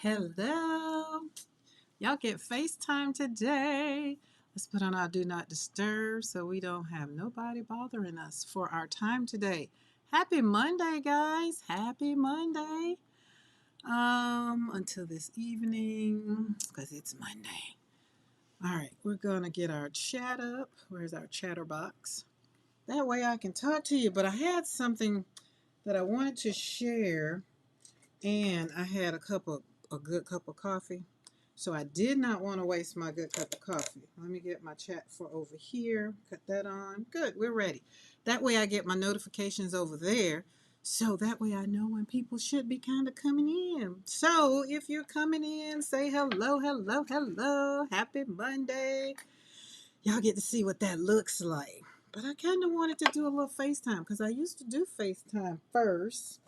Hello. Y'all get FaceTime today. Let's put on our do not disturb so we don't have nobody bothering us for our time today. Happy Monday, guys. Happy Monday. Until this evening, because it's Monday. All right, we're gonna get our chat up. Where's our chatter box? That way I can talk to you. But I had something that I wanted to share, and I had a good cup of coffee. So I did not want to waste my good cup of coffee. Let me get my chat for over here. Cut that on. Good, we're ready. That way I get my notifications over there. So that way I know when people should be kind of coming in. So if you're coming in, say hello, hello, hello. Happy Monday. Y'all get to see what that looks like. But I kind of wanted to do a little FaceTime because I used to do FaceTime first.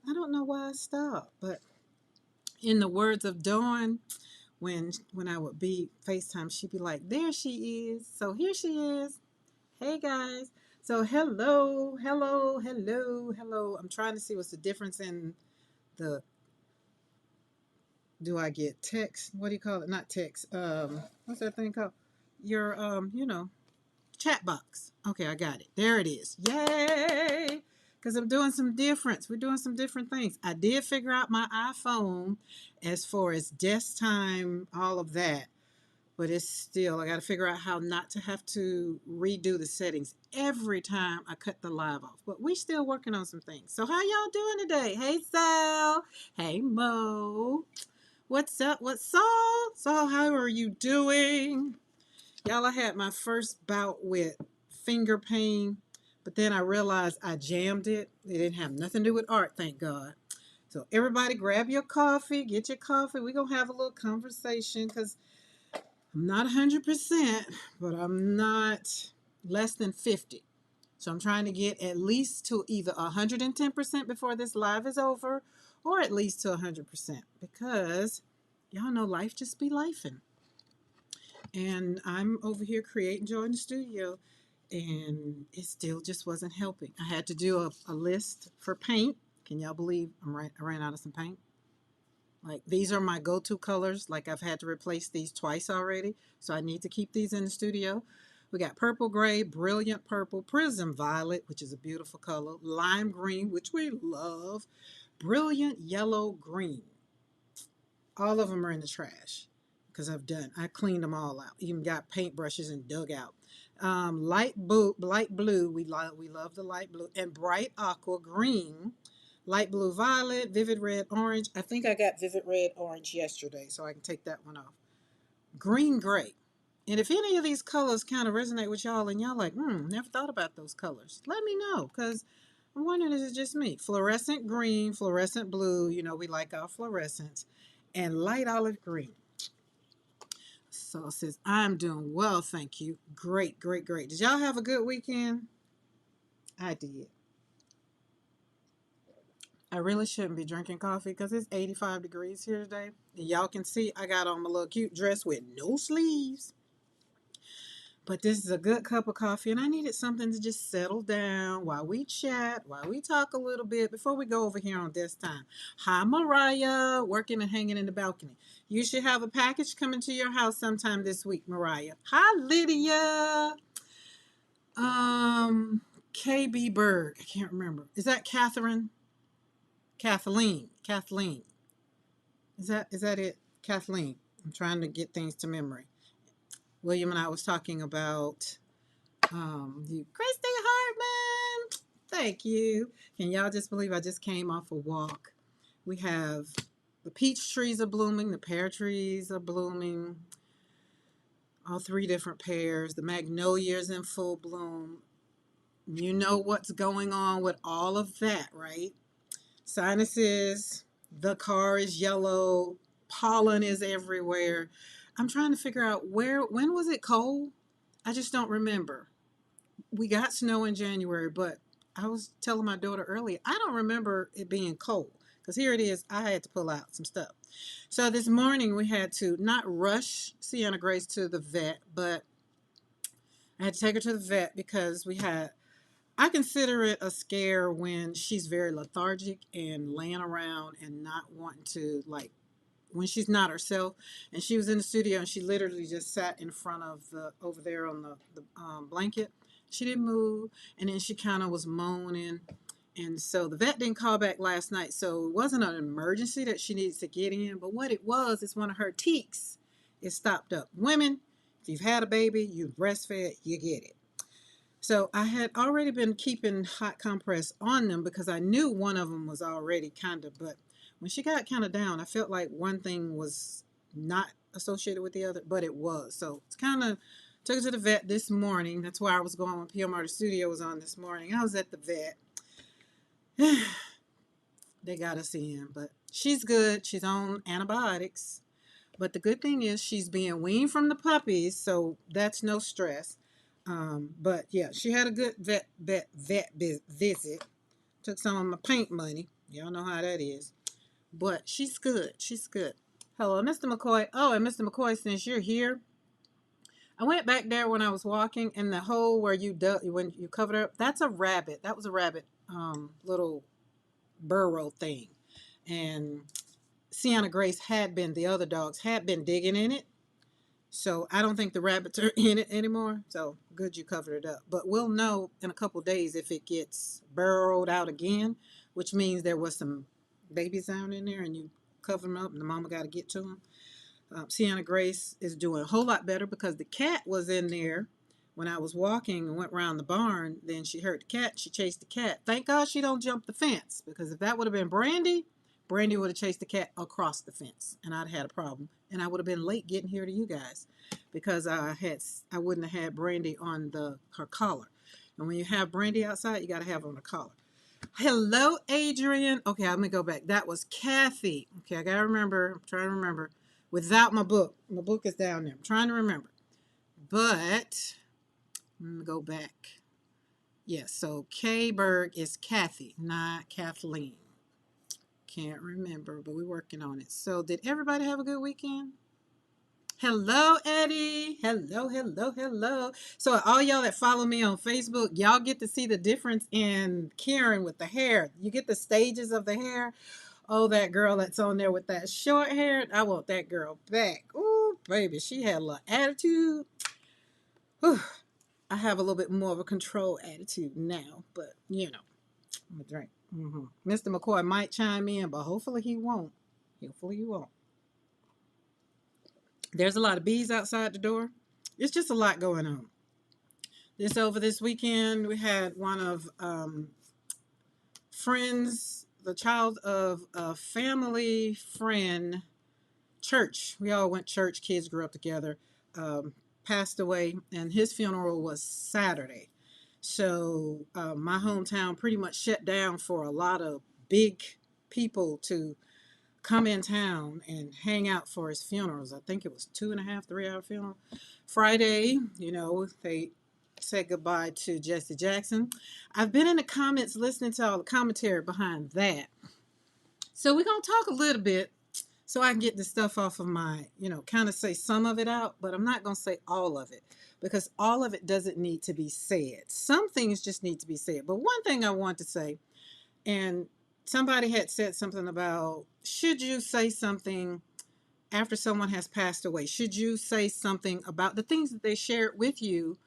I don't know why I stopped, but in the words of Dawn, when I would be FaceTime, she'd be like, there she is. So here she is. Hey guys. So hello, hello, hello, hello. I'm trying to see what's the difference in the do I get text? What do you call it? Not text. What's that thing called? Your chat box. Okay, I got it. There it is. Yay! Because I'm doing some difference. We're doing some different things. I did figure out my iPhone as far as desk time, all of that. But it's still, I got to figure out how not to have to redo the settings every time I cut the live off. But we still working on some things. So how y'all doing today? Hey, Sal. Hey, Mo. What's up? What's up? So how are you doing? Y'all, I had my first bout with finger pain, but then I realized I jammed it. It didn't have nothing to do with art, thank God. So everybody grab your coffee, get your coffee. We're going to have a little conversation because I'm not 100%, but I'm not less than 50. So I'm trying to get at least to either 110% before this live is over or at least to 100% because y'all know life just be lifing. And I'm over here creating joy in the studio, and it still just wasn't helping. I had to do a list for paint. Can y'all believe I ran out of some paint? Like, these are my go-to colors. Like, I've had to replace these twice already, so I need to keep these in the studio. We got purple gray, brilliant purple, prism violet, which is a beautiful color, lime green, which we love, brilliant yellow green. All of them are in the trash because I cleaned them all out. Even got paintbrushes and dug out. Light blue, we love the light blue, and bright aqua green, light blue violet, vivid red orange. I think I got vivid red orange yesterday, so I can take that one off. Green gray. And if any of these colors kind of resonate with y'all and y'all like, never thought about those colors, let me know because I'm wondering, is it just me? Fluorescent green, fluorescent blue, we like our fluorescents, and light olive green. So it says, I'm doing well, thank you. Great, great, great. Did y'all have a good weekend? I did. I really shouldn't be drinking coffee because it's 85 degrees here today. And y'all can see I got on my little cute dress with no sleeves. But this is a good cup of coffee, and I needed something to just settle down while we chat, while we talk a little bit before we go over here on desk time. Hi, Mariah, working and hanging in the balcony. You should have a package coming to your house sometime this week, Mariah. Hi, Lydia. KB Berg. I can't remember. Is that Catherine? Kathleen. Is that it? Kathleen. I'm trying to get things to memory. William and I was talking about you, Christy Hartman. Thank you. Can y'all just believe I just came off a walk? We have the peach trees are blooming, the pear trees are blooming, all three different pears. The magnolias in full bloom. You know what's going on with all of that, right? Sinuses, the car is yellow, pollen is everywhere. I'm trying to figure out when was it cold? I just don't remember. We got snow in January, but I was telling my daughter earlier, I don't remember it being cold because here it is. I had to pull out some stuff. So this morning we had to not rush Sienna Grace to the vet, but I had to take her to the vet because I consider it a scare when she's very lethargic and laying around and not wanting to when she's not herself. And she was in the studio and she literally just sat in front of the over there on the blanket. She didn't move, and then she kind of was moaning. And so the vet didn't call back last night, so it wasn't an emergency that she needs to get in. But what it was is one of her teats is stopped up. Women, if you've had a baby, you breastfed, you get it. So I had already been keeping hot compress on them because I knew one of them was already kind of, but when she got kind of down, I felt like one thing was not associated with the other, but it was. So it's kind of took her to the vet this morning. That's where I was going when PMR the Studio was on this morning. I was at the vet. They got us in, but she's good. She's on antibiotics. But the good thing is she's being weaned from the puppies, so that's no stress. But yeah, she had a good vet visit. Took some of my paint money. Y'all know how that is. But she's good. She's good. Hello, Mr. McCoy. Oh, and Mr. McCoy, since you're here, I went back there when I was walking, and the hole where when you covered up, that's a rabbit. That was a rabbit little burrow thing. And Sienna Grace the other dogs had been digging in it. So I don't think the rabbits are in it anymore. So good you covered it up. But we'll know in a couple days if it gets burrowed out again, which means there was some babies down in there and you cover them up and the mama got to get to them. Sienna Grace is doing a whole lot better because the cat was in there when I was walking and went around the barn. Then she heard the cat. She chased the cat. Thank God she don't jump the fence, because if that would have been Brandy, Brandy would have chased the cat across the fence and I'd had a problem. And I would have been late getting here to you guys because I wouldn't have had Brandy on her collar. And when you have Brandy outside, you got to have her on a collar. Hello, Adrian. Okay, I'm going to go back. That was Kathy. Okay, I got to remember. I'm trying to remember. Without my book. My book is down there. I'm trying to remember. But, let me go back. Yes, so K. Berg is Kathy, not Kathleen. Can't remember, but we're working on it. So, did everybody have a good weekend? Hello, Eddie. Hello, hello, hello. So, all y'all that follow me on Facebook, y'all get to see the difference in Karen with the hair. You get the stages of the hair. Oh, that girl that's on there with that short hair. I want that girl back. Ooh, baby, she had a little attitude. Whew. I have a little bit more of a control attitude now, but I'm a drink. Mr. McCoy might chime in, but hopefully he won't. Hopefully he won't. There's a lot of bees outside the door. It's just a lot going on. Over this weekend, we had one of friends, the child of a family friend, church. We all went to church. Kids grew up together. Passed away, and his funeral was Saturday. So my hometown pretty much shut down for a lot of big people to come in town and hang out for his funerals. I think it was 2.5, 3 hour funeral. Friday, they said goodbye to Jesse Jackson. I've been in the comments listening to all the commentary behind that. So we're going to talk a little bit so I can get the stuff off of my, kind of say some of it out, but I'm not going to say all of it because all of it doesn't need to be said. Some things just need to be said. But one thing I want to say, and somebody had said something about, should you say something after someone has passed away? Should you say something about the things that they shared with you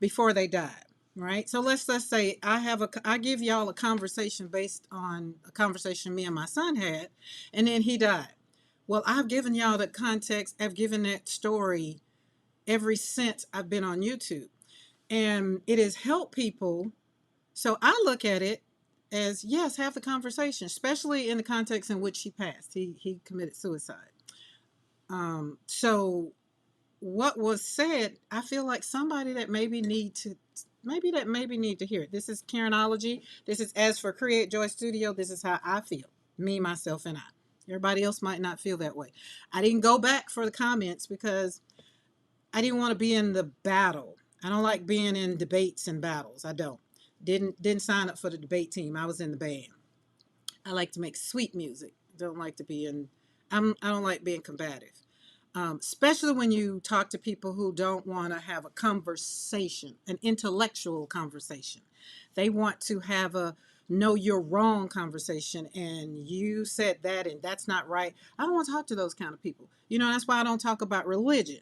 before they died? Right? So let's say I give y'all a conversation based on a conversation me and my son had, and then he died. Well, I've given y'all the context. I've given that story ever since I've been on YouTube, and it has helped people. So I look at it as, yes, have the conversation, especially in the context in which he passed. He committed suicide. So what was said, I feel like somebody that maybe need to hear it. This is Karenology. This is As for Create Joy Studio. This is how I feel. Me, myself, and I. Everybody else might not feel that way. I didn't go back for the comments because I didn't want to be in the battle. I don't like being in debates and battles. I don't. Didn't sign up for the debate team. I was in the band. I like to make sweet music. Don't like to be in. I don't like being combative. Especially when you talk to people who don't want to have a conversation, an intellectual conversation. They want to have a no, you're wrong conversation and you said that and that's not right. I don't want to talk to those kind of people. That's why I don't talk about religion.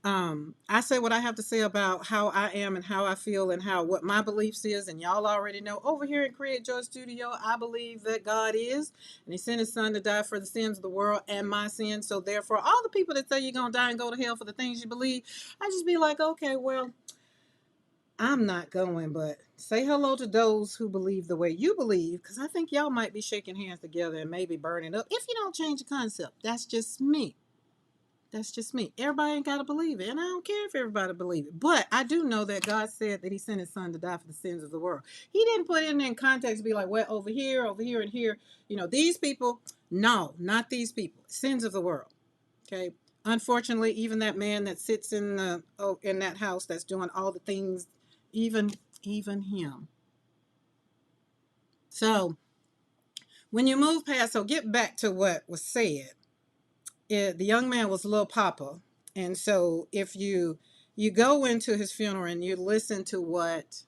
I say what I have to say about how I am and how I feel and how what my beliefs is, and y'all already know. Over here in Create Joy Studio, I believe that God is, and He sent His Son to die for the sins of the world and my sins. So therefore, all the people that say you're gonna die and go to hell for the things you believe, I just be like, okay, well, I'm not going, but say hello to those who believe the way you believe, because I think y'all might be shaking hands together and maybe burning up if you don't change the concept. That's just me. That's just me. Everybody ain't got to believe it. And I don't care if everybody believe it. But I do know that God said that He sent His Son to die for the sins of the world. He didn't put it in context to be like, well, over here, and here. These people. No, not these people. Sins of the world. Okay. Unfortunately, even that man that sits in that house that's doing all the things, even him. So when you move past, so get back to what was said. The young man was little Papa, and so if you go into his funeral and you listen to what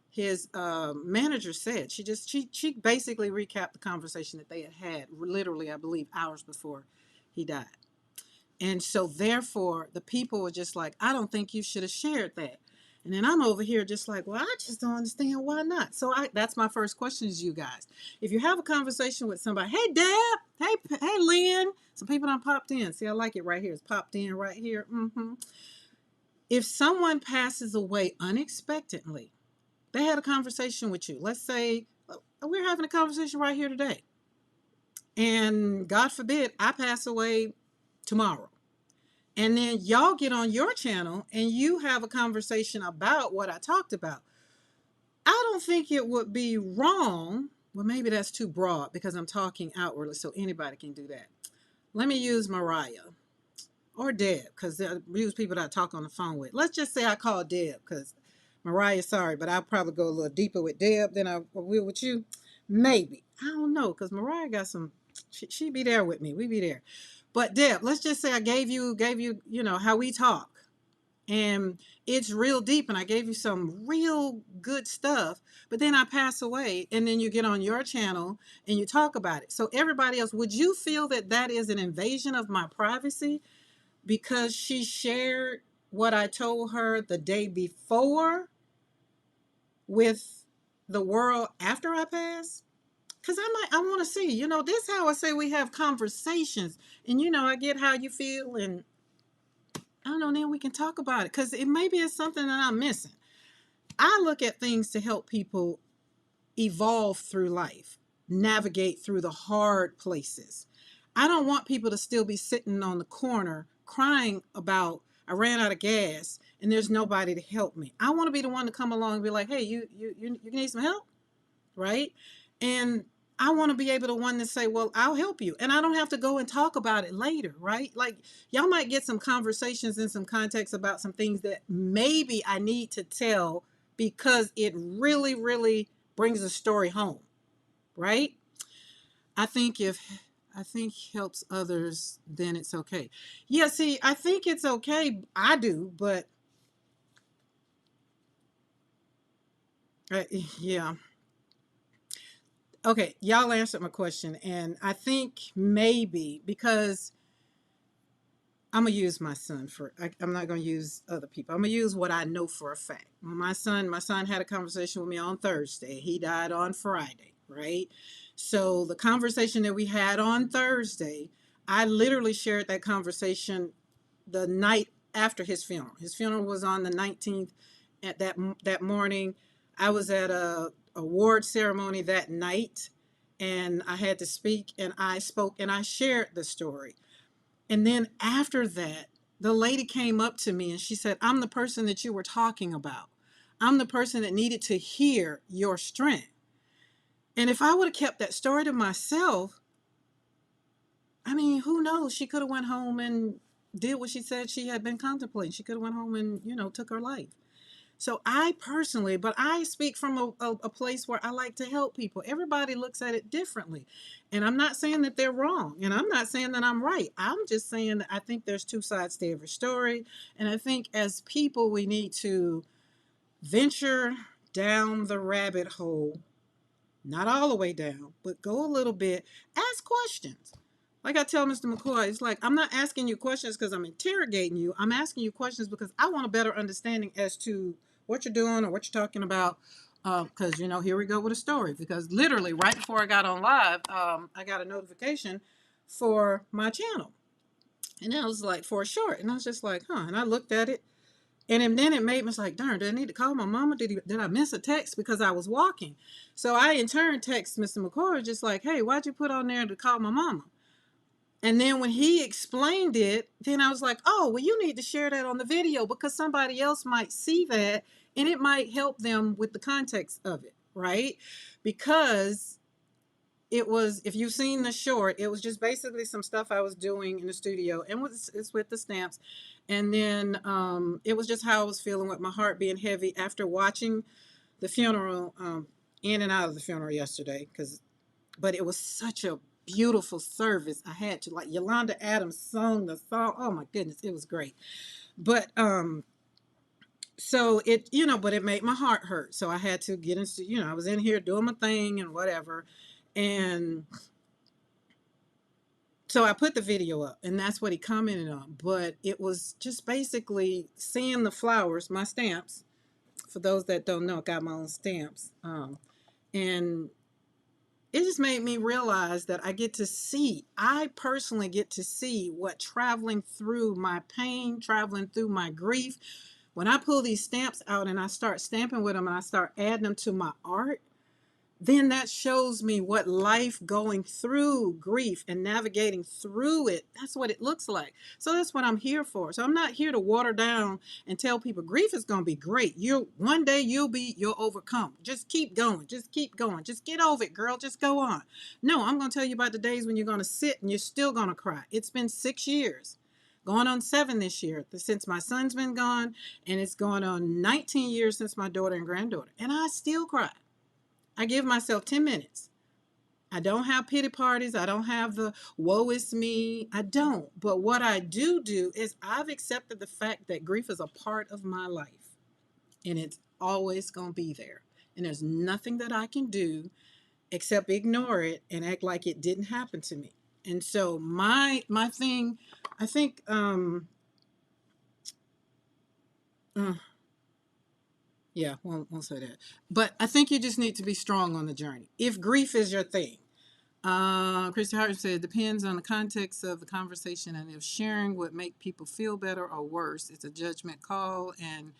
his manager said, she basically recapped the conversation that they had literally, I believe, hours before he died. And so therefore the people were just like, I don't think you should have shared that. And then I'm over here just like, well, I just don't understand why not. So that's my first question to you guys. If you have a conversation with somebody, hey, Deb, hey, Lynn. Some people done popped in. See, I like it right here. It's popped in right here. If someone passes away unexpectedly, they had a conversation with you. Let's say we're having a conversation right here today. And God forbid, I pass away tomorrow. And then y'all get on your channel and you have a conversation about what I talked about. I don't think it would be wrong. Well, maybe that's too broad because I'm talking outwardly, so anybody can do that. Let me use Mariah or Deb, because I use people that I talk on the phone with. Let's just say I call Deb, because Mariah, sorry, but I'll probably go a little deeper with Deb than I will with you. Maybe. I don't know, because Mariah got some, she be there with me. We be there. But Deb, let's just say I gave you, how we talk. And it's real deep, and I gave you some real good stuff, but then I pass away, and then you get on your channel and you talk about it. So everybody else, would you feel that that is an invasion of my privacy because she shared what I told her the day before with the world after I pass? Because I want to see, this is how I say we have conversations, and I get how you feel, and I don't know, then we can talk about it, because maybe it's something that I'm missing. I look at things to help people evolve through life, navigate through the hard places. I don't want people to still be sitting on the corner crying about, I ran out of gas and there's nobody to help me. I want to be the one to come along and be like, hey, you need some help, right? And I want to be able to one to say, well, I'll help you. And I don't have to go and talk about it later, right? Like, y'all might get some conversations and some context about some things that maybe I need to tell because it really, really brings a story home, right? I think helps others, then it's okay. Yeah, see, I think it's okay. I do, but yeah. Okay, y'all answered my question, and I think maybe because I'm gonna use my son I'm not gonna use other people. I'm gonna use what I know for a fact. My son had a conversation with me on Thursday. He died on Friday, right? So the conversation that we had on Thursday, I literally shared that conversation the night after his funeral. His funeral was on the 19th. At that morning, I was at a award ceremony that night, and I had to speak, and I spoke, and I shared the story. And then after that, the lady came up to me and she said, I'm the person that you were talking about. I'm the person that needed to hear your strength. And if I would have kept that story to myself, I mean, who knows? She could have went home and did what she said she had been contemplating. She could have went home and, took her life. So I personally, but I speak from a place where I like to help people. Everybody looks at it differently. And I'm not saying that they're wrong. And I'm not saying that I'm right. I'm just saying that I think there's two sides to every story. And I think as people, we need to venture down the rabbit hole Not all the way down, but go a little bit. Ask questions. Like I tell Mr. McCoy, it's like I'm not asking you questions because I'm interrogating you. I'm asking you questions because I want a better understanding as to what you're doing or what you're talking about. Because here we go with a story. Because literally, right before I got on live, I got a notification for my channel, and it was like for a short, and I was just like, huh. And I looked at it, and then it made me like, darn, do I need to call my mama? Did I miss a text because I was walking? So I in turn text Mr. McCoy just like, hey, why'd you put on there to call my mama? And then when he explained it, then I was like, oh, well, you need to share that on the video because somebody else might see that and it might help them with the context of it, right? Because it was, if you've seen the short, it was just basically some stuff I was doing in the studio, and it's with the stamps. And then it was just how I was feeling with my heart being heavy after watching the funeral, in and out of the funeral yesterday. But it was such a beautiful service. I had to, like, Yolanda Adams sung the song. Oh my goodness, it was great. But so it, but it made my heart hurt. So I had to get into, I was in here doing my thing and whatever. And so I put the video up, and that's what he commented on. But it was just basically seeing the flowers, my stamps. For those that don't know, I got my own stamps. And it just made me realize that I personally get to see what traveling through my pain, traveling through my grief, when I pull these stamps out and I start stamping with them and I start adding them to my art, then that shows me what life going through grief and navigating through it, that's what it looks like. So that's what I'm here for. So I'm not here to water down and tell people grief is going to be great. One day you'll overcome. Just keep going. Just keep going. Just get over it, girl. Just go on. No, I'm going to tell you about the days when you're going to sit and you're still going to cry. It's been 6 years. Going on 7 this year since my son's been gone, and it's going on 19 years since my daughter and granddaughter. And I still cry. I give myself 10 minutes. I don't have pity parties. I don't have the woe is me. I don't. But what I do is I've accepted the fact that grief is a part of my life, and it's always going to be there. And there's nothing that I can do except ignore it and act like it didn't happen to me. And so my thing, I think, yeah, won't say that. But I think you just need to be strong on the journey. If grief is your thing, Christy Hart said, it depends on the context of the conversation and if sharing would make people feel better or worse. It's a judgment call, and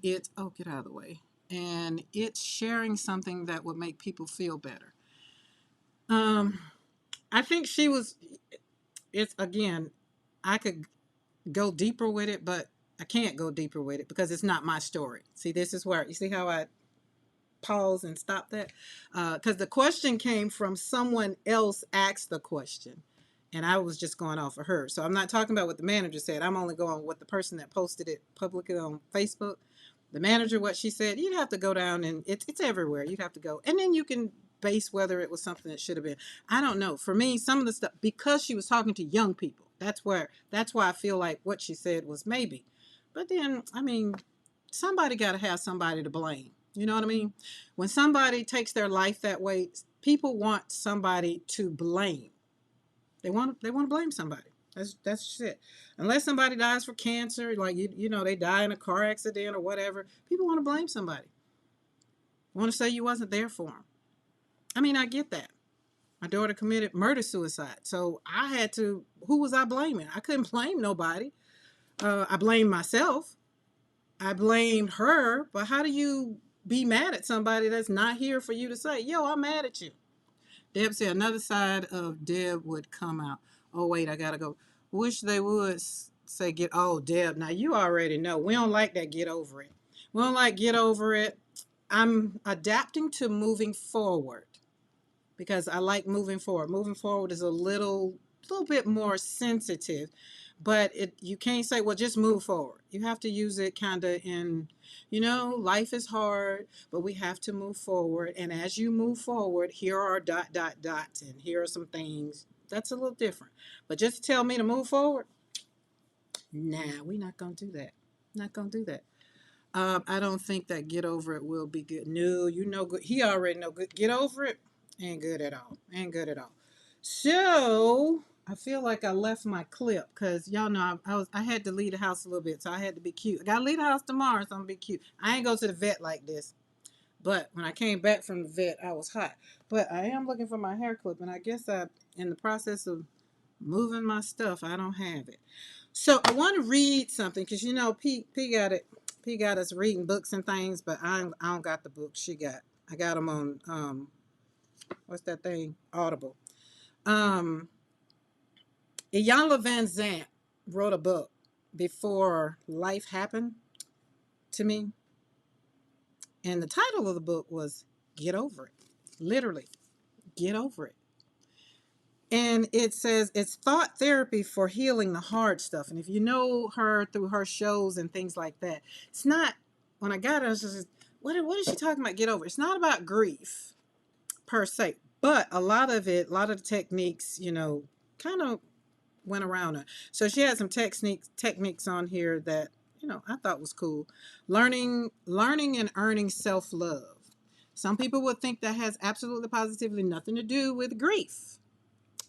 it's, oh, get out of the way. And it's sharing something that would make people feel better. I think it's, again, I could go deeper with it, but I can't go deeper with it because it's not my story. See, this is where, you see how I pause and stop that? Because the question came from someone else asked the question, and I was just going off of her. So I'm not talking about what the manager said. I'm only going with the person that posted it publicly on Facebook. The manager, what she said, you'd have to go down, and it's everywhere. You'd have to go, and then you can base whether it was something that should have been. I don't know. For me, some of the stuff, because she was talking to young people, that's why I feel like what she said was maybe. But then, I mean, somebody got to have somebody to blame. You know what I mean? When somebody takes their life that way, people want somebody to blame. They want to blame somebody. That's it. Unless somebody dies for cancer, like they die in a car accident or whatever, people want to blame somebody. Want to say you wasn't there for them. I mean, I get that. My daughter committed murder suicide, so I had to. Who was I blaming? I couldn't blame nobody. I blamed myself. I blamed her. But how do you be mad at somebody that's not here for you to say, yo, I'm mad at you? Deb said another side of Deb would come out. Oh, wait, I got to go. Wish they would say, Deb, now you already know. We don't like that get over it. We don't like get over it. I'm adapting to moving forward because I like moving forward. Moving forward is a little bit more sensitive, but you can't say, well, just move forward. You have to use it kind of in, life is hard, but we have to move forward. And as you move forward, here are dots, and here are some things. That's a little different. But just tell me to move forward, nah, we're not going to do that. Not going to do that. I don't think that get over it will be good. No, you know good. He already know good. Get over it ain't good at all. Ain't good at all. So I feel like I left my clip because y'all know I had to leave the house a little bit, so I had to be cute. I gotta leave the house tomorrow, so I'm gonna be cute. I ain't go to the vet like this, but when I came back from the vet, I was hot. But I am looking for my hair clip, and I guess I, in the process of moving my stuff, I don't have it. So I want to read something because you know P got it. P got us reading books and things, but I don't got the books she got. I got them on what's that thing? Audible. Um, Iyanla Van Zant wrote a book before life happened to me, and the title of the book was "Get Over It." Literally, get over it. And it says it's thought therapy for healing the hard stuff. And if you know her through her shows and things like that, it's not, when I got it, I was just, what is she talking about? Get over it. It's not about grief per se, but a lot of the techniques, you know, kind of went around her. So she had some techniques on here that, you know, I thought was cool. Learning and earning self-love. Some people would think that has absolutely positively nothing to do with grief,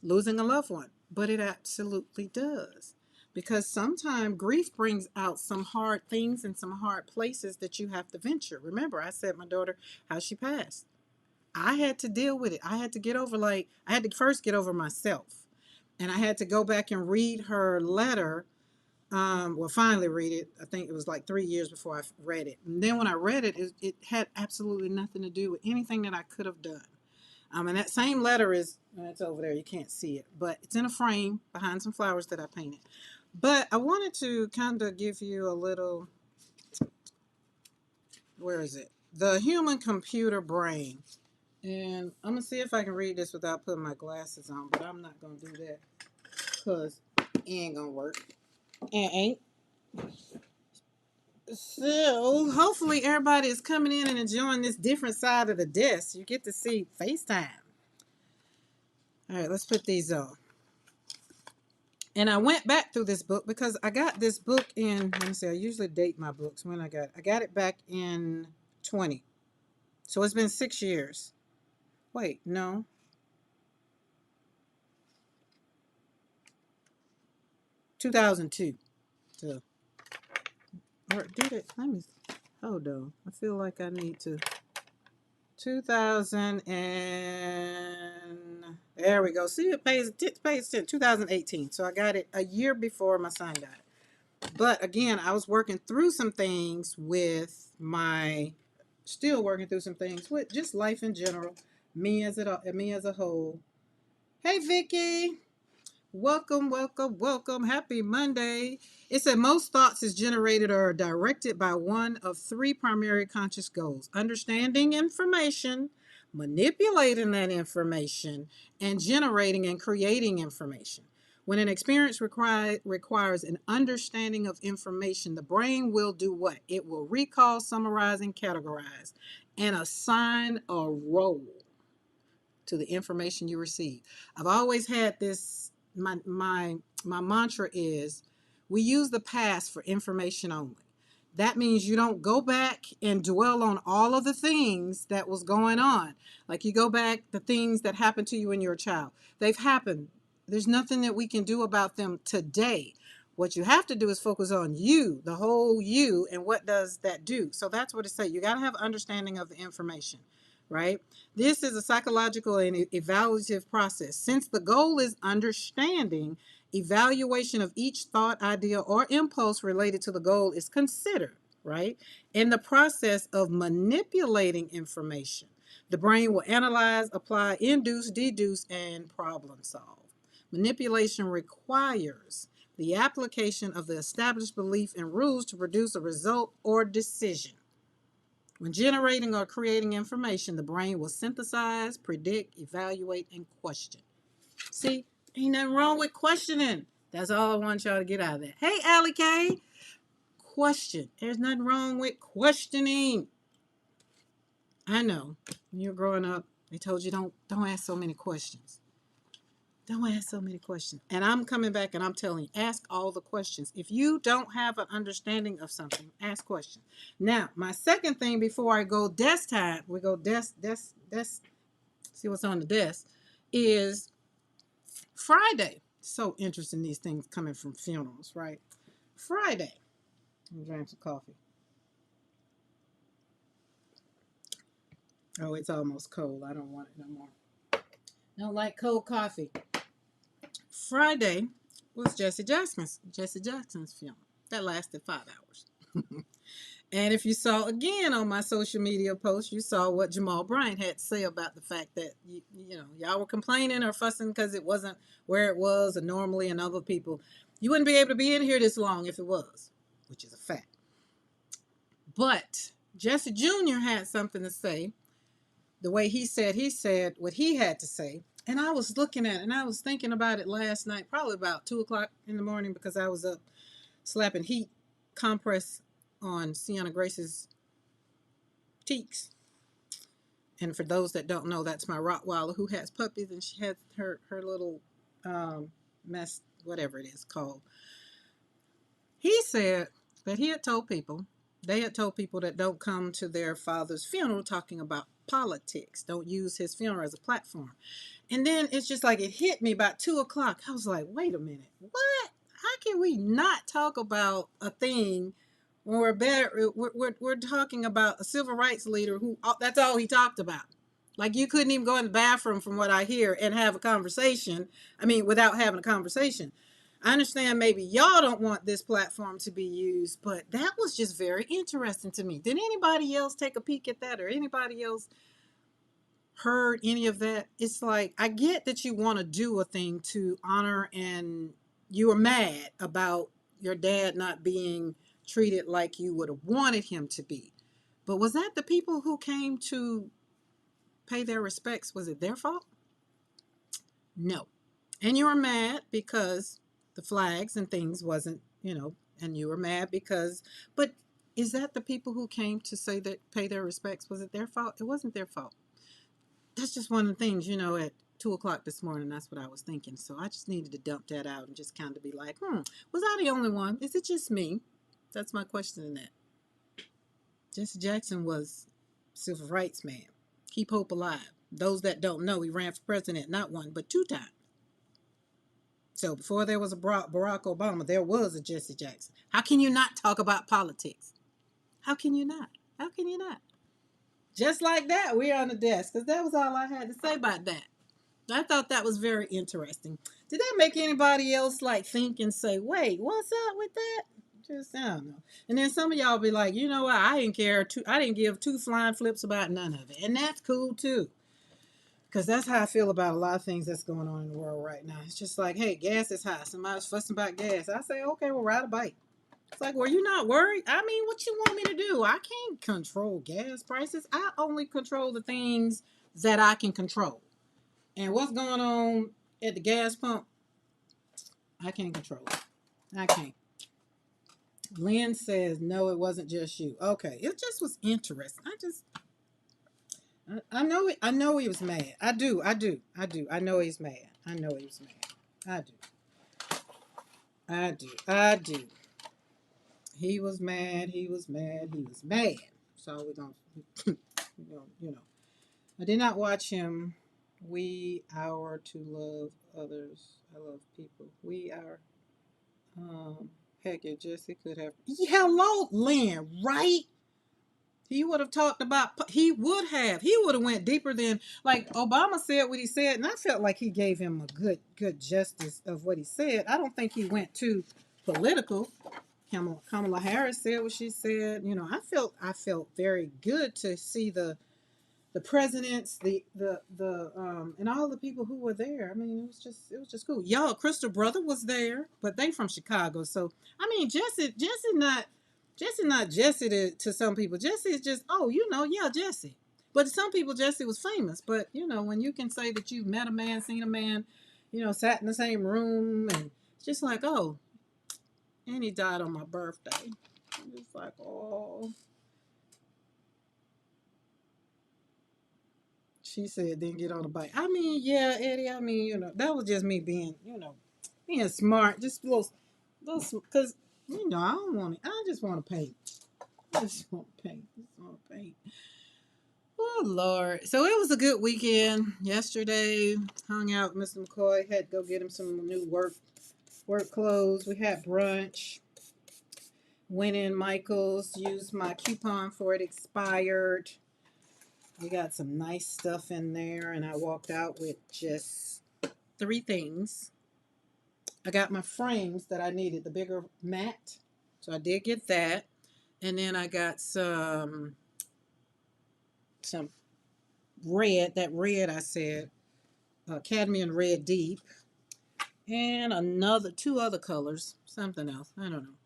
losing a loved one, but it absolutely does, because sometimes grief brings out some hard things and some hard places that you have to venture. Remember, I said my daughter, how she passed, I had to deal with it. I had to get over, like, I had to first get over myself, and I had to go back and read her letter. Well, finally read it. I think it was like 3 years before I read it, and then when I read it, it had absolutely nothing to do with anything that I could have done. And that same letter is, it's over there. You can't see it, but it's in a frame behind some flowers that I painted. But I wanted to kind of give you a little, where is it? The human computer brain. And I'm going to see if I can read this without putting my glasses on, but I'm not going to do that because it ain't going to work. It ain't. So hopefully everybody is coming in and enjoying this different side of the desk. You get to see FaceTime. All right, let's put these on. And I went back through this book because I got this book in, let me see, I usually date my books when I got it back in 20. So it's been 6 years. Wait, no. 2002. So, or did it? Let me, hold on. I feel like I need to. 2000 and, there we go. See, it pays 10, 2018. So I got it a year before my son died. But again, I was working through some things with my, still working through some things with just life in general, me as a whole. Hey, Vicky. Welcome, welcome, welcome. Happy Monday. It said most thoughts is generated or are directed by one of three primary conscious goals: understanding information, manipulating that information, and generating and creating information. When an experience requires an understanding of information, the brain will do what? It will recall, summarize, and categorize, and assign a role to the information you receive. I've always had this, my mantra is, we use the past for information only. That means you don't go back and dwell on all of the things that was going on. Like you go back, the things that happened to you when you were a child. They've happened. There's nothing that we can do about them today. What you have to do is focus on you, the whole you, and what does that do? So that's what it says. You got to have understanding of the information, right? This is a psychological and evaluative process. Since the goal is understanding, evaluation of each thought, idea, or impulse related to the goal is considered, right? In the process of manipulating information, the brain will analyze, apply, induce, deduce, and problem solve. Manipulation requires the application of the established belief and rules to produce a result or decision. When generating or creating information, the brain will synthesize, predict, evaluate, and question. See, ain't nothing wrong with questioning. That's all I want y'all to get out of that. Hey, Allie K. Question. There's nothing wrong with questioning. I know. When you're growing up, they told you don't ask so many questions. Don't ask so many questions. And I'm coming back and I'm telling you, ask all the questions. If you don't have an understanding of something, ask questions. Now, my second thing before I go desk time, we go desk, see what's on the desk, is Friday. So interesting, these things coming from funerals, right? Friday. I'm drinking some coffee. Oh, it's almost cold. I don't want it no more. I don't like cold coffee. Friday was Jesse Jackson's funeral. That lasted 5 hours. And if you saw again on my social media post, you saw what Jamal Bryant had to say about the fact that y'all were complaining or fussing because it wasn't where it was, and normally, and other people, you wouldn't be able to be in here this long if it was, which is a fact. But Jesse Jr. had something to say. The way he said what he had to say. And I was looking at it and I was thinking about it last night, probably about 2 o'clock in the morning, because I was up slapping heat compress on Sienna Grace's teaks. And for those that don't know, that's my Rottweiler who has puppies, and she has her little mess, whatever it is called. He said that they had told people that don't come to their father's funeral talking about politics, don't use his funeral as a platform. And then it's just like it hit me about 2 o'clock. I was like, wait a minute, what? How can we not talk about a thing when we're talking about a civil rights leader who that's all he talked about? Like, you couldn't even go in the bathroom, from what I hear, and have a conversation. I mean, without having a conversation. I understand maybe y'all don't want this platform to be used, but that was just very interesting to me. Did anybody else take a peek at that, or anybody else heard any of that? It's like, I get that you want to do a thing to honor, and you were mad about your dad not being treated like you would have wanted him to be. But was that the people who came to pay their respects? Was it their fault? No. And you were mad because the flags and things wasn't, and you were mad because, but is that the people who came to say that, pay their respects? Was it their fault? It wasn't their fault. That's just one of the things, at 2 o'clock this morning, that's what I was thinking. So I just needed to dump that out and just kind of be like, was I the only one? Is it just me? That's my question in that. Jesse Jackson was a civil rights man. Keep hope alive. Those that don't know, he ran for president not one, but 2 times. So before there was a Barack Obama, there was a Jesse Jackson. How can you not talk about politics? How can you not? How can you not? Just like that, we're on the desk, because that was all I had to say about that. I thought that was very interesting. Did that make anybody else like think and say, wait, what's up with that? Just, I don't know. And then some of y'all be like, you know what? I didn't care. I didn't give two flying flips about none of it. And that's cool too. Because that's how I feel about a lot of things that's going on in the world right now. It's just like, hey, gas is high. Somebody's fussing about gas. I say, okay, well, ride a bike. It's like, were you not worried? I mean, what you want me to do? I can't control gas prices. I only control the things that I can control. And what's going on at the gas pump, I can't control it. I can't. Lynn says, no, it wasn't just you. Okay, it just was interesting. I know it. I know he was mad. I do. I know he's mad. I know he was mad. I do. He was mad. He was mad. He was mad. So we don't, I did not watch him. We are to love others. I love people. We are. Heck, if Jesse could have. Hello, Lynn. Right? He would have talked about. He would have. He would have went deeper than, like, Obama said what he said, and I felt like he gave him a good justice of what he said. I don't think he went too political. Kamala Harris said what she said. I felt very good to see the presidents, and all the people who were there. I mean, it was just cool. Y'all, Crystal Brother was there, but they from Chicago, so I mean, Jesse not Jesse to some people. Jesse is just, yeah, Jesse. But to some people, Jesse was famous. But when you can say that you've met a man, seen a man, sat in the same room, and it's just like, oh, and he died on my birthday. I'm just like, oh. She said, then get on a bike. I mean, yeah, Eddie. I mean, that was just me being, being smart. Just little, because I don't want to. I just want to paint. I just want to paint. Just want to paint. Oh Lord! So it was a good weekend. Yesterday, hung out with Mr. McCoy. Had to go get him some new work clothes. We had brunch. Went in Michael's. Used my coupon for it expired. We got some nice stuff in there, and I walked out with just 3 things. I got my frames that I needed, the bigger mat. So I did get that. And then I got some red, that red I said, cadmium red deep, and two other colors, something else. I don't know.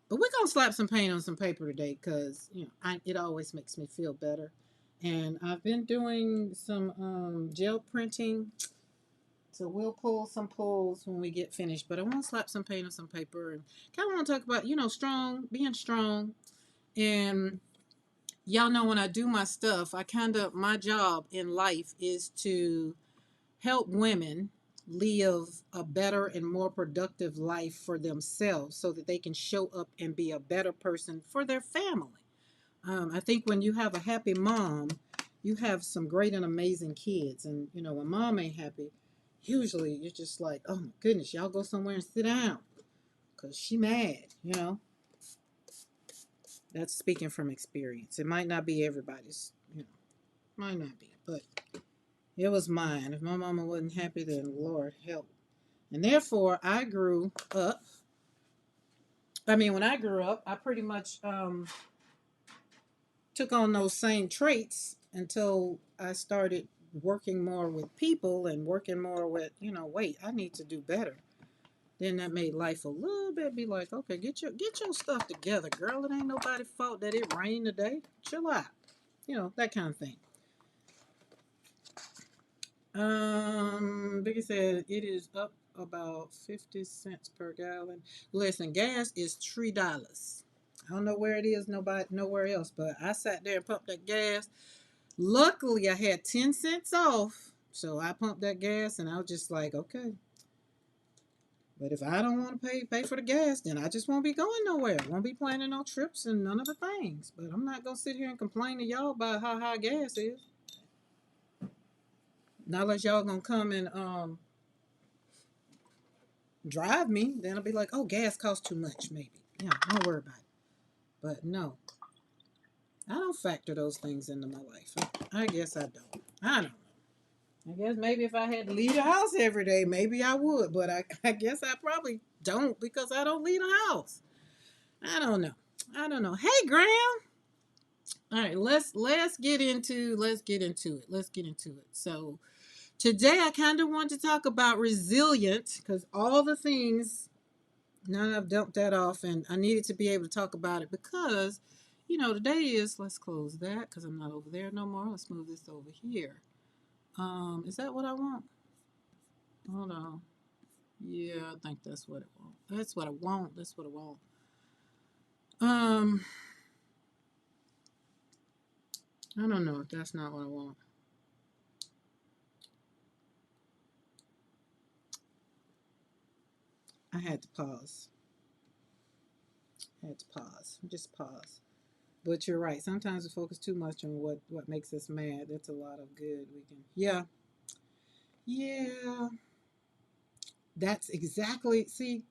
But we're going to slap some paint on some paper today because, it always makes me feel better. And I've been doing some gel printing. So we'll pull some pulls when we get finished. But I want to slap some paint on some paper and kind of want to talk about, being strong. And y'all know when I do my stuff, my job in life is to help women live a better and more productive life for themselves so that they can show up and be a better person for their family. I think when you have a happy mom, you have some great and amazing kids. And, when mom ain't happy, usually you're just like, oh my goodness, y'all go somewhere and sit down because she mad. That's speaking from experience. It might not be everybody's, might not be, but it was mine. If my mama wasn't happy, then Lord help. And therefore, I grew up. I mean, when I grew up, I pretty much took on those same traits until I started working more with people and working more with, wait, I need to do better. Then that made life a little bit be like, okay, get your stuff together, girl. It ain't nobody's fault that it rained today. Chill out. That kind of thing. Biggie said it is up about 50 cents per gallon. Listen, gas is $3. I don't know where it is, nowhere else, but I sat there and pumped that gas. Luckily, I had 10 cents off, so I pumped that gas, and I was just like, okay. But if I don't want to pay for the gas, then I just won't be going nowhere. Won't be planning no trips and none of the things. But I'm not gonna sit here and complain to y'all about how high gas is. Not unless y'all gonna come and drive me, then I'll be like, oh, gas costs too much, maybe. Don't worry about it. But no, I don't factor those things into my life. I guess I don't. I don't know. I guess maybe if I had to leave the house every day, maybe I would. But I guess I probably don't because I don't leave the house. I don't know. Hey, Graham. All right, let's get into it. So today I kind of want to talk about resilience because all the things. Now I've dumped that off, and I needed to be able to talk about it because, today is. Let's close that because I'm not over there no more. Let's move this over here. Is that what I want? Hold on. Yeah, I think that's what it wants. That's what I want. I don't know if that's not what I want. I had to pause. Just pause. But you're right. Sometimes we focus too much on what makes us mad. That's a lot of good we can. Yeah. Yeah. That's exactly. See,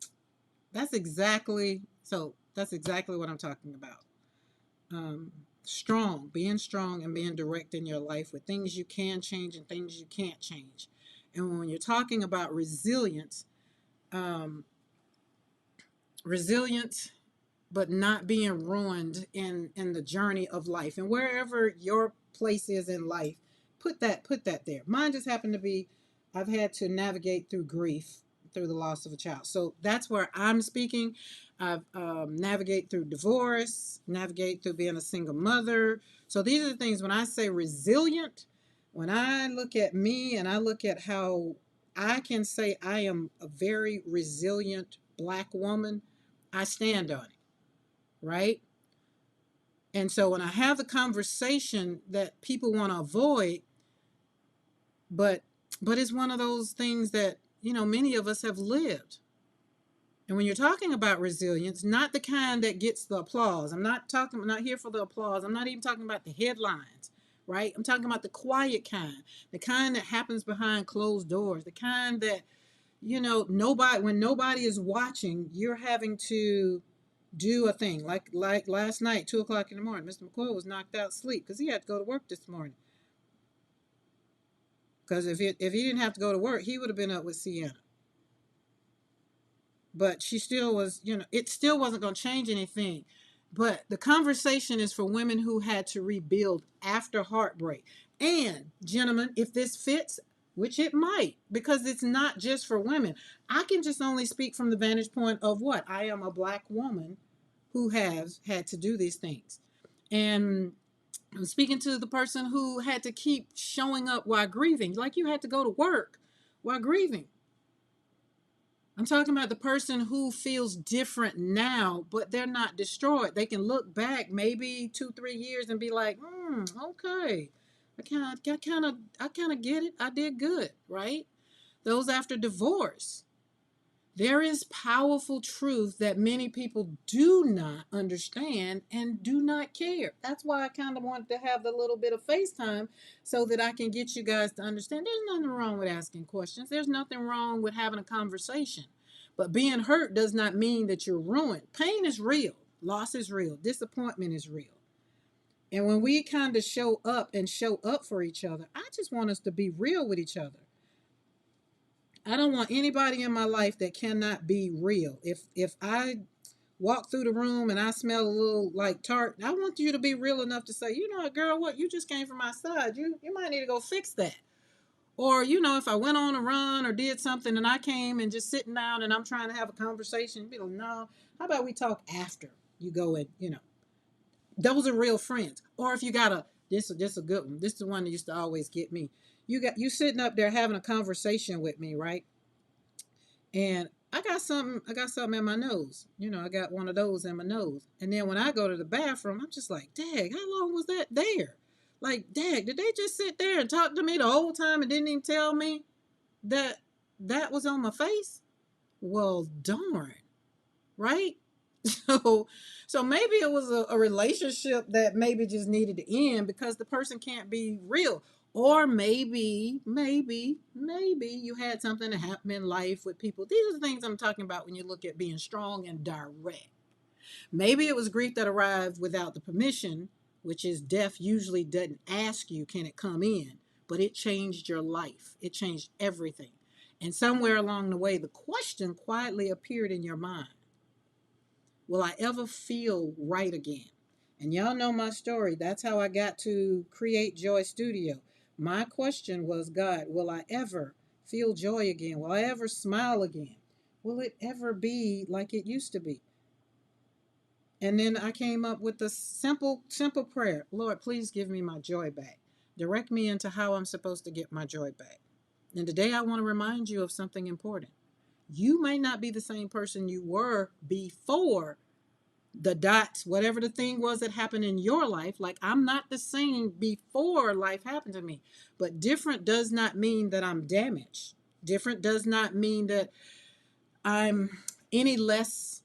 that's exactly what I'm talking about. Um, being strong and being direct in your life with things you can change and things you can't change. And when you're talking about resilience, um, resilience but not being ruined in the journey of life and wherever your place is in life, put that there. Mine just happened to be I've had to navigate through grief through the loss of a child, so that's where I'm speaking. I've navigate through divorce, navigate through being a single mother. So these are the things when I say resilient, when I look at me and I look at how I can say I am a very resilient black woman, I stand on it, right? And so when I have the conversation that people want to avoid, But it's one of those things that, many of us have lived. And when you're talking about resilience, not the kind that gets the applause. I'm not here for the applause. I'm not even talking about the headlines, right? I'm talking about the quiet kind, the kind that happens behind closed doors, the kind that, when nobody is watching, you're having to do a thing. Like last night, 2 o'clock in the morning, Mr. McCoy was knocked out asleep because he had to go to work this morning. Because if he didn't have to go to work, he would have been up with Sienna. But she still was, it still wasn't going to change anything. But the conversation is for women who had to rebuild after heartbreak. And, gentlemen, if this fits, which it might, because it's not just for women, I can just only speak from the vantage point of what? I am a Black woman who has had to do these things. And I'm speaking to the person who had to keep showing up while grieving, like you had to go to work while grieving. I'm talking about the person who feels different now, but they're not destroyed. They can look back maybe 2-3 years and be like, okay, I kind of get it. I did good, right? Those after divorce. There is powerful truth that many people do not understand and do not care. That's why I kind of wanted to have the little bit of FaceTime so that I can get you guys to understand there's nothing wrong with asking questions. There's nothing wrong with having a conversation. But being hurt does not mean that you're ruined. Pain is real. Loss is real. Disappointment is real. And when we kind of show up for each other, I just want us to be real with each other. I don't want anybody in my life that cannot be real. If I walk through the room and I smell a little like tart, I want you to be real enough to say, girl, what, you just came from my side. You might need to go fix that. Or, if I went on a run or did something and I came and just sitting down and I'm trying to have a conversation, be like, no, how about we talk after you go and, those are real friends. Or if you got this is a good one. This is the one that used to always get me. You sitting up there having a conversation with me, right? And I got something in my nose. I got one of those in my nose. And then when I go to the bathroom, I'm just like, dag, how long was that there? Like, dag, did they just sit there and talk to me the whole time and didn't even tell me that that was on my face? Well, darn, right? So, so maybe it was a relationship that maybe just needed to end because the person can't be real. Or maybe you had something that happened in life with people. These are the things I'm talking about when you look at being strong and direct. Maybe it was grief that arrived without the permission, which is death usually doesn't ask you, can it come in? But it changed your life. It changed everything. And somewhere along the way, the question quietly appeared in your mind. Will I ever feel right again? And y'all know my story. That's how I got to create Joy Studio. My question was, God, will I ever feel joy again? Will I ever smile again? Will it ever be like it used to be? And then I came up with the simple prayer. Lord, please give me my joy back. Direct me into how I'm supposed to get my joy back. And today I want to remind you of something important. You may not be the same person you were before the dots, whatever the thing was that happened in your life. Like, I'm not the same before life happened to me. But different does not mean that I'm damaged. Different does not mean that I'm any less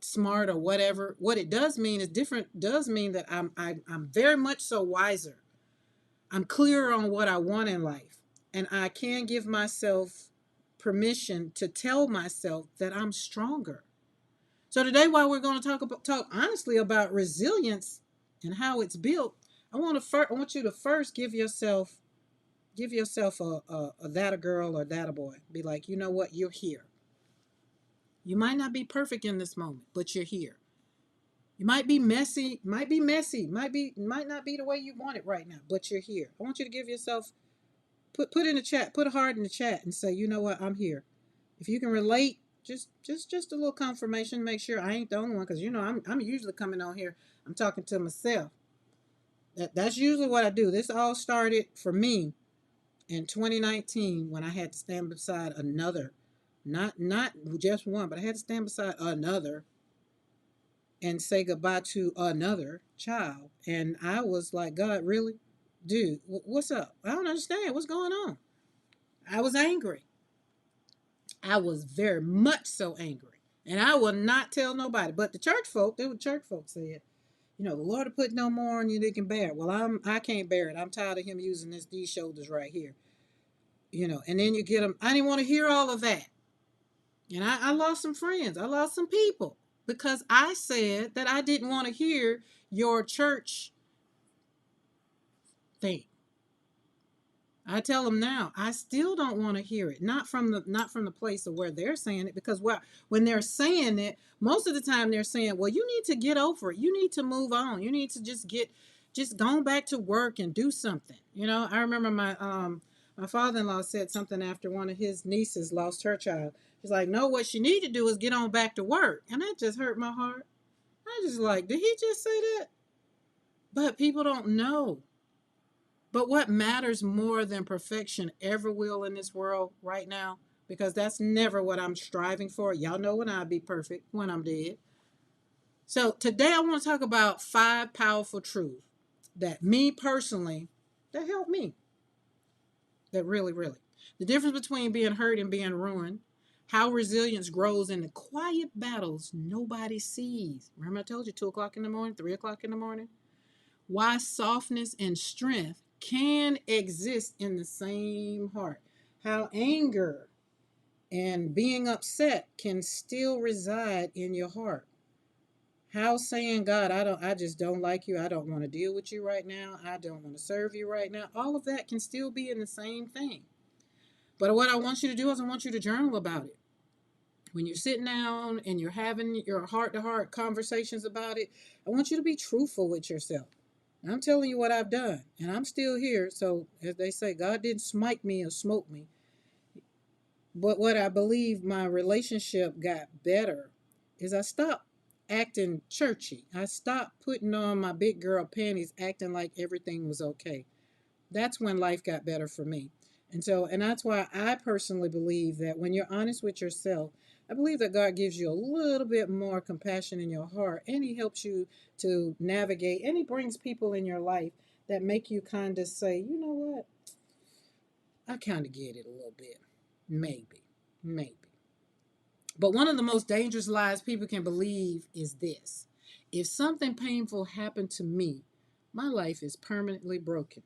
smart or whatever. What it does mean is different does mean that I'm very much so wiser. I'm clearer on what I want in life. And I can give myself permission to tell myself that I'm stronger. So today, while we're going to talk honestly about resilience and how it's built, I want you to first give yourself a that a girl or that a boy. Be like, you know what? You're here. You might not be perfect in this moment, but you're here. You might be messy, might not be the way you want it right now, but you're here. I want you to give yourself put in the chat, put a heart in the chat and say, you know what? I'm here. If you can relate, just a little confirmation. Make sure I ain't the only one, because I'm usually coming on here. I'm talking to myself. That's usually what I do. This all started for me in 2019 when I had to stand beside another, not just one, but I had to stand beside another and say goodbye to another child. And I was like, God, really? dude, what's up? I don't understand. What's going on? I was angry. I was very much so angry. And I will not tell nobody. But the church folk, they were church folk said, you know, the Lord will put no more on you than you can bear. Well, I can't bear it. I'm tired of him using these shoulders right here. You know, and then you get them. I didn't want to hear all of that. And I lost some friends. I lost some people because I said that I didn't want to hear your church thing. I tell them now, I still don't want to hear it. Not from the place of where they're saying it, because when they're saying it, most of the time they're saying, well, you need to get over it. You need to move on. You need to just go back to work and do something. You know, I remember my father-in-law said something after one of his nieces lost her child. He's like, no, what you need to do is get on back to work. And that just hurt my heart. I just like, did he just say that? But people don't know. But what matters more than perfection ever will in this world right now? Because that's never what I'm striving for. Y'all know when I'll be perfect, when I'm dead. So today I want to talk about 5 powerful truths that me personally, that help me. That really, really. The difference between being hurt and being ruined. How resilience grows in the quiet battles nobody sees. Remember I told you 2 o'clock in the morning, 3 o'clock in the morning? Why softness and strength can exist in the same heart. How anger and being upset can still reside in your heart. How saying, God, I just don't like you. I don't want to deal with you right now. I don't want to serve you right now. All of that can still be in the same thing. But what I want you to do is I want you to journal about it. When you're sitting down and you're having your heart-to-heart conversations about it, I want you to be truthful with yourself. I'm telling you what I've done, and I'm still here. So, as they say, God didn't smite me or smoke me. But what I believe my relationship got better is I stopped acting churchy. I stopped putting on my big girl panties, acting like everything was okay. That's when life got better for me. And that's why I personally believe that when you're honest with yourself, I believe that God gives you a little bit more compassion in your heart, and he helps you to navigate, and he brings people in your life that make you kind of say, you know what, I kind of get it a little bit. Maybe. But one of the most dangerous lies people can believe is this: if something painful happened to me, my life is permanently broken.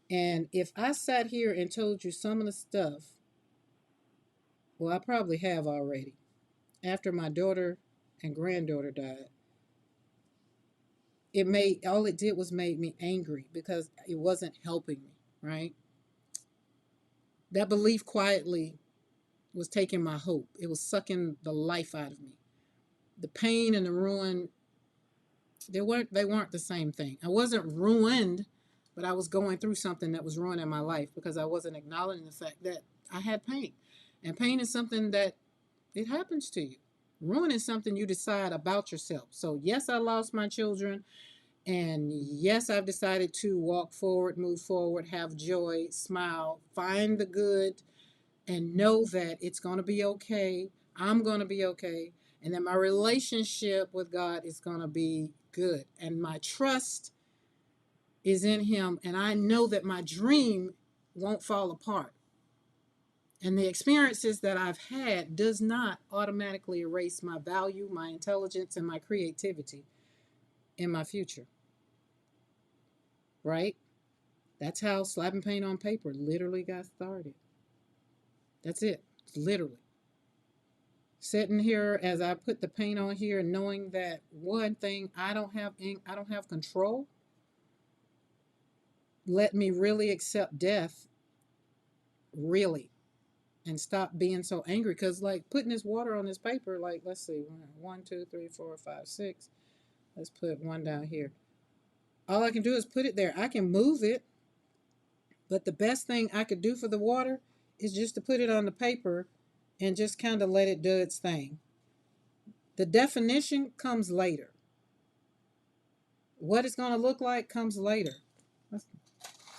And if I sat here and told you some of the stuff, well, I probably have already. After my daughter and granddaughter died, all it did was made me angry because it wasn't helping me, right? That belief quietly was taking my hope. It was sucking the life out of me. The pain and the ruin, they weren't the same thing. I wasn't ruined, but I was going through something that was ruining my life because I wasn't acknowledging the fact that I had pain. And pain is something that it happens to you. Ruin is something you decide about yourself. So yes, I lost my children. And yes, I've decided to walk forward, move forward, have joy, smile, find the good, and know that it's going to be okay. I'm going to be okay. And that my relationship with God is going to be good. And my trust is in him. And I know that my dream won't fall apart. And the experiences that I've had does not automatically erase my value, my intelligence, and my creativity in my future. Right? That's how slapping paint on paper literally got started. That's it. Literally. Sitting here as I put the paint on here, knowing that one thing I don't have control, let me really accept death, really, and stop being so angry. Because like putting this water on this paper, like let's see, 1, 2, 3, 4, 5, 6. Let's put one down here. All I can do is put it there. I can move it, but the best thing I could do for the water is just to put it on the paper and just kind of let it do its thing. The definition comes later. What it's going to look like comes later.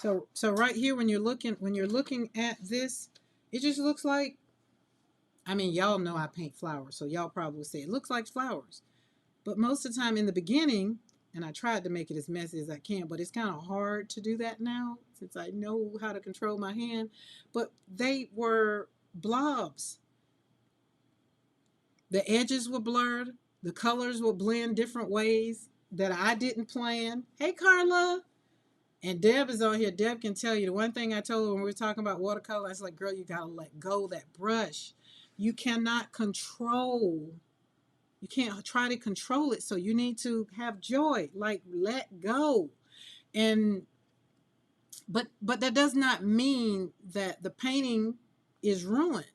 So right here when you're looking at this, it just looks like, I mean, y'all know I paint flowers, so y'all probably say it looks like flowers. But most of the time in the beginning, and I tried to make it as messy as I can, but it's kind of hard to do that now since I know how to control my hand. But they were blobs. The edges were blurred. The colors would blend different ways that I didn't plan. Hey, Carla. And Deb is on here. Deb can tell you the one thing I told her when we were talking about watercolor. I was like, girl, you got to let go of that brush. You cannot control. You can't try to control it. So you need to have joy, like let go. And but that does not mean that the painting is ruined.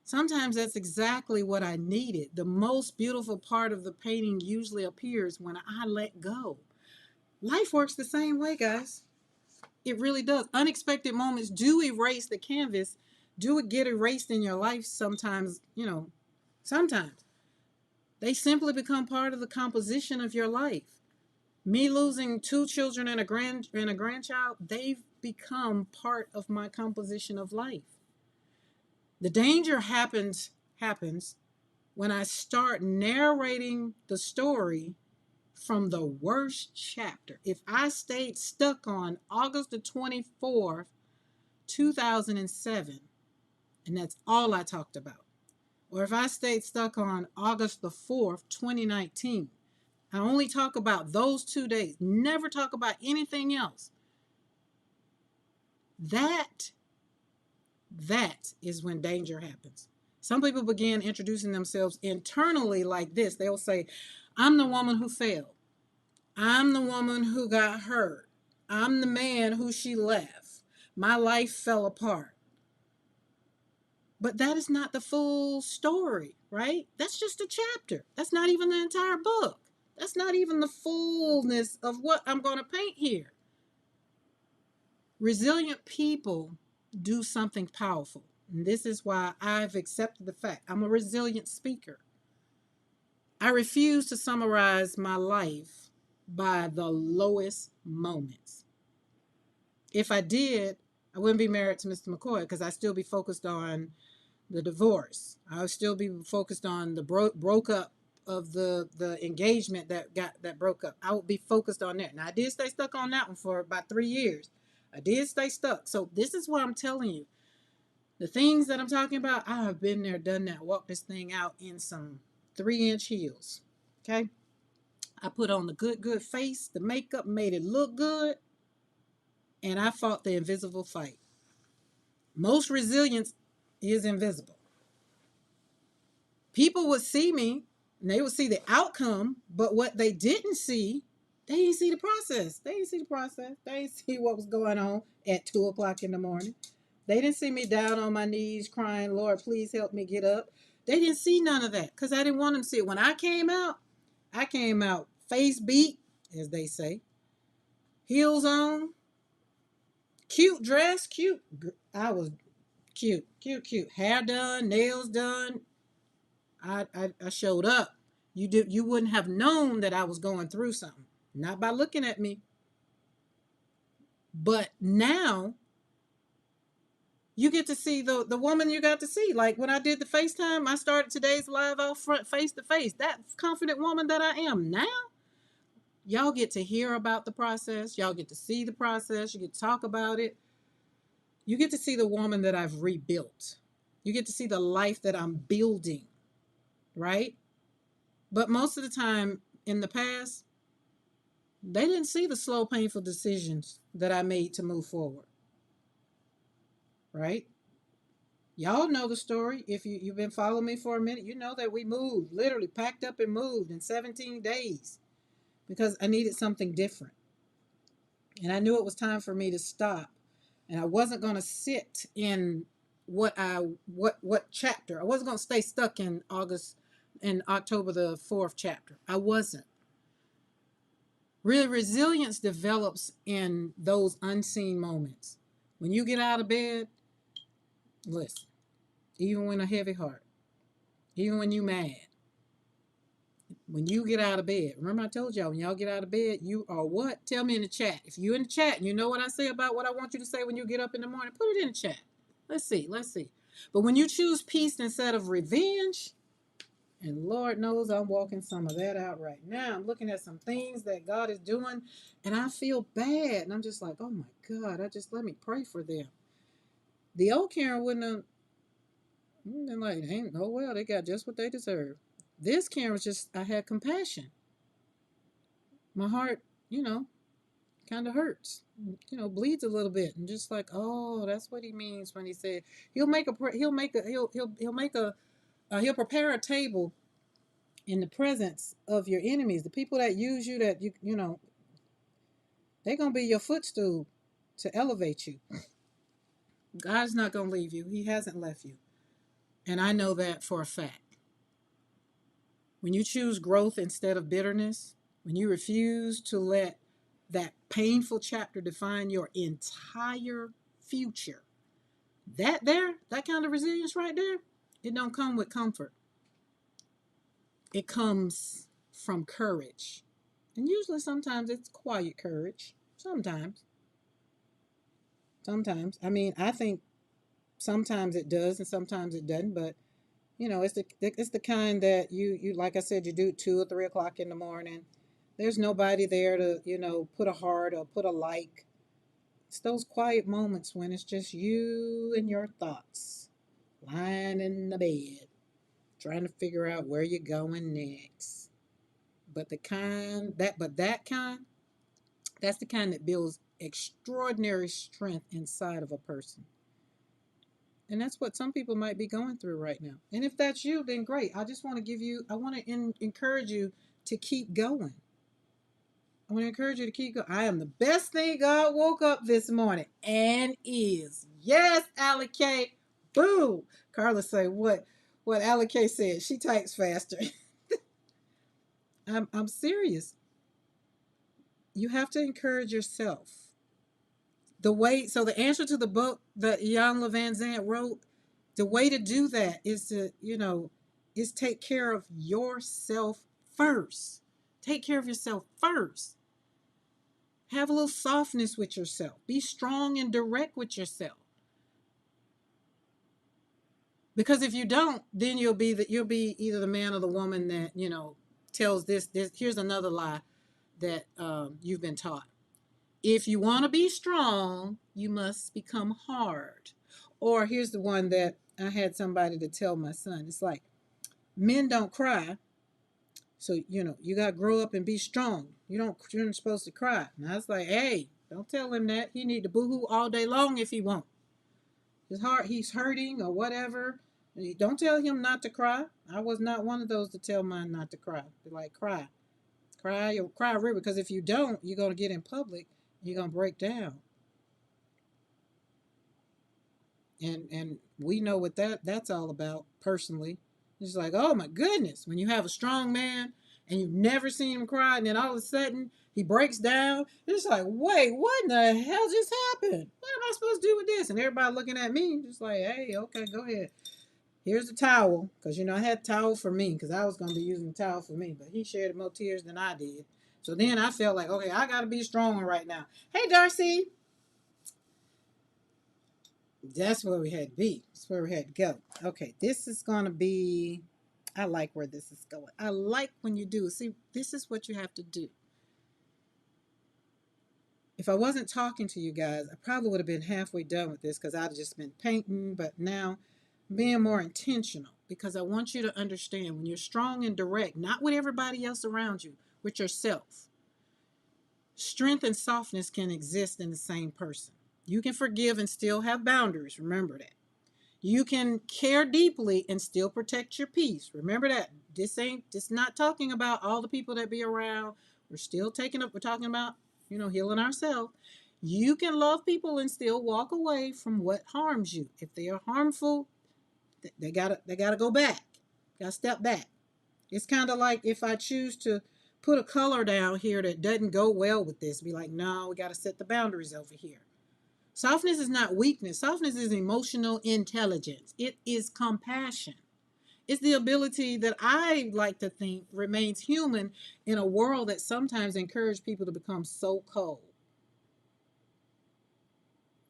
Sometimes that's exactly what I needed. The most beautiful part of the painting usually appears when I let go. Life works the same way, guys. It really does. Unexpected moments do erase the canvas, do get erased in your life sometimes, sometimes. They simply become part of the composition of your life. Me losing 2 children and a grandchild, they've become part of my composition of life. The danger happens when I start narrating the story from the worst chapter. If I stayed stuck on August the 24th, 2007, and that's all I talked about, or if I stayed stuck on August the 4th, 2019, I only talk about those 2 days, never talk about anything else. That is when danger happens. Some people begin introducing themselves internally like this. They'll say, I'm the woman who failed. I'm the woman who got hurt. I'm the man who she left. My life fell apart. But that is not the full story, right? That's just a chapter. That's not even the entire book. That's not even the fullness of what I'm going to paint here. Resilient people do something powerful. And this is why I've accepted the fact I'm a resilient speaker. I refuse to summarize my life by the lowest moments. If I did, I wouldn't be married to Mr. McCoy because I'd still be focused on the divorce. I would still be focused on the broke up of the engagement that broke up. I would be focused on that. Now, I did stay stuck on that one for about 3 years. I did stay stuck. So this is what I'm telling you. The things that I'm talking about, I have been there, done that, walked this thing out in some 3-inch heels. Okay? I put on the good face, the makeup, made it look good, and I fought the invisible fight. Most resilience is invisible. People would see me, and they would see the outcome, but what they didn't see, they didn't see the process. They didn't see the process. They didn't see what was going on at 2 o'clock in the morning. They didn't see me down on my knees crying, Lord, please help me get up. They didn't see none of that because I didn't want them to see it. When I came out face beat, as they say, heels on, cute dress, cute. I was cute. Hair done, nails done. I showed up. You wouldn't have known that I was going through something. Not by looking at me. But now you get to see the woman you got to see. Like when I did the FaceTime, I started today's live out front face to face. That confident woman that I am now, y'all get to hear about the process. Y'all get to see the process. You get to talk about it. You get to see the woman that I've rebuilt. You get to see the life that I'm building, right? But most of the time in the past, they didn't see the slow, painful decisions that I made to move forward. Right? Y'all know the story. If you've been following me for a minute, you know that we moved, literally packed up and moved in 17 days because I needed something different. And I knew it was time for me to stop. And I wasn't going to sit in what chapter. I wasn't going to stay stuck in October the 4th chapter. I wasn't. Really, resilience develops in those unseen moments. When you get out of bed, listen, even when a heavy heart, even when you mad, when you get out of bed, remember I told y'all, when y'all get out of bed, you are what? Tell me in the chat. If you're in the chat and you know what I say about what I want you to say when you get up in the morning, put it in the chat. Let's see. But when you choose peace instead of revenge, And Lord knows I'm walking some of that out right now. I'm looking at some things that God is doing and I feel bad. And I'm just like, oh my God, let me pray for them. The old Karen wouldn't have been like, hey, oh well, they got just what they deserve. This Karen was just, I had compassion. My heart, you know, kind of hurts, bleeds a little bit, and just like, oh, that's what he means when he said he'll prepare a table in the presence of your enemies, the people that use you, that they're gonna be your footstool to elevate you. God's not gonna leave you. He hasn't left you, and I know that for a fact. When you choose growth instead of bitterness, when you refuse to let that painful chapter define your entire future, that kind of resilience right there, it don't come with comfort. It comes from courage. And usually sometimes it's quiet courage. Sometimes. Sometimes. I mean, I think sometimes it does and sometimes it doesn't, but it's the kind that you like I said, you do 2 or 3 o'clock in the morning. There's nobody there to, put a heart or put a like. It's those quiet moments when it's just you and your thoughts lying in the bed, trying to figure out where you're going next. But that kind, that's the kind that builds extraordinary strength inside of a person. And that's what some people might be going through right now. And if that's you, then great. I want to encourage you to keep going. I want to encourage you to keep going. I am the best thing God woke up this morning and is. Yes, Allie K. Boo. Carla say what Allie K said. She types faster. I'm serious. You have to encourage yourself. The answer to the book that Jan Van Zant wrote, the way to do that is is take care of yourself first. Take care of yourself first. Have a little softness with yourself. Be strong and direct with yourself. Because if you don't, then you'll be either the man or the woman that, tells this. Here's another lie that you've been taught. If you want to be strong, you must become hard. Or here's the one that I had somebody to tell my son. It's like, men don't cry. So, you got to grow up and be strong. You're not supposed to cry. And I was like, hey, don't tell him that. He need to boo-hoo all day long if he won't. His heart, he's hurting or whatever. Don't tell him not to cry. I was not one of those to tell mine not to cry. Be like, cry. Cry or cry a river. Because if you don't, you're going to get in public. You're going to break down. And we know what that's all about personally. It's like, oh my goodness, when you have a strong man and you've never seen him cry, and then all of a sudden he breaks down, it's like, wait, what in the hell just happened? What am I supposed to do with this? And everybody looking at me, just like, hey, okay, go ahead. Here's the towel, because I had towel for me, because I was going to be using the towel for me, but he shared more tears than I did. So then I felt like, okay, I got to be strong right now. Hey, Darcy. That's where we had to be. That's where we had to go. Okay, this is going to be, I like where this is going. I like when you do. See, this is what you have to do. If I wasn't talking to you guys, I probably would have been halfway done with this because I'd just been painting, but now I'm being more intentional because I want you to understand when you're strong and direct, not with everybody else around you, with yourself. Strength and softness can exist in the same person. You can forgive and still have boundaries. Remember that. You can care deeply and still protect your peace. Remember that. This not talking about all the people that be around. We're talking about, healing ourselves. You can love people and still walk away from what harms you. If they are harmful, they gotta go back. Gotta step back. It's kind of like if I choose to put a color down here that doesn't go well with this, be like, no, we gotta set the boundaries over here. Softness is not weakness. Softness is emotional intelligence. It is compassion. It's the ability that I like to think remains human in a world that sometimes encourages people to become so cold.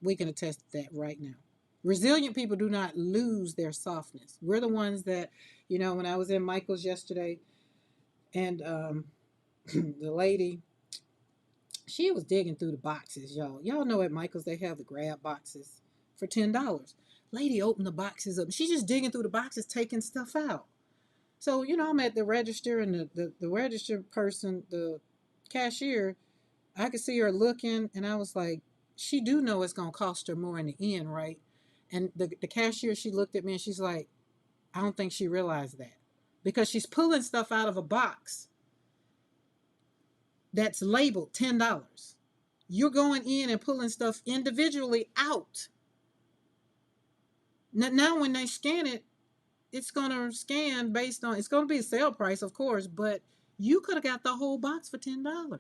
We can attest to that right now. Resilient people do not lose their softness. We're the ones that, when I was in Michael's yesterday, and the lady, she was digging through the boxes, y'all. Y'all know at Michael's they have the grab boxes for $10. Lady opened the boxes up. She's just digging through the boxes, taking stuff out. So, I'm at the register, and the register person, the cashier, I could see her looking, and I was like, she do know it's going to cost her more in the end, right? And the cashier, she looked at me and she's like, I don't think she realized that. Because she's pulling stuff out of a box that's labeled $10. You're going in and pulling stuff individually out. Now when they scan it, it's going to scan based on, it's going to be a sale price, of course, but you could have got the whole box for $10.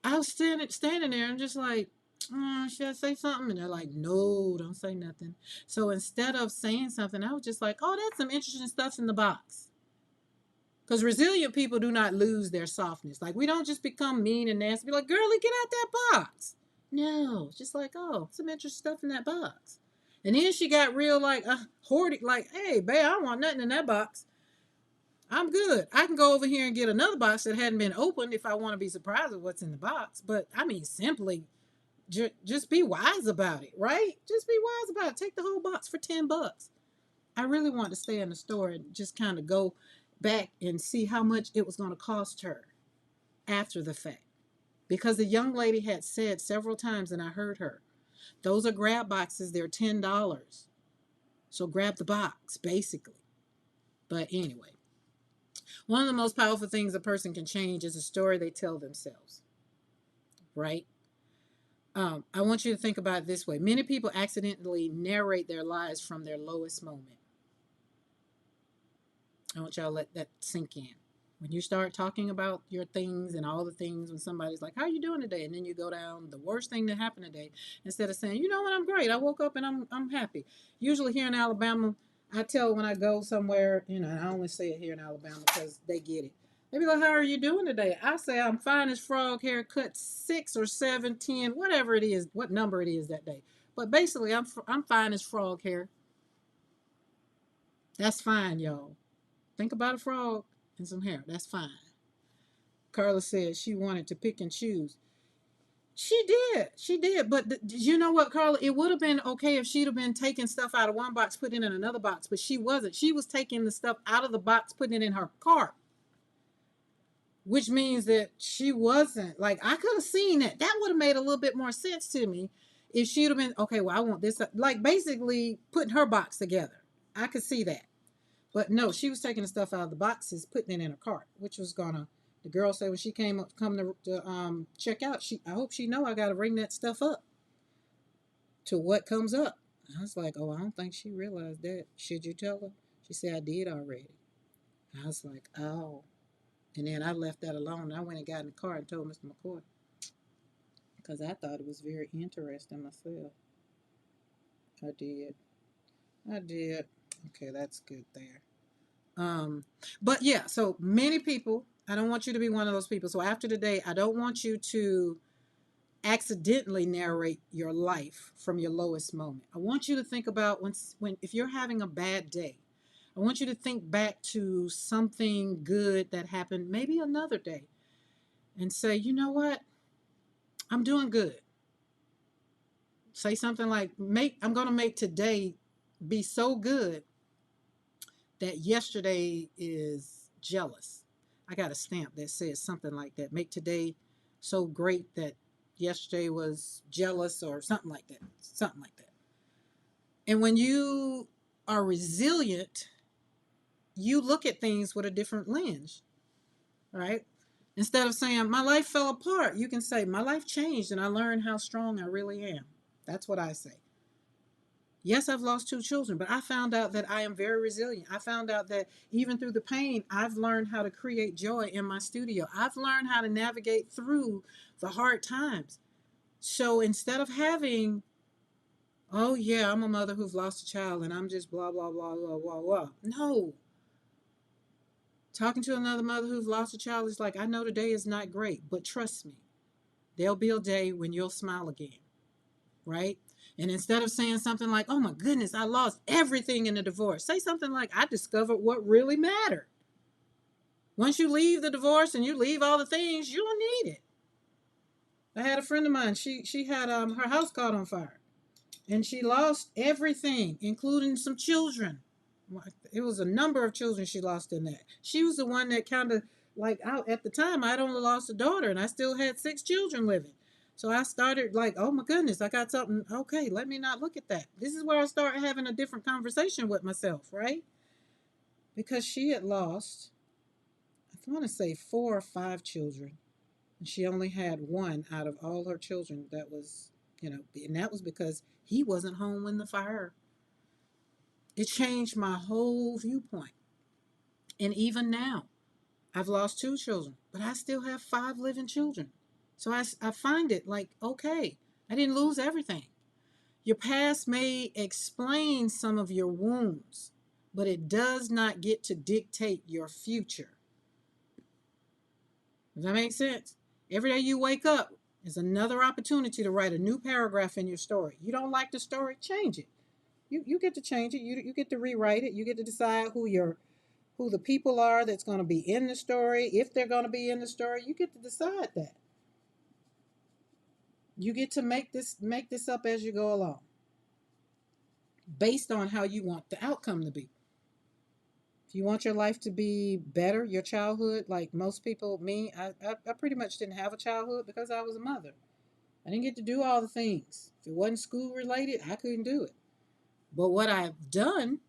I was standing there and just like, should I say something? And they're like, no, don't say nothing. So instead of saying something, I was just like, oh, that's some interesting stuff in the box. Because resilient people do not lose their softness. Like, we don't just become mean and nasty. Be like, girlie, get out that box. No, it's just like, oh, some interesting stuff in that box. And then she got real, like, hoarding, like, hey, babe, I don't want nothing in that box. I'm good. I can go over here and get another box that hadn't been opened if I want to be surprised at what's in the box. But, I mean, simply just be wise about it, right? Just be wise about it. Take the whole box for $10. I really want to stay in the store and just kind of go back and see how much it was going to cost her after the fact. Because the young lady had said several times, and I heard her, those are grab boxes, they're $10. So grab the box, basically. But anyway, one of the most powerful things a person can change is the story they tell themselves, right? I want you to think about it this way. Many people accidentally narrate their lives from their lowest moment. I want y'all to let that sink in. When you start talking about your things and all the things, when somebody's like, how are you doing today? And then you go down the worst thing that happened today, instead of saying, you know what, I'm great. I woke up and I'm happy. Usually here in Alabama, I tell when I go somewhere, I only say it here in Alabama because they get it. They be like, how are you doing today? I say I'm fine as frog hair, cut 6 or 7, 10, whatever it is, what number it is that day. But basically, I'm fine as frog hair. That's fine, y'all. Think about a frog and some hair. That's fine. Carla said she wanted to pick and choose. She did. She did. But you know what, Carla? It would have been okay if she'd have been taking stuff out of one box, putting it in another box. But she wasn't. She was taking the stuff out of the box, putting it in her cart. Which means that she wasn't. Like, I could have seen that. That would have made a little bit more sense to me if she'd have been, okay, well, I want this. Like, basically putting her box together. I could see that. But no, she was taking the stuff out of the boxes, putting it in a cart, which was gonna. The girl said when she come to check out, I hope she know I gotta bring that stuff up to what comes up. I was like, oh, I don't think she realized that. Should you tell her? She said I did already. I was like, oh, and then I left that alone. I went and got in the car and told Mr. McCoy because I thought it was very interesting myself. I did. I did. Okay, that's good there. But yeah, so many people, I don't want you to be one of those people. So after today, I don't want you to accidentally narrate your life from your lowest moment. I want you to think about when if you're having a bad day, I want you to think back to something good that happened maybe another day and say, you know what? I'm doing good. Say something like, I'm going to make today be so good that yesterday is jealous. I got a stamp that says something like that. Make today so great that yesterday was jealous or something like that. Something like that. And when you are resilient, you look at things with a different lens, right? Instead of saying, my life fell apart, you can say, my life changed and I learned how strong I really am. That's what I say. Yes, I've lost 2 children, but I found out that I am very resilient. I found out that even through the pain, I've learned how to create joy in my studio. I've learned how to navigate through the hard times. So instead of having, oh yeah, I'm a mother who's lost a child and I'm just blah, blah, blah, blah, blah, blah. No. Talking to another mother who's lost a child is like, I know today is not great, but trust me, There'll be a day when you'll smile again, right? And instead of saying something like, oh my goodness, I lost everything in the divorce, say something like, I discovered what really mattered. Once you leave the divorce and you leave all the things, you don't need it. I had a friend of mine, she had her house caught on fire and she lost everything, including some children. It was a number of children she lost in that. She was the one that kind of like out at the time. I'd only lost a daughter and I still had 6 children living. So I started like, oh my goodness, I got something. Okay, let me not look at that. This is where I started having a different conversation with myself, right? Because she had lost, I want to say 4 or 5 children. And she only had one out of all her children that was, and that was because he wasn't home when the fire. It changed my whole viewpoint. And even now, I've lost 2 children, but I still have 5 living children. So I find it like, okay, I didn't lose everything. Your past may explain some of your wounds, but it does not get to dictate your future. Does that make sense? Every day you wake up is another opportunity to write a new paragraph in your story. You don't like the story, change it. You get to change it. You get to rewrite it. You get to decide who the people are that's going to be in the story. If they're going to be in the story, you get to decide that. You get to make this up as you go along, based on how you want the outcome to be. If you want your life to be better, your childhood, like most people, me, I pretty much didn't have a childhood because I was a mother. I didn't get to do all the things. If it wasn't school related, I couldn't do it. But what I've done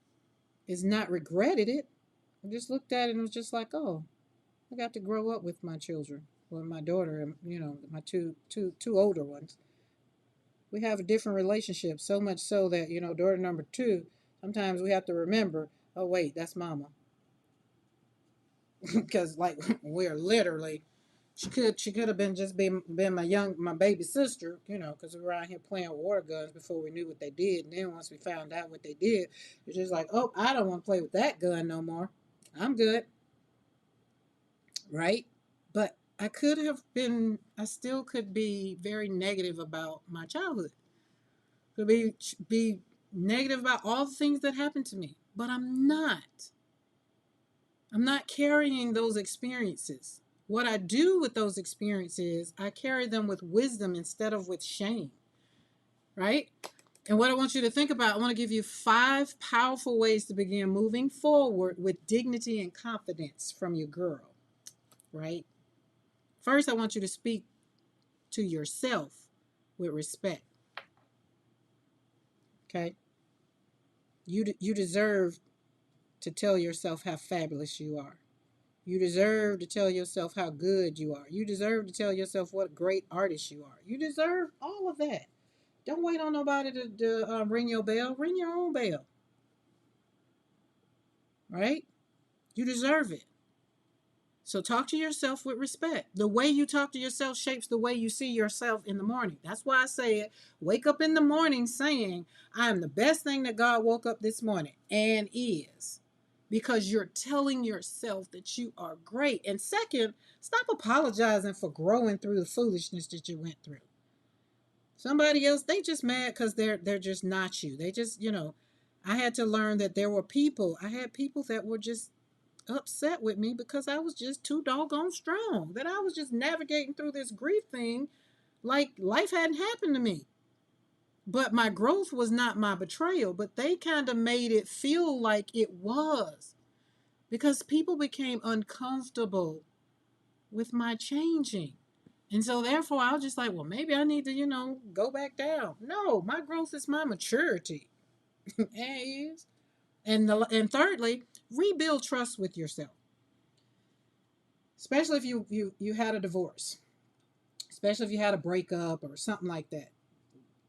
is not regretted it. I just looked at it and was just like, oh, I got to grow up with my children. Well, my daughter and, my two older ones. We have a different relationship, so much so that, daughter number 2, sometimes we have to remember, oh, wait, that's mama. Because, like, we're literally, she could have been my baby sister, because we were out here playing with water guns before we knew what they did. And then once we found out what they did, it's just like, oh, I don't want to play with that gun no more. I'm good. Right? But I still could be very negative about my childhood. Could be negative about all the things that happened to me. But I'm not. I'm not carrying those experiences. What I do with those experiences, I carry them with wisdom instead of with shame. Right? And what I want you to think about, I want to give you 5 powerful ways to begin moving forward with dignity and confidence from your girl. Right? First, I want you to speak to yourself with respect. Okay? You deserve to tell yourself how fabulous you are. You deserve to tell yourself how good you are. You deserve to tell yourself what a great artist you are. You deserve all of that. Don't wait on nobody to ring your bell. Ring your own bell. Right? You deserve it. So talk to yourself with respect. The way you talk to yourself shapes the way you see yourself in the morning. That's why I say it. Wake up in the morning saying, I am the best thing that God woke up this morning and is. Because you're telling yourself that you are great. And second, stop apologizing for growing through the foolishness that you went through. Somebody else, they just mad because they're just not you. They just, I had to learn that I had people that were just upset with me because I was just too doggone strong. That I was just navigating through this grief thing like life hadn't happened to me. But my growth was not my betrayal, but they kind of made it feel like it was. Because people became uncomfortable with my changing. And so therefore I was just like, well, maybe I need to, go back down. No, my growth is my maturity. It is. And thirdly, rebuild trust with yourself. Especially if you had a divorce. Especially if you had a breakup or something like that.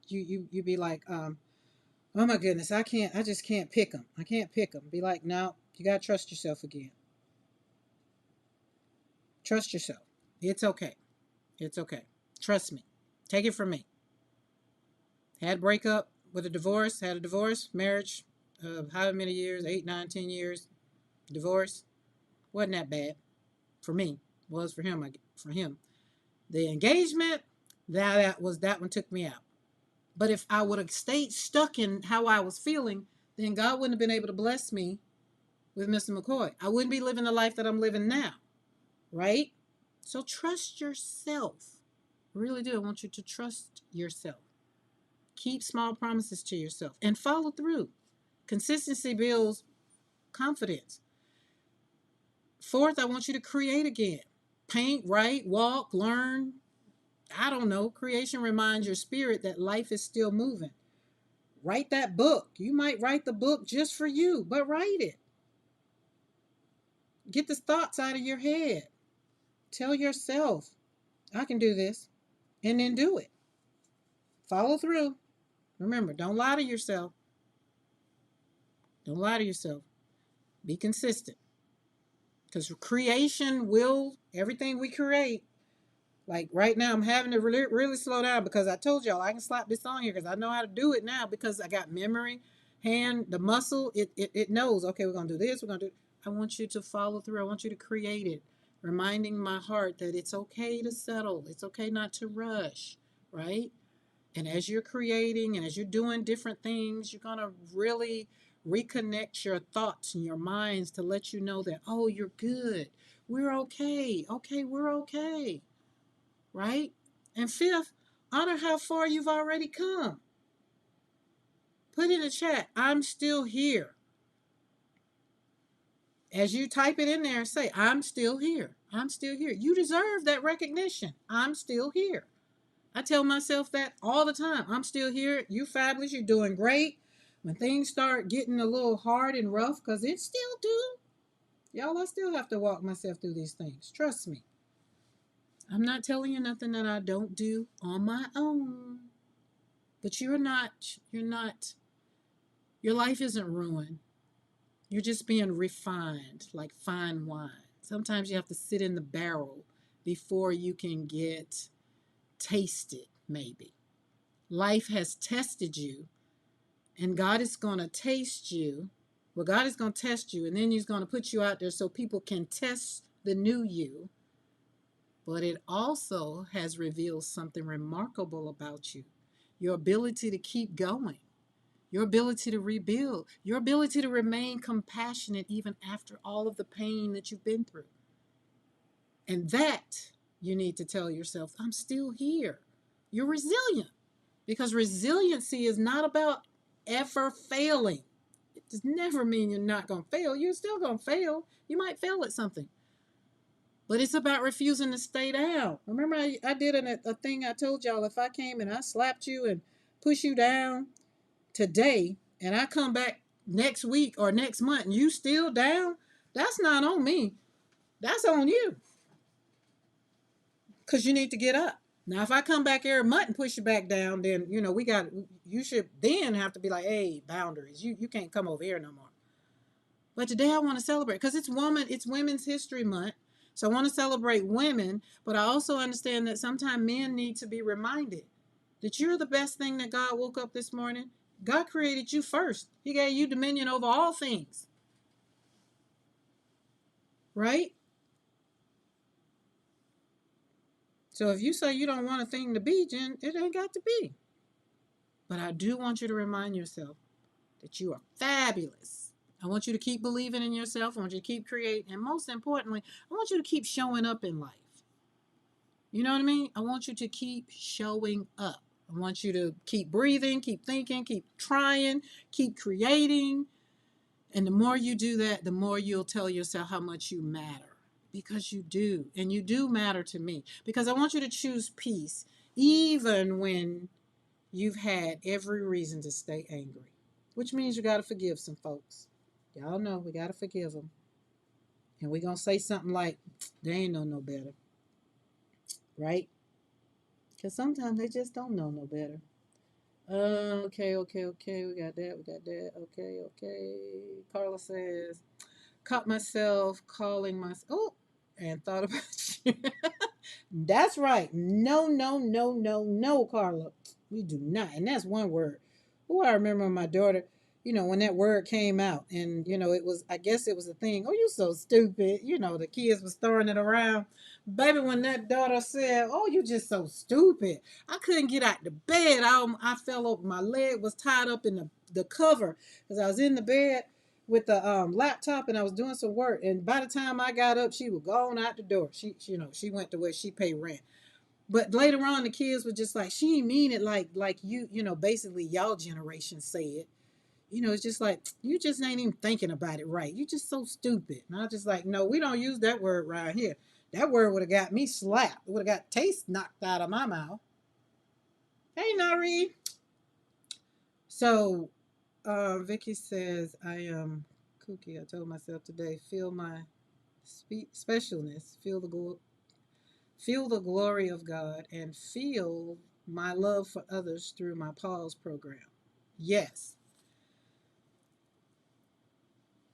You be like, oh my goodness, I just can't pick them. I can't pick them. Be like, no, you got to trust yourself again. Trust yourself. It's okay. It's okay. Trust me. Take it from me. Had a breakup with a divorce, had a divorce, marriage, however many years, 8, 9, 10 years, divorce. Wasn't that bad for me. Was for him. The engagement, That one took me out. But if I would have stayed stuck in how I was feeling, then God wouldn't have been able to bless me with Mr. McCoy. I wouldn't be living the life that I'm living now, right? So trust yourself. I really do. I want you to trust yourself. Keep small promises to yourself and follow through. Consistency builds confidence. Fourth, I want you to create again. Paint, write, walk, learn. I don't know. Creation reminds your spirit that life is still moving. Write that book. You might write the book just for you, but write it. Get the thoughts out of your head. Tell yourself, I can do this, and then do it. Follow through. Remember, don't lie to yourself. Don't lie to yourself. Be consistent. Because creation will, everything we create, like right now, I'm having to really slow down because I told y'all I can slap this on here because I know how to do it now because I got memory, hand, the muscle, it knows, okay, we're going to do this, we're going to do. I want you to follow through. I want you to create it, reminding my heart that it's okay to settle. It's okay not to rush, right? And as you're creating and as you're doing different things, you're going to really reconnect your thoughts and your minds to let you know that, oh, you're good. We're okay. Okay, we're okay. Right? And fifth, honor how far you've already come. Put in the chat, I'm still here. As you type it in there, say, I'm still here. I'm still here. You deserve that recognition. I'm still here. I tell myself that all the time. I'm still here. You fabulous. You're doing great. When things start getting a little hard and rough, because it still do. Y'all, I still have to walk myself through these things. Trust me. I'm not telling you nothing that I don't do on my own. But your life isn't ruined. You're just being refined like fine wine. Sometimes you have to sit in the barrel before you can get tasted, maybe. Life has tested you, and God is going to taste you. Well, God is going to test you, and then He's going to put you out there so people can test the new you. But it also has revealed something remarkable about you. Your ability to keep going. Your ability to rebuild. Your ability to remain compassionate even after all of the pain that you've been through. And that you need to tell yourself, I'm still here. You're resilient. Because resiliency is not about ever failing. It does never mean you're not going to fail. You're still going to fail. You might fail at something. But it's about refusing to stay down. Remember I did a thing I told y'all, if I came and I slapped you and pushed you down today, and I come back next week or next month and you still down, that's not on me. That's on you. Because you need to get up. Now, if I come back every month and push you back down, then, you should then have to be like, hey, boundaries. You can't come over here no more. But today I want to celebrate because it's Women's History Month. So I want to celebrate women, but I also understand that sometimes men need to be reminded that you're the best thing that God woke up this morning. God created you first. He gave you dominion over all things. Right? So if you say you don't want a thing to be, Jen, it ain't got to be. But I do want you to remind yourself that you are fabulous. I want you to keep believing in yourself. I want you to keep creating. And most importantly, I want you to keep showing up in life. You know what I mean? I want you to keep showing up. I want you to keep breathing, keep thinking, keep trying, keep creating. And the more you do that, the more you'll tell yourself how much you matter. Because you do. And you do matter to me. Because I want you to choose peace even when you've had every reason to stay angry. Which means you got to forgive some folks. Y'all know we got to forgive them. And we're going to say something like, they ain't know no better. Right? Because sometimes they just don't know no better. Okay. We got that. Okay. Carla says, caught myself calling myself. Oh, and thought about you. That's right. No, Carla. We do not. And that's one word. Oh, I remember my daughter. when that word came out, and it was, I guess it was a thing. Oh, you so stupid. The kids was throwing it around. Baby, when that daughter said, "Oh, you just so stupid," I couldn't get out the bed. I fell over. My leg was tied up in the cover because I was in the bed with the laptop, and I was doing some work. And by the time I got up, she was gone out the door. She went to where she paid rent. But later on, the kids were just like, she ain't mean it like basically y'all generation said. It's just like, you just ain't even thinking about it right. You just so stupid. And I was just like, no, we don't use that word right here. That word would have got me slapped. It would have got taste knocked out of my mouth. Hey, Nari. So, Vicky says, I am kooky. I told myself today, feel my specialness, feel the glory of God, and feel my love for others through my pause program. Yes.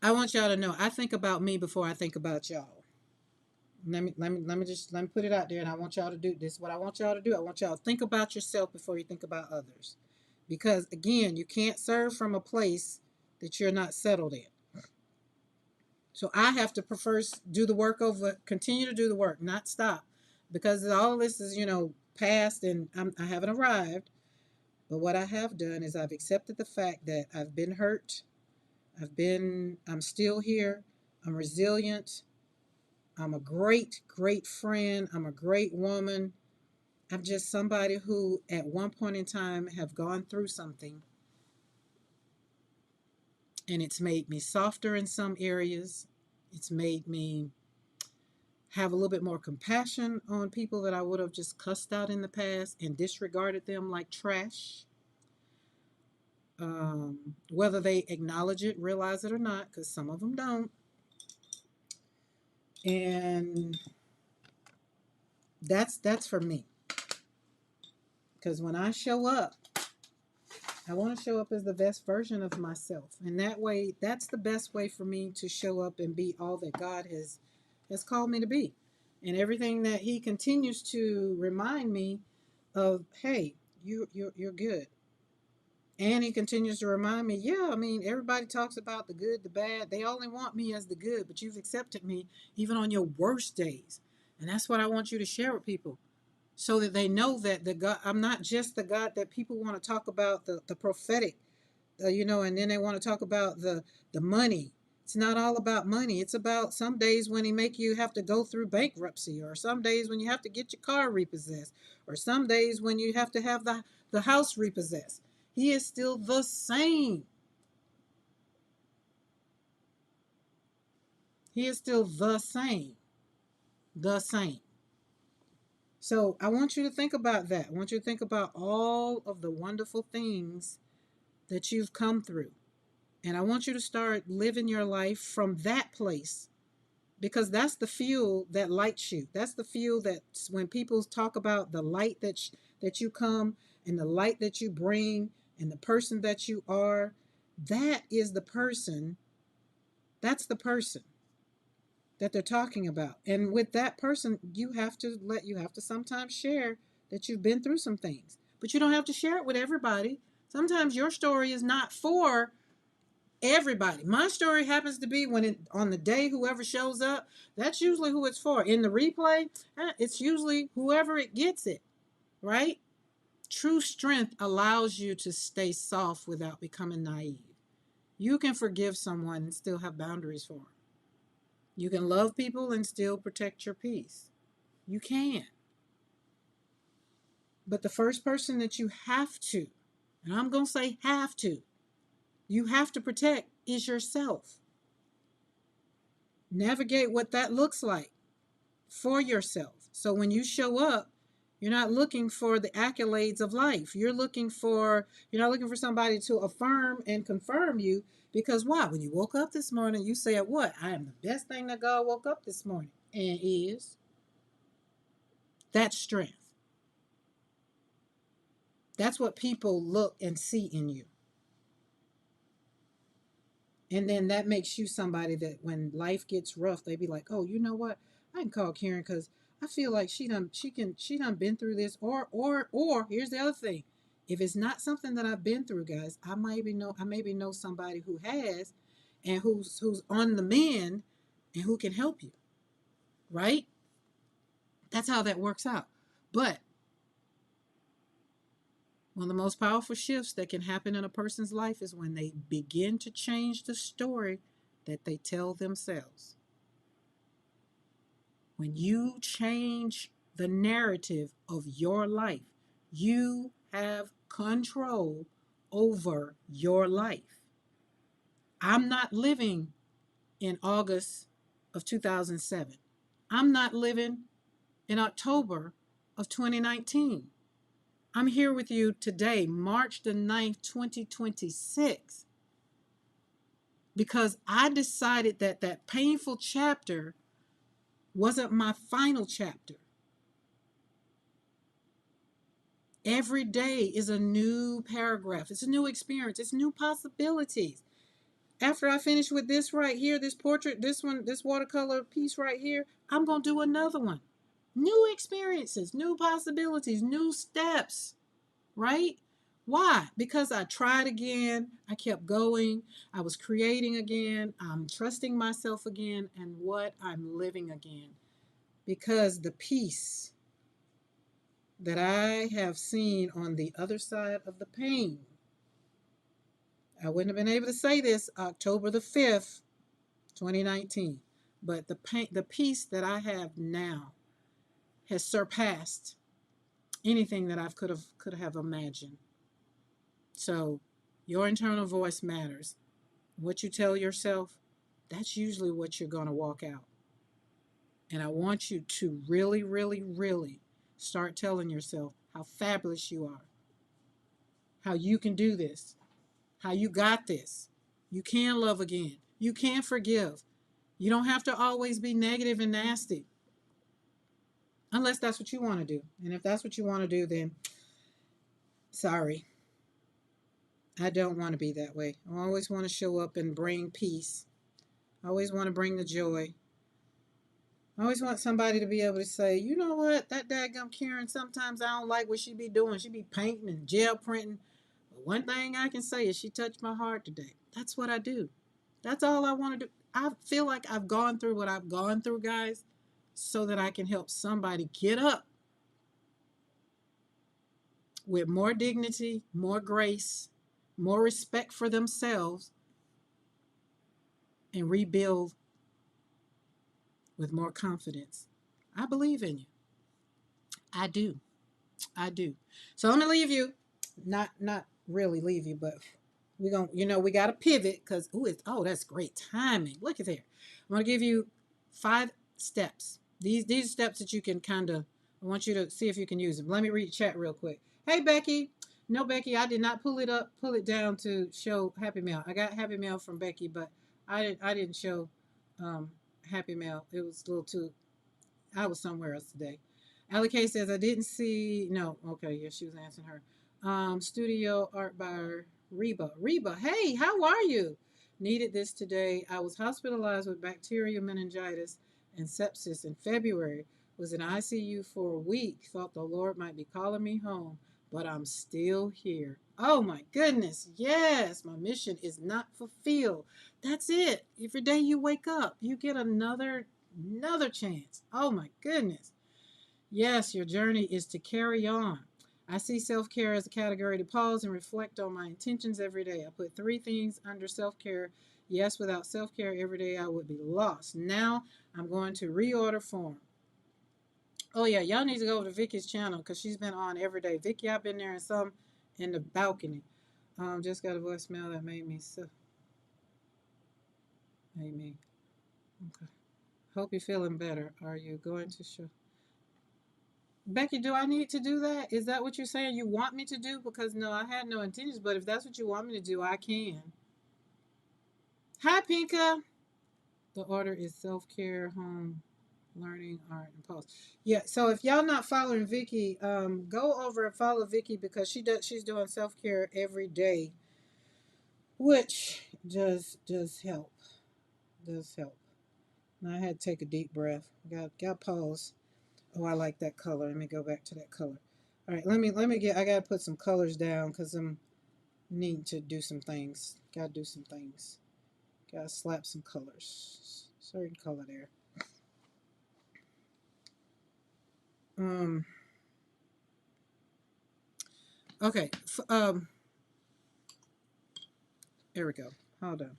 I want y'all to know, I think about me before I think about y'all. Let me put it out there, and I want y'all to do this. What I want y'all to do, I want y'all to think about yourself before you think about others. Because again, you can't serve from a place that you're not settled in. So I have to first do the work continue to do the work, not stop. Because all this is, past, and I haven't arrived. But what I have done is I've accepted the fact that I've been hurt. I'm still here. I'm resilient. I'm a great, great friend. I'm a great woman. I'm just somebody who at one point in time have gone through something, and it's made me softer in some areas. It's made me have a little bit more compassion on people that I would have just cussed out in the past and disregarded them like trash. Whether they acknowledge it, realize it or not, because some of them don't. And that's for me. Because when I show up, I want to show up as the best version of myself. And that way, that's the best way for me to show up and be all that God has called me to be. And everything that He continues to remind me of, hey, you're good. And He continues to remind me, yeah, I mean, everybody talks about the good, the bad. They only want me as the good, but you've accepted me even on your worst days. And that's what I want you to share with people, so that they know that the God, I'm not just the God that people want to talk about, the prophetic, and then they want to talk about the money. It's not all about money. It's about some days when He make you have to go through bankruptcy, or some days when you have to get your car repossessed, or some days when you have to have the house repossessed. He is still the same. He is still the same. The same. So I want you to think about that. I want you to think about all of the wonderful things that you've come through. And I want you to start living your life from that place, because that's the fuel that lights you. That's the fuel that when people talk about the light that you come, and the light that you bring, and the person that you are, that is the person. That's the person that they're talking about. And with that person, you have to sometimes share that you've been through some things. But you don't have to share it with everybody. Sometimes your story is not for everybody. My story happens to be on the day whoever shows up, that's usually who it's for. In the replay, it's usually whoever it gets it, right? True strength allows you to stay soft without becoming naive. You can forgive someone and still have boundaries for them. You can love people and still protect your peace. You can. But the first person that you have to, and I'm going to say you have to protect is yourself. Navigate what that looks like for yourself. So when you show up, you're not looking for the accolades of life. You're not looking for somebody to affirm and confirm you. Because why? When you woke up this morning, you said, what? I am the best thing that God woke up this morning. And is. That's strength. That's what people look and see in you. And then that makes you somebody that when life gets rough, they be like, oh, you know what? I can call Karen because I feel like she done been through this. Or here's the other thing. If it's not something that I've been through, guys, I maybe know somebody who has, and who's on the mend, and who can help you, right? That's how that works out. But one of the most powerful shifts that can happen in a person's life is when they begin to change the story that they tell themselves. When you change the narrative of your life, you have control over your life. I'm not living in August of 2007. I'm not living in October of 2019. I'm here with you today, March the 9th, 2026, because I decided that that painful chapter wasn't my final chapter. Every day is a new paragraph. It's a new experience. It's new possibilities. After I finish with this right here, this portrait, this one, this watercolor piece right here, I'm going to do another one. New experiences, new possibilities, new steps, right? Why? Because I tried again. I kept going. I was creating again. I'm trusting myself again, and what I'm living again. Because the peace that I have seen on the other side of the pain, I wouldn't have been able to say this October the 5th, 2019, but the peace that I have now has surpassed anything that I could have imagined. So your internal voice matters. What you tell yourself, that's usually what you're going to walk out. And I want you to really, really, really start telling yourself how fabulous you are, how you can do this, how you got this. You can love again. You can forgive. You don't have to always be negative and nasty, unless that's what you want to do. And if that's what you want to do, then sorry, I don't want to be that way. I always want to show up and bring peace. I always want to bring the joy. I always want somebody to be able to say, you know what, that daggum Karen, sometimes I don't like what she be doing. She be painting and gel printing. But one thing I can say is she touched my heart today. That's what I do. That's all I want to do. I feel like I've gone through what I've gone through, guys, so that I can help somebody get up with more dignity, more grace, more respect for themselves, and rebuild with more confidence. I believe in you. I do. I do. So I'm gonna leave you. Not really leave you, but we're gonna, we gotta pivot because that's great timing. Look at there. I'm gonna give you 5 steps. These steps that you can I want you to see if you can use them. Let me read chat real quick. Hey Becky. No, Becky, I did not pull it down to show Happy Mail. I got Happy Mail from Becky, but I didn't show Happy Mail. It was a little too, I was somewhere else today. Allie K says, I didn't see, no, okay, yeah, she was answering her. Studio art by Reba. Reba, hey, how are you? Needed this today. I was hospitalized with bacterial meningitis and sepsis in February. Was in ICU for a week. Thought the Lord might be calling me home, but I'm still here. Oh my goodness, yes, my mission is not fulfilled. That's it. Every day you wake up, you get another chance. Oh my goodness. Yes, your journey is to carry on. I see self care as a category to pause and reflect on my intentions every day. I put 3 things under self care. Yes, without self care every day, I would be lost. Now I'm going to reorder form. Oh, yeah, y'all need to go over to Vicky's channel because she's been on every day. Vicky, I've been there and some in the balcony. Just got a voicemail that made me so. Made me. Okay. Hope you're feeling better. Are you going to show? Becky, do I need to do that? Is that what you're saying you want me to do? Because no, I had no intentions, but if that's what you want me to do, I can. Hi, Pinka. The order is self-care, home, learning, art, and pause. Yeah, so if y'all not following Vicky, go over and follow Vicky because she's doing self-care every day, which does help. Does help. Now I had to take a deep breath. Got pause. Oh, I like that color. Let me go back to that color. All right, let me get. I gotta put some colors down because I'm needing to do some things. Gotta do some things. Gotta slap some colors. Certain color there. Um. Okay. There we go. Hold on.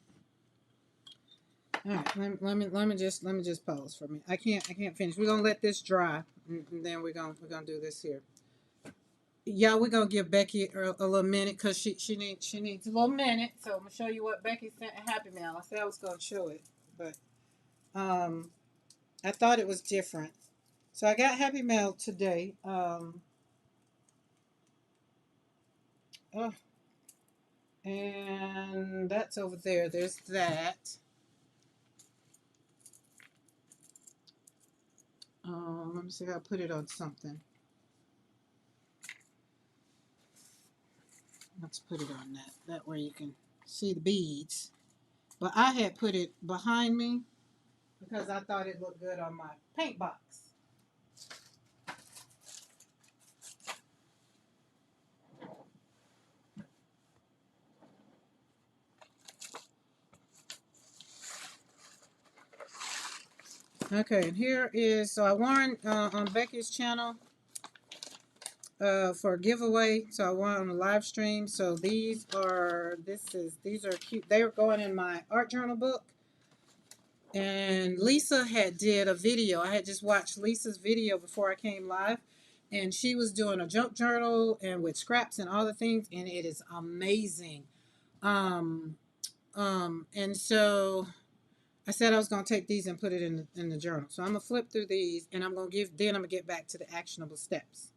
All right. Let me just pause for me. I can't finish. We're gonna let this dry, and then we're gonna do this here. Yeah, we're gonna give Becky a little minute because she needs a little minute. So I'm gonna show you what Becky sent a Happy Mail. I said I was gonna show it, but um, I thought it was different. So I got Happy Mail today. Oh, and that's over there. There's that. Let me see if I put it on something. Let's put it on that. That way you can see the beads. But I had put it behind me because I thought it looked good on my paint box. Okay, and here is, so I won on Becky's channel for a giveaway. So I won on a live stream. So these are cute. They are going in my art journal book. And Lisa had did a video. I had just watched Lisa's video before I came live, and she was doing a junk journal and with scraps and all the things, and it is amazing. Um, and so I said I was gonna take these and put it in the journal. So I'm gonna flip through these, and I'm gonna get back to the actionable steps.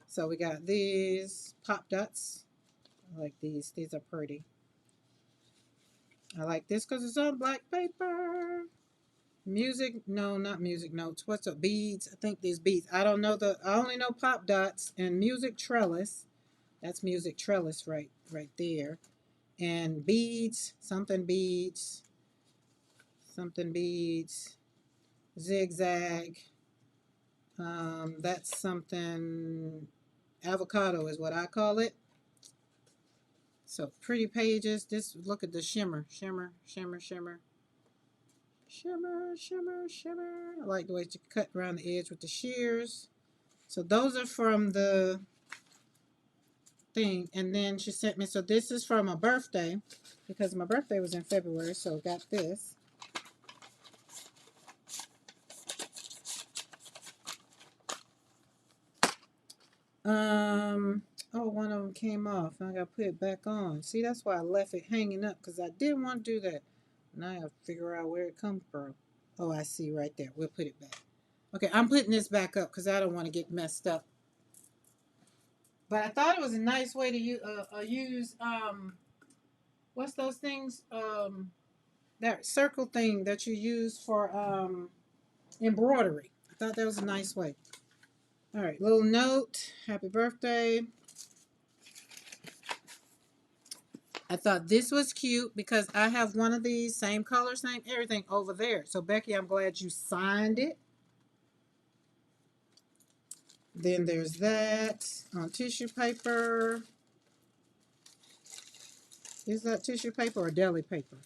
So we got these pop dots. I like these. These are pretty. I like this because it's on black paper. Music, no, not music notes. What's up? Beads. I think these beads. I don't know I only know pop dots and music trellis. That's music trellis right there. And beads, something beads, zigzag. That's something avocado is what I call it. So pretty pages. This look at the shimmer, shimmer, shimmer, shimmer. Shimmer, shimmer, shimmer. I like the way you cut around the edge with the shears. So those are from the thing. And then she sent me, so this is from a birthday because my birthday was in February. So got this. Oh, one of them came off. I got to put it back on. See, that's why I left it hanging up because I didn't want to do that. Now I have to figure out where it comes from. Oh, I see right there. We'll put it back. Okay, I'm putting this back up because I don't want to get messed up. But I thought it was a nice way to use what's those things? That circle thing that you use for embroidery. I thought that was a nice way. All right, little note. Happy birthday. I thought this was cute because I have one of these, same color, same everything over there. So Becky, I'm glad you signed it. Then there's that on tissue paper. Is that tissue paper or deli paper?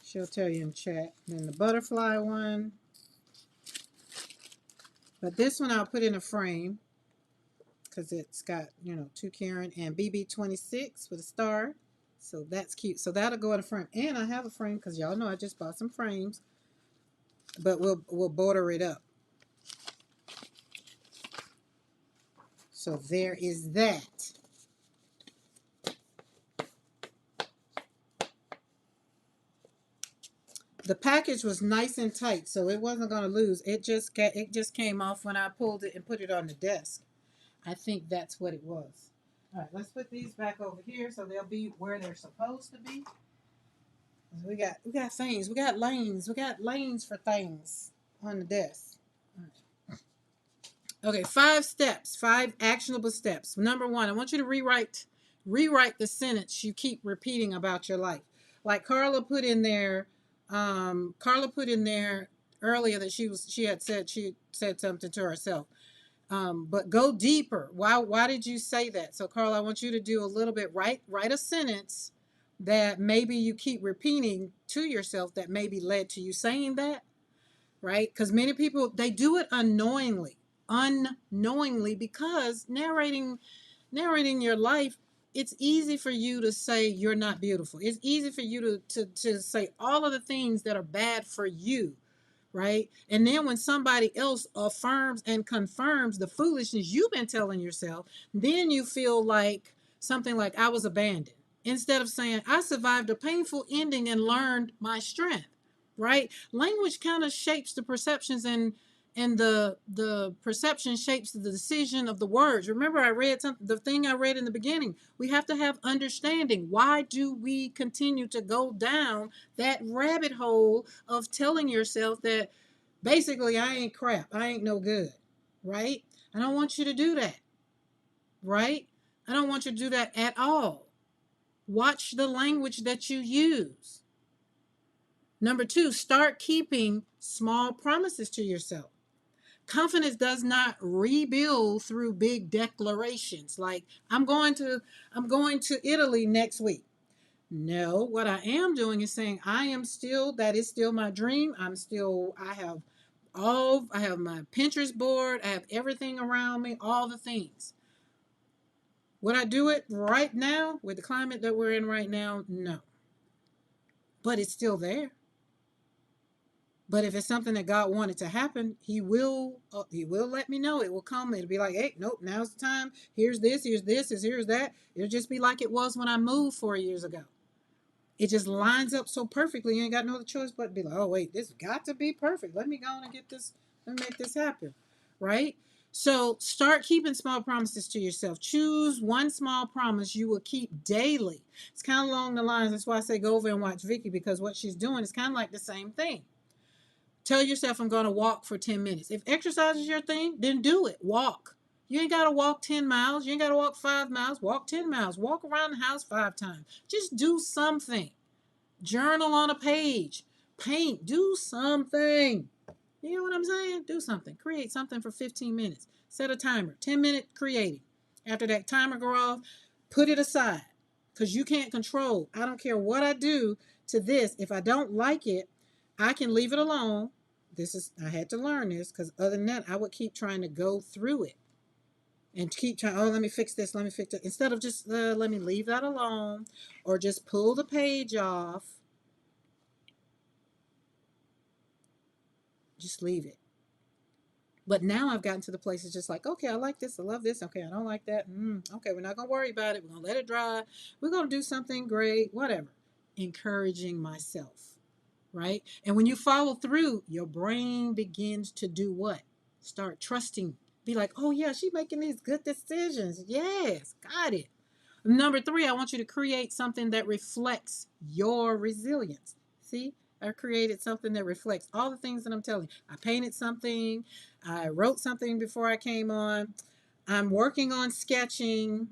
She'll tell you in chat. Then the butterfly one. But this one I'll put in a frame because it's got, two Karen and BB26 with a star. So that's cute. So that'll go in a frame. And I have a frame because y'all know I just bought some frames. But we'll border it up. So there is that. The package was nice and tight, so it wasn't going to lose. It just came off when I pulled it and put it on the desk. I think that's what it was. All right, let's put these back over here so they'll be where they're supposed to be. We got things. We got lanes. We got lanes for things on the desk. All right. Okay, 5 steps, 5 actionable steps. Number 1, I want you to rewrite the sentence you keep repeating about your life. Like Carla put in there earlier that she had said something to herself. But go deeper. Why did you say that? So, Carl, I want you to do a little bit. Write a sentence that maybe you keep repeating to yourself that maybe led to you saying that, right? Because many people, they do it unknowingly, because narrating your life, it's easy for you to say you're not beautiful. It's easy for you to say all of the things that are bad for you, right? And then when somebody else affirms and confirms the foolishness you've been telling yourself, then you feel like something like, I was abandoned. Instead of saying, I survived a painful ending and learned my strength, right? Language kind of shapes the perceptions, and the perception shapes the decision of the words. Remember, I read something, the thing I read in the beginning. We have to have understanding. Why do we continue to go down that rabbit hole of telling yourself that basically I ain't crap, I ain't no good, right? I don't want you to do that, right? I don't want you to do that at all. Watch the language that you use. Number 2, start keeping small promises to yourself. Confidence does not rebuild through big declarations like I'm going to Italy next week. No, what I am doing is saying that is still my dream. I have my Pinterest board, I have everything around me, all the things. Would I do it right now with the climate that we're in right now? No. But it's still there. But if it's something that God wanted to happen, He will let me know. It will come. It'll be like, hey, nope, now's the time. Here's this, here's that. It'll just be like it was when I moved 4 years ago. It just lines up so perfectly. You ain't got no other choice but to be like, oh wait, this got to be perfect. Let me go on and get this and make this happen, right? So start keeping small promises to yourself. Choose one small promise you will keep daily. It's kind of along the lines. That's why I say go over and watch Vicky, because what she's doing is kind of like the same thing. Tell yourself, I'm going to walk for 10 minutes. If exercise is your thing, then do it. Walk. You ain't got to walk 10 miles. You ain't got to walk 5 miles. Walk 10 miles. Walk around the house 5 times. Just do something. Journal on a page. Paint. Do something. You know what I'm saying? Do something. Create something for 15 minutes. Set a timer. 10-minute creating. After that timer go off, put it aside. Because you can't control. I don't care what I do to this. If I don't like it, I can leave it alone. I had to learn this, because other than that, I would keep trying to go through it and keep trying, oh, let me fix this, let me fix it. Instead of just, let me leave that alone, or just pull the page off. Just leave it. But now I've gotten to the place it's just like, okay, I like this, I love this, okay, I don't like that. Okay, we're not going to worry about it. We're going to let it dry. We're going to do something great, whatever. Encouraging myself. Right? And when you follow through, your brain begins to do what? Start trusting. Be like, oh yeah, she's making these good decisions. Yes, got it. Number 3, I want you to create something that reflects your resilience. See, I created something that reflects all the things that I'm telling you. I painted something. I wrote something before I came on. I'm working on sketching,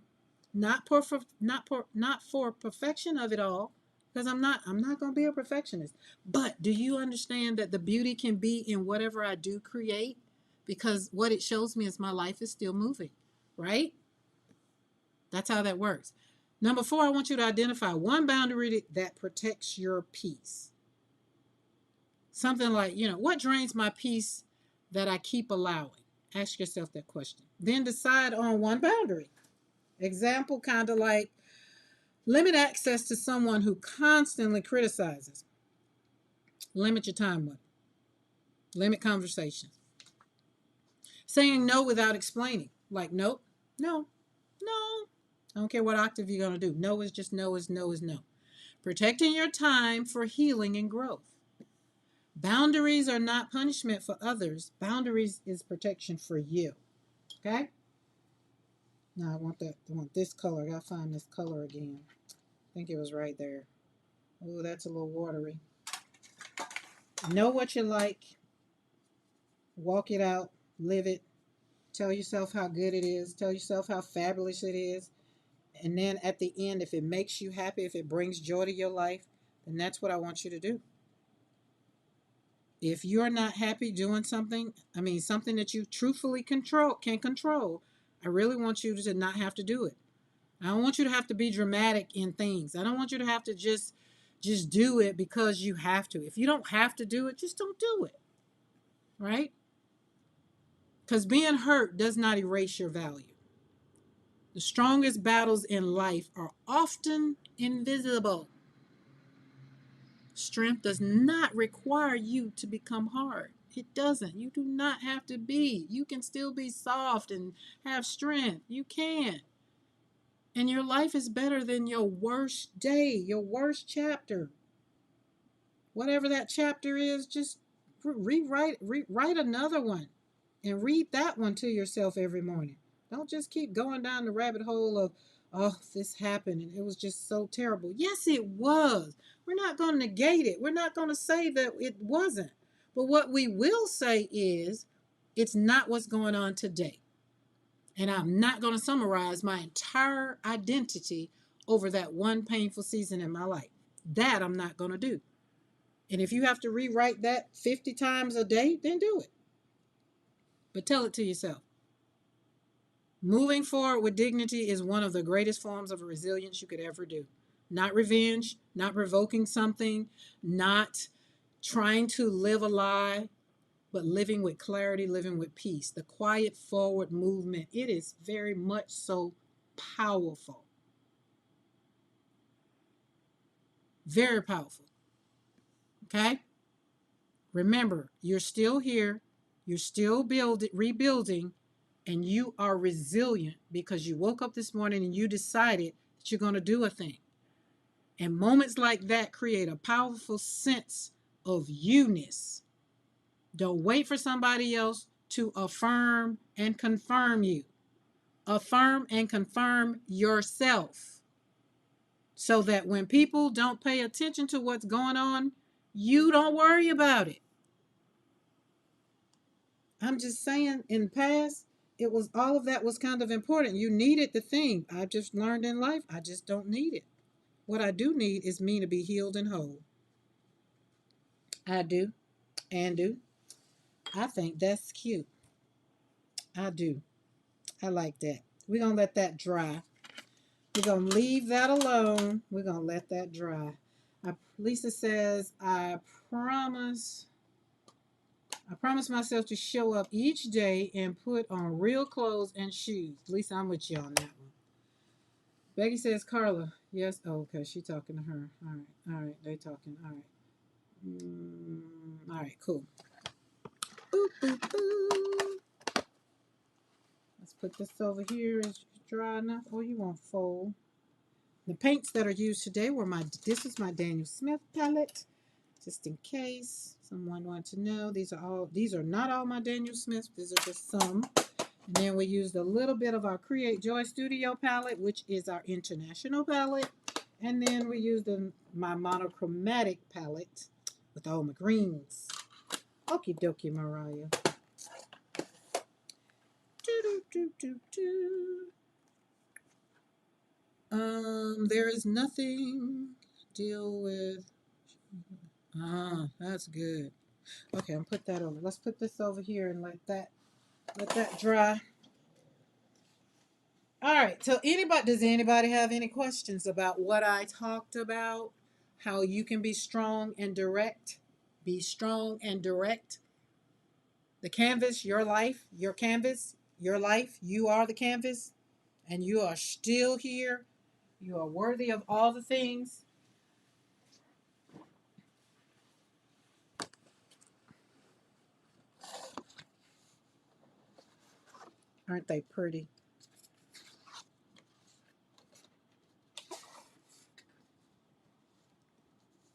not for perfection of it all, because I'm not going to be a perfectionist. But do you understand that the beauty can be in whatever I do create? Because what it shows me is my life is still moving, right? That's how that works. Number 4, I want you to identify one boundary that protects your peace. Something like, what drains my peace that I keep allowing? Ask yourself that question. Then decide on one boundary. Example, kind of like, limit access to someone who constantly criticizes. Limit your time with them. Limit conversations. Saying no without explaining. Like, nope, no, no. I don't care what octave you're going to do. No is just no is no is no. Protecting your time for healing and growth. Boundaries are not punishment for others. Boundaries is protection for you. Okay? Now I want this color. I gotta find this color again. I think it was right there. Oh, that's a little watery. Know what you like. Walk it out. Live it. Tell yourself how good it is. Tell yourself how fabulous it is. And then at the end, if it makes you happy, if it brings joy to your life, then that's what I want you to do. If you're not happy doing something, I mean, something that you truthfully can control, I really want you to not have to do it. I don't want you to have to be dramatic in things. I don't want you to have to just do it because you have to. If you don't have to do it, just don't do it. Right? Because being hurt does not erase your value. The strongest battles in life are often invisible. Strength does not require you to become hard. It doesn't. You do not have to be. You can still be soft and have strength. You can. And your life is better than your worst day, your worst chapter. Whatever that chapter is, just write another one and read that one to yourself every morning. Don't just keep going down the rabbit hole of, oh, this happened and it was just so terrible. Yes, it was. We're not going to negate it. We're not going to say that it wasn't. But what we will say is, it's not what's going on today. And I'm not going to summarize my entire identity over that one painful season in my life. That I'm not going to do. And if you have to rewrite that 50 times a day, then do it. But tell it to yourself. Moving forward with dignity is one of the greatest forms of resilience you could ever do. Not revenge, not revoking something, not trying to live a lie, but living with clarity, living with peace. The quiet forward movement, it is very much so powerful. Very powerful. Okay? Remember, you're still here. You're still rebuilding, and you are resilient because you woke up this morning and you decided that you're going to do a thing. And moments like that create a powerful sense of you-ness. Don't wait for somebody else to affirm and confirm you. Affirm and confirm yourself so that when people don't pay attention to what's going on, you don't worry about it. I'm just saying, in the past, it was all of that was kind of important. You needed the thing. I just learned in life, I just don't need it. What I do need is me to be healed and whole. I do. And do. I think that's cute. I do. I like that. We're going to let that dry. We're going to leave that alone. We're going to let that dry. Lisa says, promise I promise myself to show up each day and put on real clothes and shoes. Lisa, I'm with you on that one. Becky says, Carla, yes. Oh, okay. She's talking to her. All right. All right. They talking. All right. All right. Cool. Boop, boop, boop. Let's put this over here. Is dry enough? Oh, you won't fold. The paints that are used today were this is my Daniel Smith palette. Just in case someone wants to know, these are not all my Daniel Smiths. These are just some. And then we used a little bit of our Create Joy Studio palette, which is our international palette. And then we used my monochromatic palette with all my greens. Okie dokie, Mariah. There is nothing. Deal with. That's good. Okay, I'm put that over. Let's put this over here and let that dry. All right. So does anybody have any questions about what I talked about? How you can be strong and direct? Be strong and direct. The canvas, your life, your canvas, your life, you are the canvas, and you are still here. You are worthy of all the things. Aren't they pretty?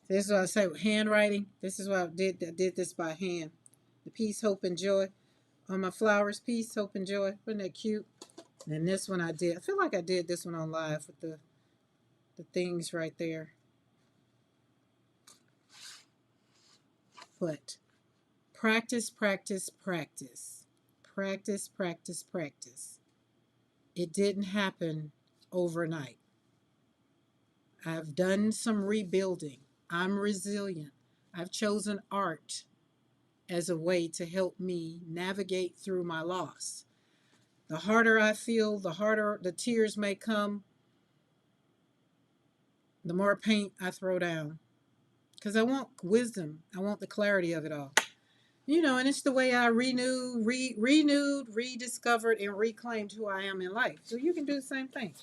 This is what I say with handwriting. This is what I did. I did this by hand. The peace, hope, and joy. On my flowers, peace, hope, and joy. Wasn't that cute? And then this one I did. I feel like I did this one on live with the things right there. But practice, practice, practice. Practice, practice, practice. It didn't happen overnight. I've done some rebuilding. I'm resilient. I've chosen art. as a way to help me navigate through my loss. The harder I feel, the harder the tears may come, the more paint I throw down. Because I want wisdom. I want the clarity of it all. And it's the way I renewed, rediscovered, and reclaimed who I am in life. So you can do the same thing.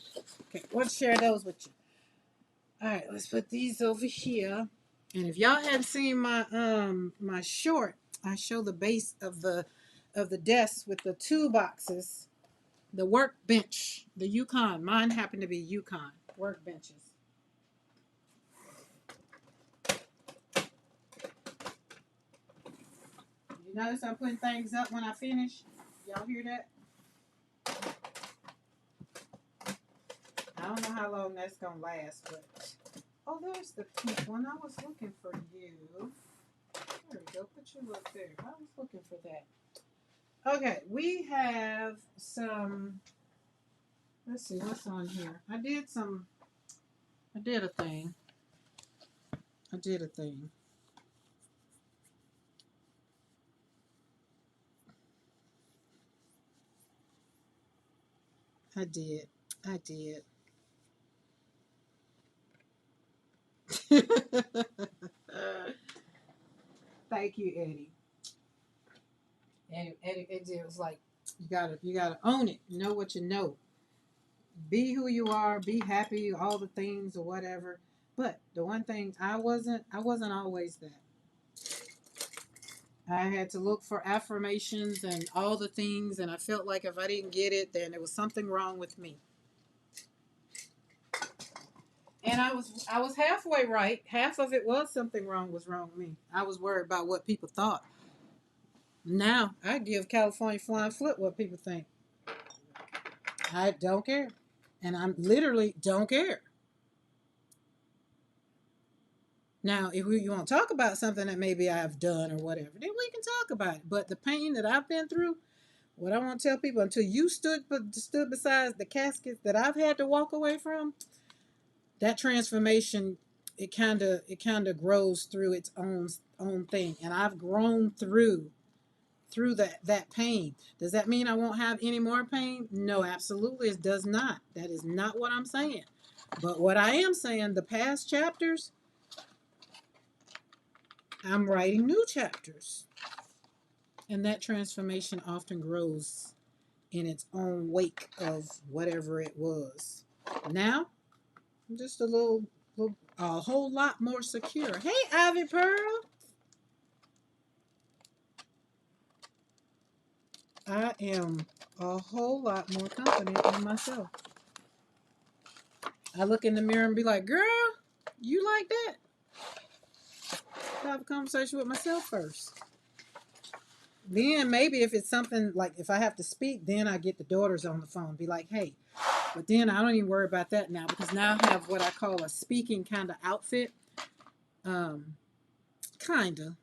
Okay, let's share those with you. All right, let's put these over here. And if y'all hadn't seen my short, I show the base of the desk with the toolboxes, the workbench, the Yukon. Mine happened to be Yukon workbenches. You notice I'm putting things up when I finish? Y'all hear that? I don't know how long that's going to last, but... Oh, there's the pink one. I was looking for you. There we go. Put you up there. I was looking for that. Okay, we have some... Let's see, what's on here? I did a thing. I did a thing. I did. Thank you, Eddie. Eddie, it was like you gotta own it. Know what you know. Be who you are. Be happy. All the things or whatever. But the one thing I wasn't always that. I had to look for affirmations and all the things, and I felt like if I didn't get it, then there was something wrong with me. And I was halfway right. Half of it was something wrong with me. I was worried about what people thought. Now I give California flying flip what people think. I don't care. And I'm literally don't care. Now, if you want to talk about something that maybe I've done or whatever, then we can talk about it. But the pain that I've been through, what I want to tell people, until you stood beside the caskets that I've had to walk away from, that transformation, it kind of grows through its own thing. And I've grown through that pain. Does that mean I won't have any more pain? No, absolutely it does not. That is not what I'm saying. But what I am saying, the past chapters, I'm writing new chapters. And that transformation often grows in its own wake of whatever it was. Now, I'm just a whole lot more secure. Hey, Ivy Pearl. I am a whole lot more confident in myself. I look in the mirror and be like, girl, you like that? Have a conversation with myself first. Then maybe if it's something like if I have to speak, then I get the daughters on the phone. Be like, hey. But then I don't even worry about that now because now I have what I call a speaking kind of outfit. Kind of.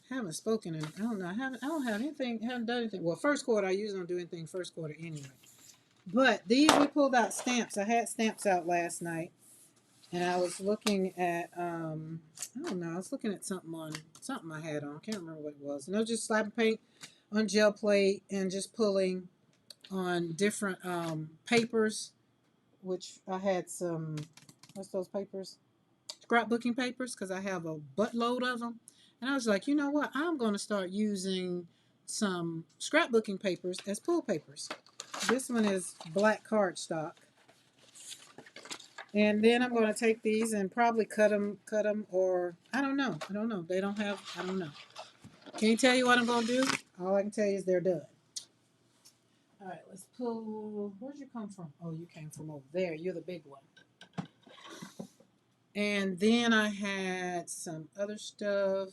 Haven't spoken in, I don't know. Haven't done anything. Well, first quarter, I usually don't do anything first quarter anyway. But these, we pulled out stamps. I had stamps out last night. And I was looking at, I don't know, I was looking at something I had on. I can't remember what it was. And I was just slapping paint on gel plate and just pulling on different papers, which I had some, what's those papers? Scrapbooking papers, because I have a buttload of them. And I was like, you know what? I'm going to start using some scrapbooking papers as pull papers. This one is black cardstock. And then I'm going to take these and probably cut them, or I don't know. They don't have, I don't know. Can't tell you what I'm going to do. All I can tell you is they're done. All right, let's pull, where'd you come from? Oh, you came from over there. You're the big one. And then I had some other stuff.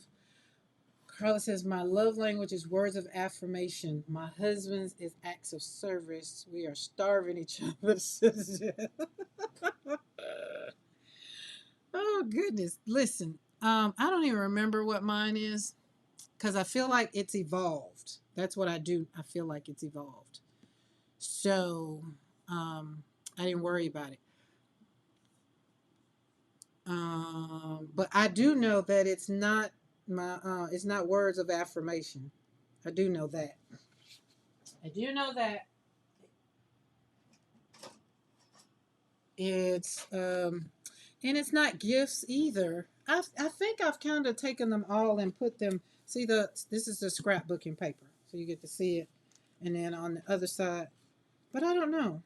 Carla says, my love language is words of affirmation. My husband's is acts of service. We are starving each other. Oh, goodness. Listen, I don't even remember what mine is because I feel like it's evolved. That's what I do. I feel like it's evolved. So I didn't worry about it. But I do know that it's not My it's not words of affirmation. I do know that. I do know that it's and it's not gifts either. I think I've kind of taken them all and put them. See this is the scrapbooking paper, so you get to see it, and then on the other side. But I don't know.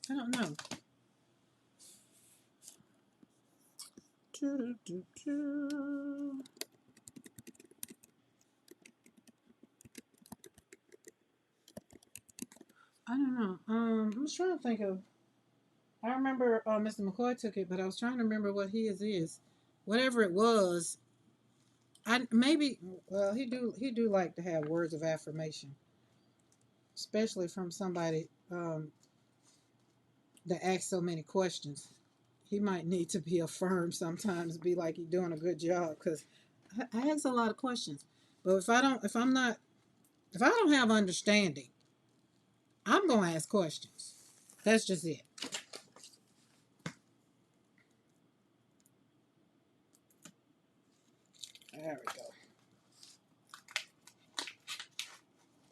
I don't know. I don't know. I'm just trying to think of. I remember Mr. McCoy took it, but I was trying to remember what his is. Whatever it was, I maybe well he do like to have words of affirmation, especially from somebody that asks so many questions. He might need to be affirmed sometimes, be like you're doing a good job because I ask a lot of questions. But if I don't have understanding, I'm gonna ask questions. That's just it. There we go.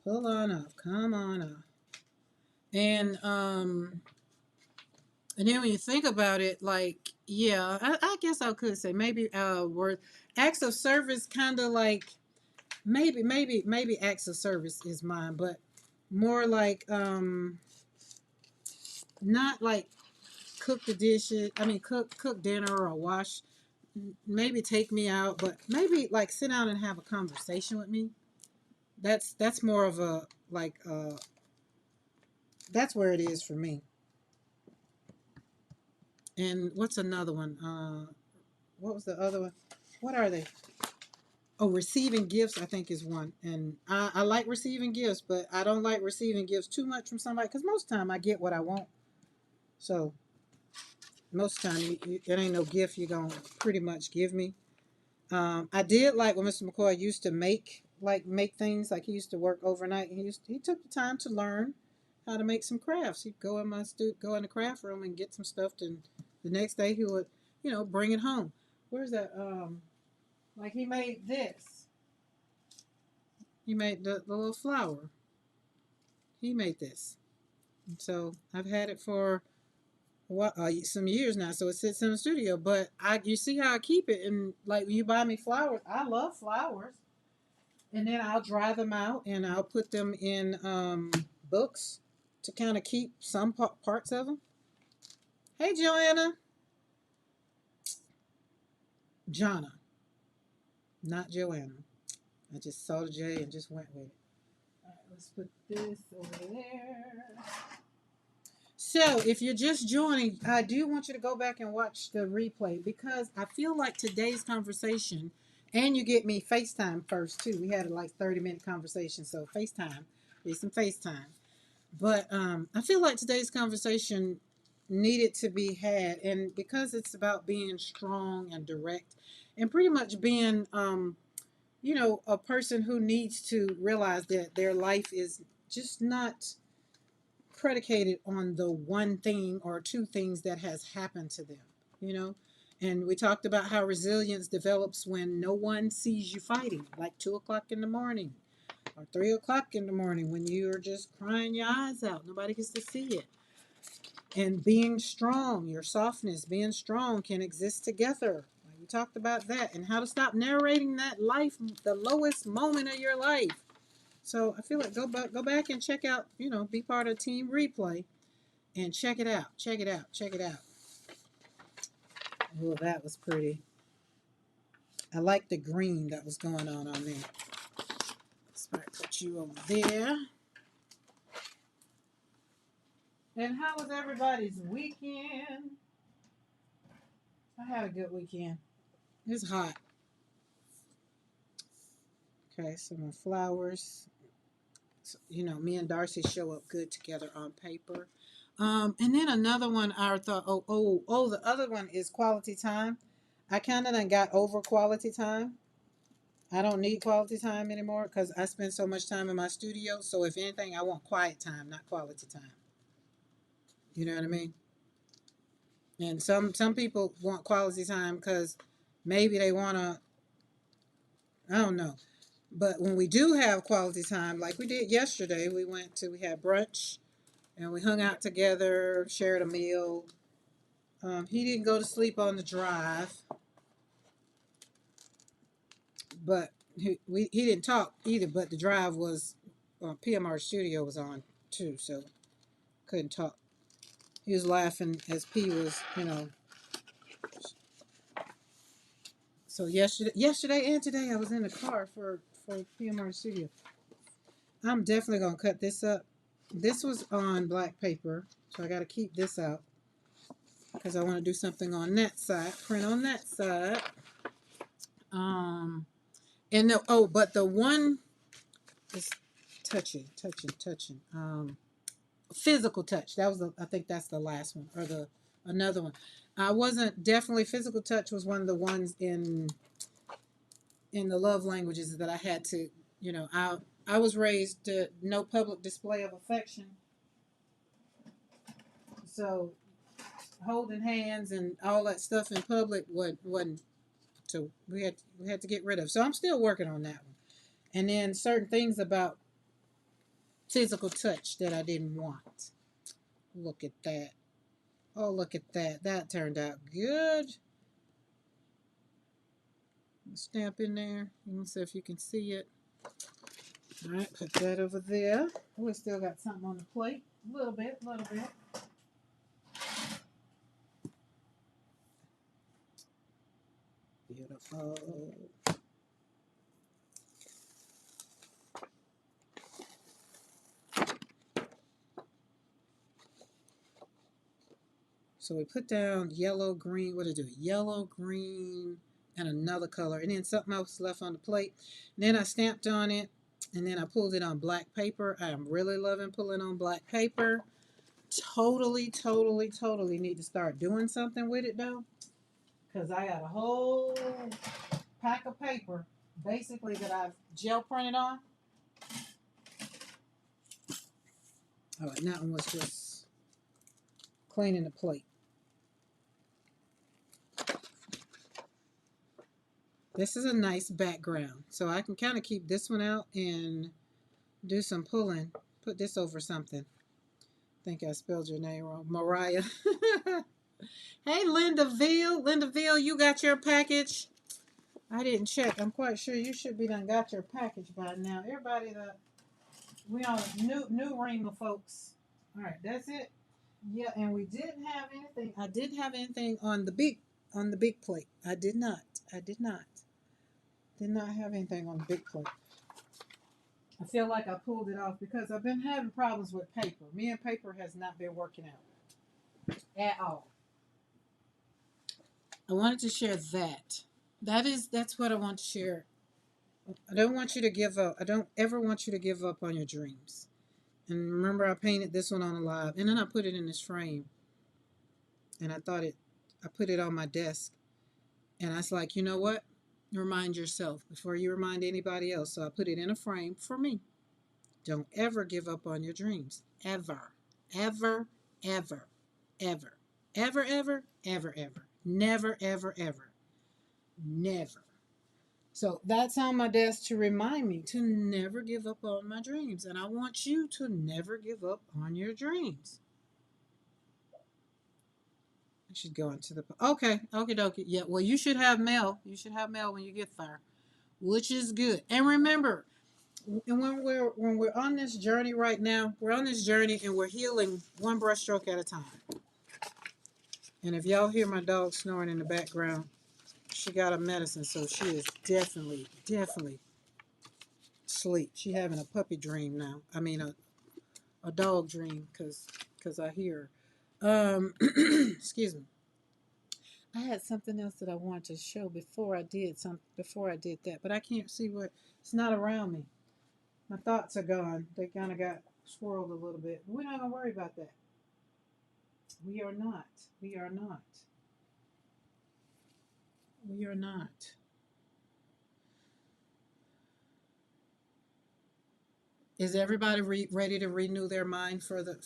Pull on up. Come on up. And and then when you think about it, like, yeah, I guess I could say maybe word acts of service kind of like maybe acts of service is mine, but more like not like cook the dishes. I mean cook dinner or wash. Maybe take me out, but maybe like sit down and have a conversation with me. That's more of a like that's where it is for me. And what's another one? What was the other one? What are they? Oh, receiving gifts, I think, is one. And I like receiving gifts, but I don't like receiving gifts too much from somebody because most of the time I get what I want. So most of the time, it ain't no gift you're going to pretty much give me. I did like when Mr. McCoy used to make things. Like he used to work overnight. He took the time to learn how to make some crafts. He'd go in the craft room and get some stuff. And the next day he would, bring it home. Where's that? Like he made this. He made the little flower. He made this. So I've had it for some years now. So it sits in the studio. But you see how I keep it, and like when you buy me flowers, I love flowers. And then I'll dry them out and I'll put them in books to kind of keep some parts of them. Hey, Joanna. Jonna, not Joanna. I just saw the J and just went with it. All right, let's put this over there. So, if you're just joining, I do want you to go back and watch the replay because I feel like today's conversation, and you get me FaceTime first too. We had a like 30-minute conversation, so FaceTime, need some FaceTime. But I feel like today's conversation needed to be had, and because it's about being strong and direct, and pretty much being, a person who needs to realize that their life is just not predicated on the one thing or two things that has happened to them, you know. And we talked about how resilience develops when no one sees you fighting, like 2 o'clock in the morning or 3 o'clock in the morning when you're just crying your eyes out. Nobody gets to see it. And being strong, your softness, being strong can exist together. We talked about that and how to stop narrating that life, the lowest moment of your life. So I feel like go back and check out, be part of Team Replay and check it out. Check it out. Check it out. Oh, that was pretty. I like the green that was going on there. Let's put you over there. And how was everybody's weekend? I had a good weekend. It's hot. Okay, some more flowers. So, me and Darcy show up good together on paper. And then another one I thought, the other one is quality time. I kind of done got over quality time. I don't need quality time anymore because I spend so much time in my studio. So if anything, I want quiet time, not quality time. You know what I mean? And some people want quality time because maybe they want to I don't know. But when we do have quality time, like we did yesterday, we had brunch and we hung out together, shared a meal. He didn't go to sleep on the drive, but he didn't talk either. But the drive was PMR studio was on too, so couldn't talk. He was laughing as P was, So yesterday and today, I was in the car for PMR studio. I'm definitely gonna cut this up. This was on black paper, so I got to keep this out because I want to do something on that side, print on that side. Um, and the, oh, but the one is touching. Physical touch. That was I think that's the last one or the another one. I wasn't definitely physical touch was one of the ones in the love languages that I had to, I was raised to no public display of affection. So holding hands and all that stuff in public wasn't so we had to get rid of. So I'm still working on that one. And then certain things about physical touch that I didn't want. Look at that. Oh, look at that. That turned out good. Stamp in there. Let's see if you can see it. All right, put that over there. We still got something on the plate. A little bit. Beautiful. So we put down yellow, green. What did I do? Yellow, green, and another color. And then something else left on the plate. And then I stamped on it. And then I pulled it on black paper. I am really loving pulling on black paper. Totally need to start doing something with it though. Because I got a whole pack of paper basically that I've gel printed on. All right, that one was just cleaning the plate. This is a nice background. So I can kind of keep this one out and do some pulling. Put this over something. I think I spelled your name wrong. Mariah. Hey, Linda Veal, you got your package? I didn't check. I'm quite sure you should be done got your package by now. Everybody we on new Rima folks. All right, that's it. Yeah, and we didn't have anything. I didn't have anything on the big plate. I did not. Did not have anything on the big plate. I feel like I pulled it off because I've been having problems with paper. Me and paper has not been working out at all. I wanted to share that. That's what I want to share. I don't want you to give up. I don't ever want you to give up on your dreams. And remember, I painted this one on a live, and then I put it in this frame. And I put it on my desk, and I was like, you know what? Remind yourself before you remind anybody else. So I put it in a frame for me. Don't ever give up on your dreams. Ever. Ever, ever, ever. Ever, ever, ever, ever. Never, ever, ever. Never. So that's on my desk to remind me to never give up on my dreams. And I want you to never give up on your dreams. I should go into the. Okay, dokie. Yeah, well, you should have mail. You should have mail when you get there, which is good. And remember, and when we're on this journey right now, we're on this journey and we're healing one brushstroke at a time. And if y'all hear my dog snoring in the background, she got a medicine, so she is definitely asleep. She having a puppy dream now. I mean a dog dream because I hear her. Excuse me. I had something else that I wanted to show before I did that, but I can't see what it's not around me. My thoughts are gone. They kind of got swirled a little bit. We're not gonna worry about that. We are not. We are not. We are not. Is everybody ready to renew their mind for the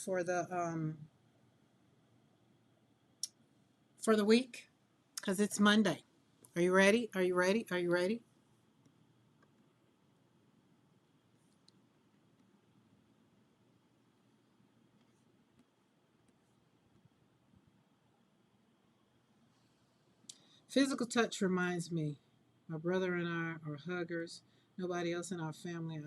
week? Because it's Monday. Are you ready? Are you ready? Are you ready? Physical touch reminds me. My brother and I are huggers. Nobody else in our family.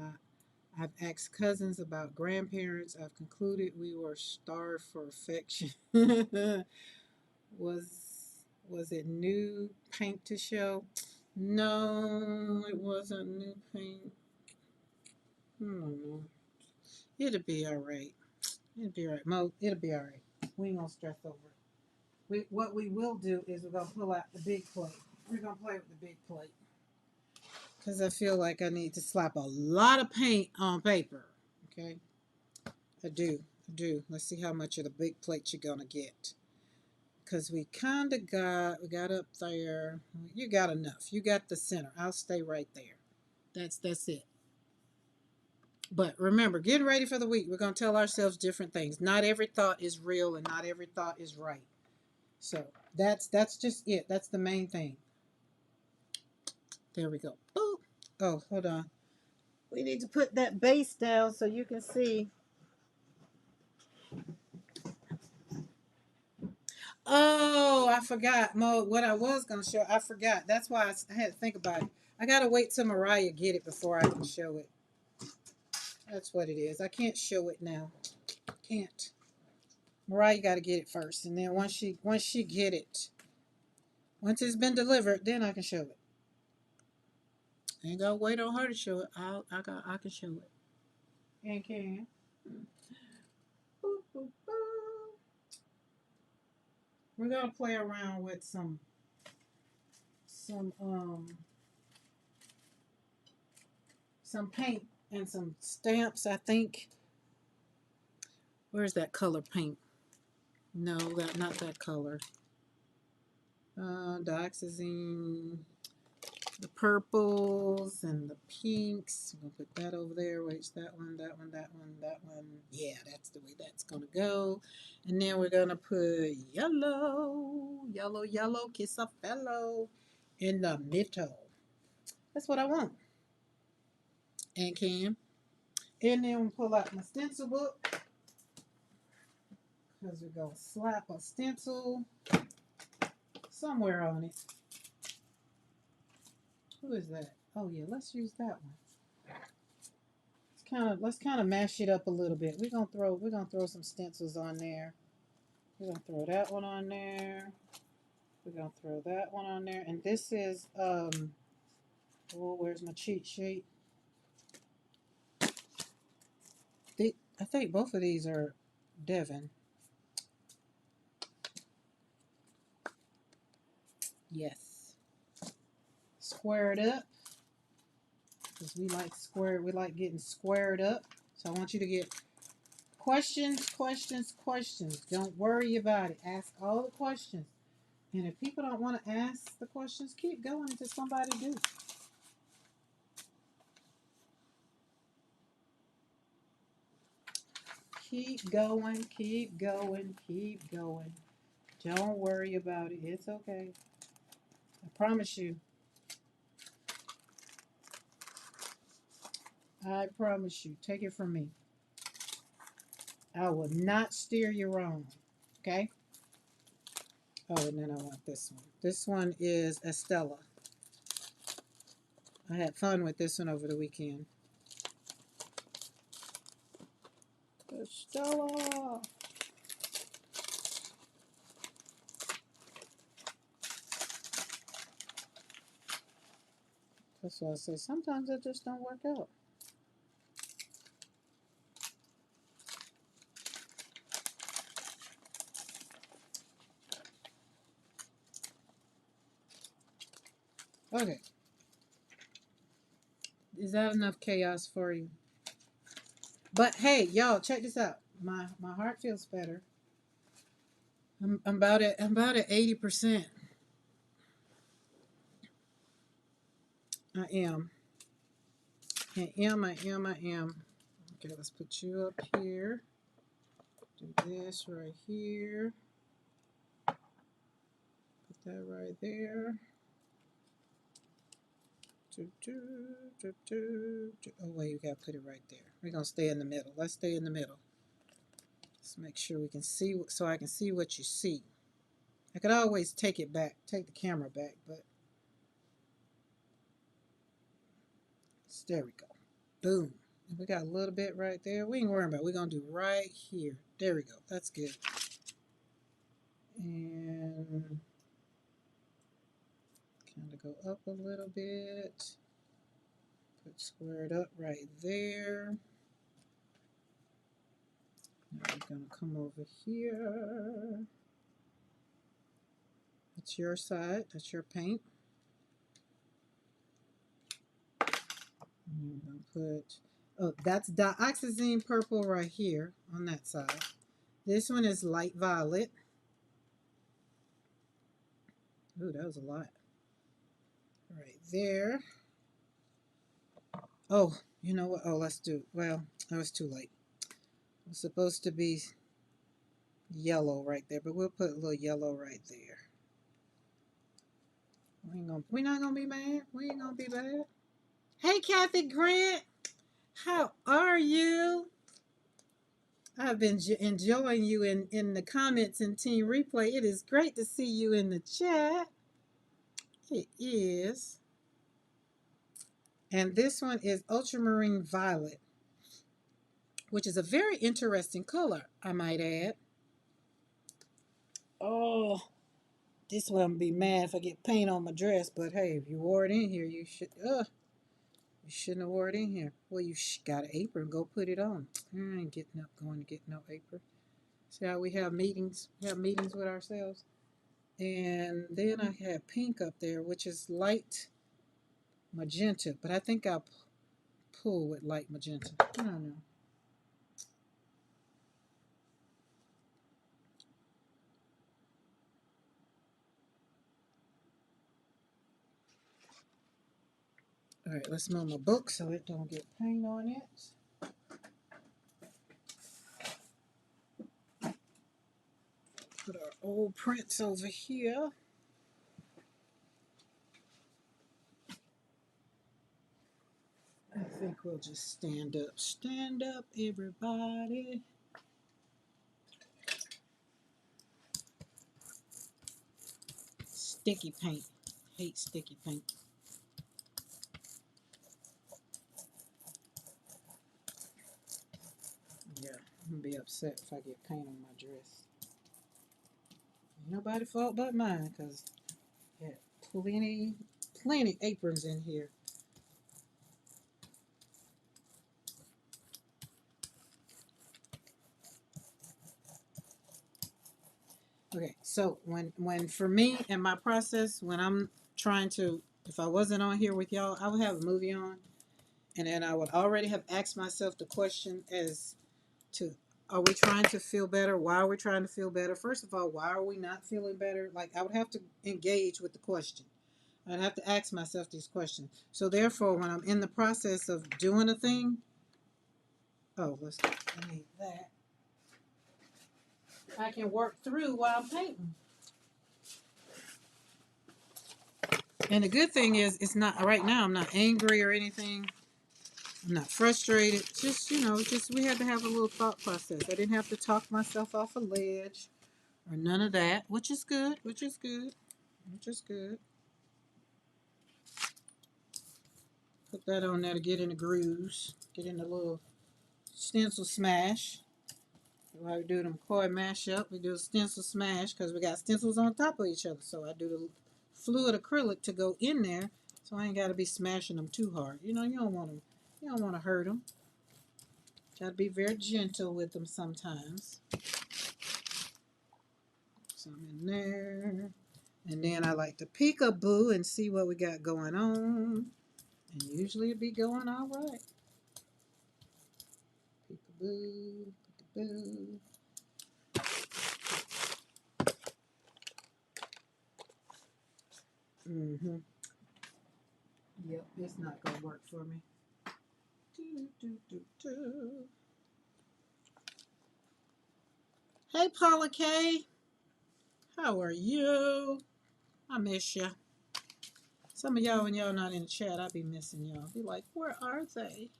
I've asked cousins about grandparents. I've concluded we were starved for affection. was was it new paint to show? No, it wasn't new paint. Hmm. It'll be all right. It'll be all right. Mo, it'll be all right. We ain't gonna stress over it. What we will do is we're gonna pull out the big plate. We're gonna play with the big plate because I feel like I need to slap a lot of paint on paper. Okay, I do. I do. Let's see how much of the big plate you're gonna get. Because we got up there. You got enough. You got the center. I'll stay right there. That's it. But remember, getting ready for the week, we're gonna tell ourselves different things. Not every thought is real, and not every thought is right. So that's just it. That's the main thing. There we go. Boop. Oh, hold on. We need to put that base down so you can see. Oh, I forgot, Mo. What I was gonna show, I forgot. That's why I had to think about it. I gotta wait till Mariah get it before I can show it. That's what it is. I can't show it now. Can't. Mariah got to get it first, and then once she get it, once it's been delivered, then I can show it. I ain't gotta wait on her to show it. I can show it. And can. Boop, boop, boop. We're gonna play around with some some paint and some stamps. I think. Where's that color paint? No, not that color. Dioxazine. The purples and the pinks. I'm gonna put that over there. Wait, that one, that one, that one, that one. Yeah, that's the way that's gonna go. And then we're gonna put yellow, kiss a fellow in the middle. That's what I want. And can. And then we'll pull out my stencil book because we're gonna slap a stencil somewhere on it. Who is that? Oh yeah, let's use that one. Let's kind of mash it up a little bit. We're gonna throw some stencils on there. We're gonna throw that one on there. We're gonna throw that one on there. And this is oh, where's my cheat sheet? I think both of these are Devon. Yes. Square it up. Because we like getting squared up. So I want you to get questions. Don't worry about it. Ask all the questions. And if people don't want to ask the questions, keep going until somebody do. Keep going. Don't worry about it. It's okay. I promise you. I promise you. Take it from me. I will not steer you wrong. Okay? Oh, and then I want this one. This one is Estella. I had fun with this one over the weekend. Estella! That's why I say sometimes it just don't work out. Okay. Is that enough chaos for you? But hey, y'all, check this out. My heart feels better. I'm about at 80%. I am. I am. Okay, let's put you up here. Do this right here. Put that right there. Oh wait, you gotta put it right there. We're gonna stay in the middle. Let's stay in the middle. Let's make sure we can see, so I can see what you see. I could always take it back, take the camera back, but there we go. Boom. And we got a little bit right there. We ain't worrying about it. We're going to do right here. There we go. That's good. And kind of go up a little bit. Put squared up right there. Now we're going to come over here. That's your side. That's your paint. And I'm going to put, oh, that's dioxazine purple right here on that side. This one is light violet. Ooh, that was a lot. Right there. Oh, you know what? Oh, let's do, well, that was too late. It was supposed to be yellow right there, but we'll put a little yellow right there. We're not gonna be mad. We ain't gonna be bad. Hey, Kathy Grant, how are you? I've been enjoying you in the comments in Team Replay. It is great to see you in the chat. It is. And this one is ultramarine violet, which is a very interesting color, I might add. Oh, this one would be mad if I get paint on my dress, but hey, if you wore it in here, you shouldn't have wore it in here. Well, you got an apron, go put it on. I ain't going to get no apron. See how we have meetings? We have meetings with ourselves. And then I have pink up there, which is light magenta, but I think I'll pull with light magenta. I don't know. All right, let's move my book so it don't get paint on it. Put our old prints over here. I think we'll just stand up. Stand up, everybody. Sticky paint. Hate sticky paint. Yeah, I'm gonna be upset if I get paint on my dress. Nobody's fault but mine, because I had plenty aprons in here. Okay, so when for me and my process, when I'm trying to, if I wasn't on here with y'all, I would have a movie on, and then I would already have asked myself the question as to, are we trying to feel better? Why are we trying to feel better? First of all, why are we not feeling better? Like, I would have to engage with the question. I'd have to ask myself these questions. So therefore, when I'm in the process of doing a thing, I need that. I can work through while I'm painting. And the good thing is, it's not, right now, I'm not angry or anything. I'm not frustrated. Just, we had to have a little thought process. I didn't have to talk myself off a ledge or none of that, which is good. Put that on there to get in the grooves, get in the little stencil smash. While we do them koi mashup, we do a stencil smash because we got stencils on top of each other. So I do the fluid acrylic to go in there, so I ain't got to be smashing them too hard. You don't want to hurt them. Got to be very gentle with them sometimes. Some in there. And then I like to peekaboo and see what we got going on. And usually it be going all right. Peekaboo, peekaboo. Mm-hmm. Yep, it's not going to work for me. Hey, Paula K. How are you? I miss you. Some of y'all, when y'all not in the chat, I be missing y'all. Be like, where are they?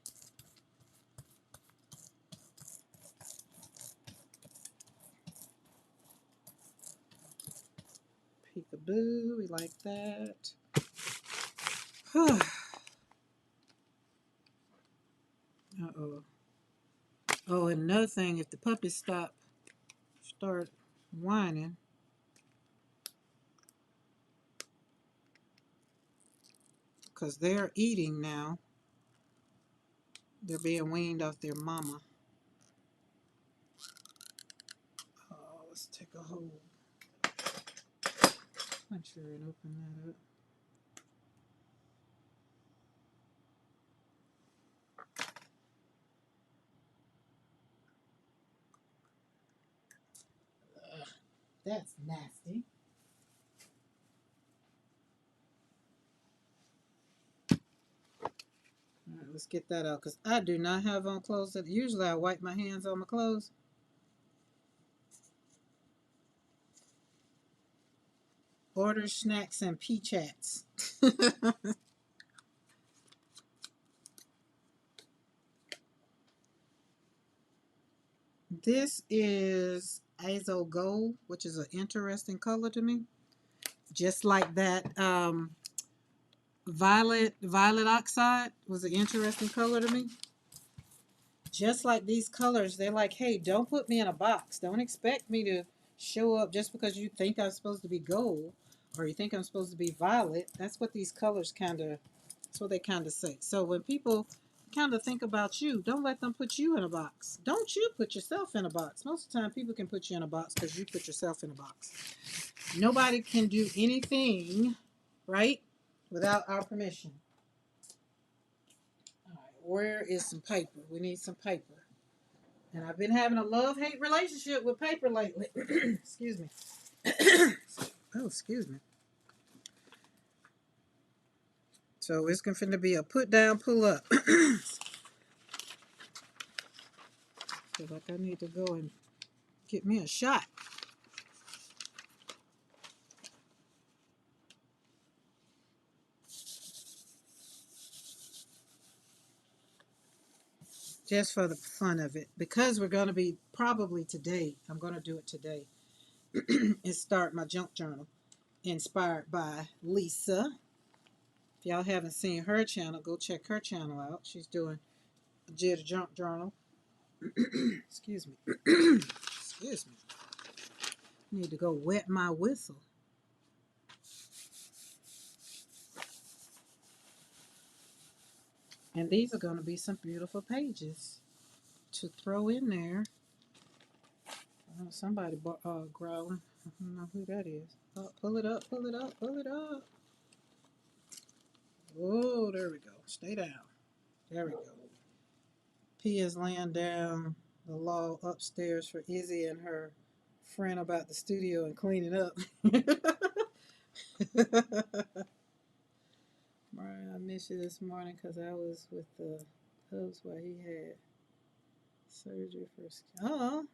Boo, we like that. Uh-oh. Oh, and another thing, if the puppies start whining, because they're eating now, they're being weaned off their mama. Oh, let's take a hold. Make sure and open that up. That's nasty. All right, let's get that out because I do not have on clothes. Usually I wipe my hands on my clothes. Order snacks and pea chats. This is Azo Gold, which is an interesting color to me. Just like that violet oxide was an interesting color to me. Just like these colors, they're like, hey, don't put me in a box. Don't expect me to show up just because you think I'm supposed to be gold or you think I'm supposed to be violet. That's what these colors that's what they kind of say. So when people kind of think about you, don't let them put you in a box. Don't you put yourself in a box. Most of the time, people can put you in a box because you put yourself in a box. Nobody can do anything, right, without our permission. All right, where is some paper? We need some paper. And I've been having a love-hate relationship with paper lately. Excuse me. Oh, excuse me. So it's going to be a put down, pull up. Feel like I need to go and get me a shot. Just for the fun of it. Because we're going to be probably today, I'm going to do it today, and start my junk journal inspired by Lisa. If y'all haven't seen her channel, go check her channel out. She's doing a junk journal. Excuse me. Excuse me. Need to go wet my whistle. And these are going to be some beautiful pages to throw in there. Oh, somebody growling. I don't know who that is. Oh, pull it up, pull it up, pull it up. Oh, there we go. Stay down. There we go. P is laying down the law upstairs for Izzy and her friend about the studio and cleaning up. Brian, I missed you this morning because I was with the hubs while he had surgery for skin. Oh,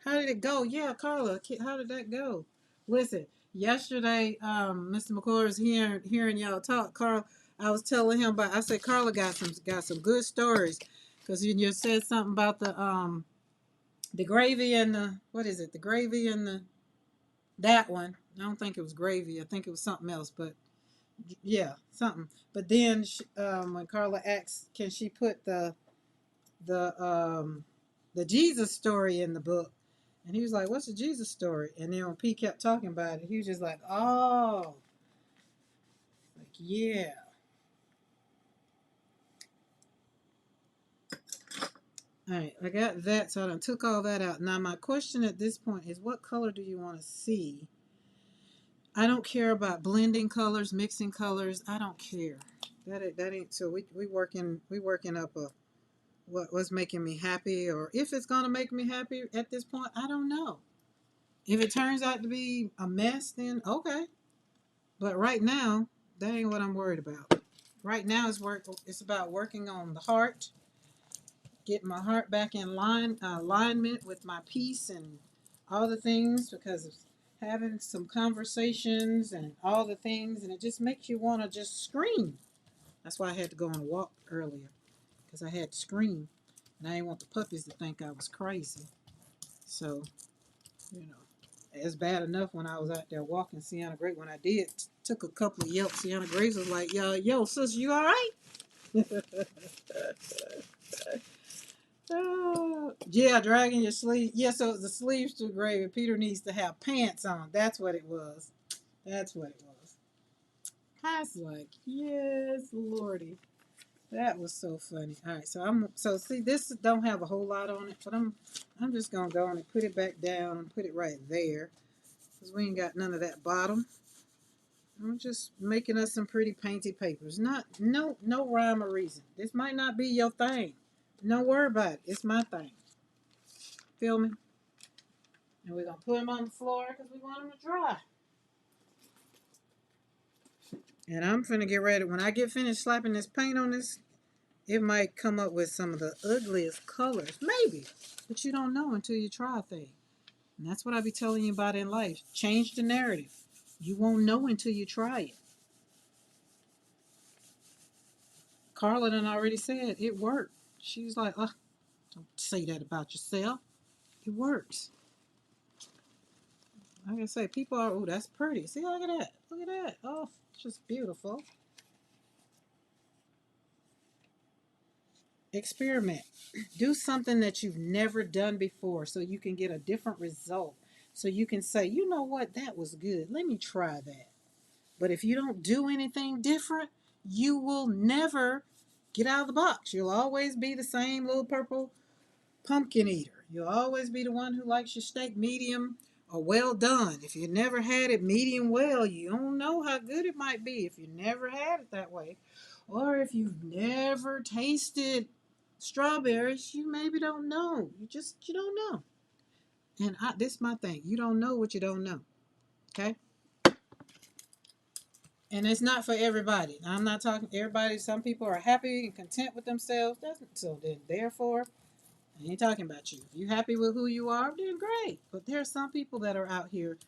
how did it go? Yeah, Carla, how did that go? Listen, yesterday, Mr. McClure was hearing y'all talk. Carl, I was telling him I said Carla got some good stories because you said something about the gravy and what is it? The gravy and that one. I don't think it was gravy. I think it was something else, but yeah, something. But then when Carla asked, can she put the Jesus story in the book? And he was like, what's the Jesus story? And then when P kept talking about it, he was just like, oh, like, yeah. All right, I got that, so I done took all that out. Now, my question at this point is, what color do you want to see? I don't care about blending colors, mixing colors. I don't care. That ain't so. We working up what's making me happy, or if it's gonna make me happy at this point. I don't know. If it turns out to be a mess, then okay. But right now, that ain't what I'm worried about. Right now, it's about working on the heart, getting my heart back in alignment with my peace and all the things, because of having some conversations and all the things, and it just makes you want to just scream. That's why I had to go on a walk earlier, because I had to scream, and I didn't want the puppies to think I was crazy. So, you know. It's bad enough when I was out there walking Sienna Grace. When I did, took a couple of yelps. Sienna Grace was like, yo, sis, you all right? Oh, yeah, dragging your sleeve. Yeah, so the sleeves too great. Peter needs to have pants on. That's what it was. That's what it was. I was like, yes, Lordy. That was so funny. All right, so see this don't have a whole lot on it, but I'm just gonna go on and put it back down and put it right there because we ain't got none of that bottom. I'm just making us some pretty painty papers. No rhyme or reason. This might not be your thing. Don't worry about it. It's my thing. Feel me? And we're gonna put them on the floor because we want them to dry. And I'm finna get ready. When I get finished slapping this paint on this, it might come up with some of the ugliest colors. Maybe. But you don't know until you try a thing. And that's what I be telling you about in life. Change the narrative. You won't know until you try it. Carla done already said it worked. She's like, oh, don't say that about yourself. It works. Like I say, people are, oh, that's pretty. See, look at that. Look at that. Oh, it's just beautiful. Experiment. Do something that you've never done before so you can get a different result. So you can say, you know what, that was good. Let me try that. But if you don't do anything different, you will never get out of the box. You'll always be the same little purple pumpkin eater. You'll always be the one who likes your steak medium or well done. If you never had it medium well, you don't know how good it might be if you never had it that way. Or if you've never tasted strawberries, you maybe don't know. You don't know. And this is my thing. You don't know what you don't know. Okay? And it's not for everybody. I'm not talking everybody. Some people are happy and content with themselves. So then therefore, I ain't talking about you. If you're happy with who you are, then great. But there are some people that are out here,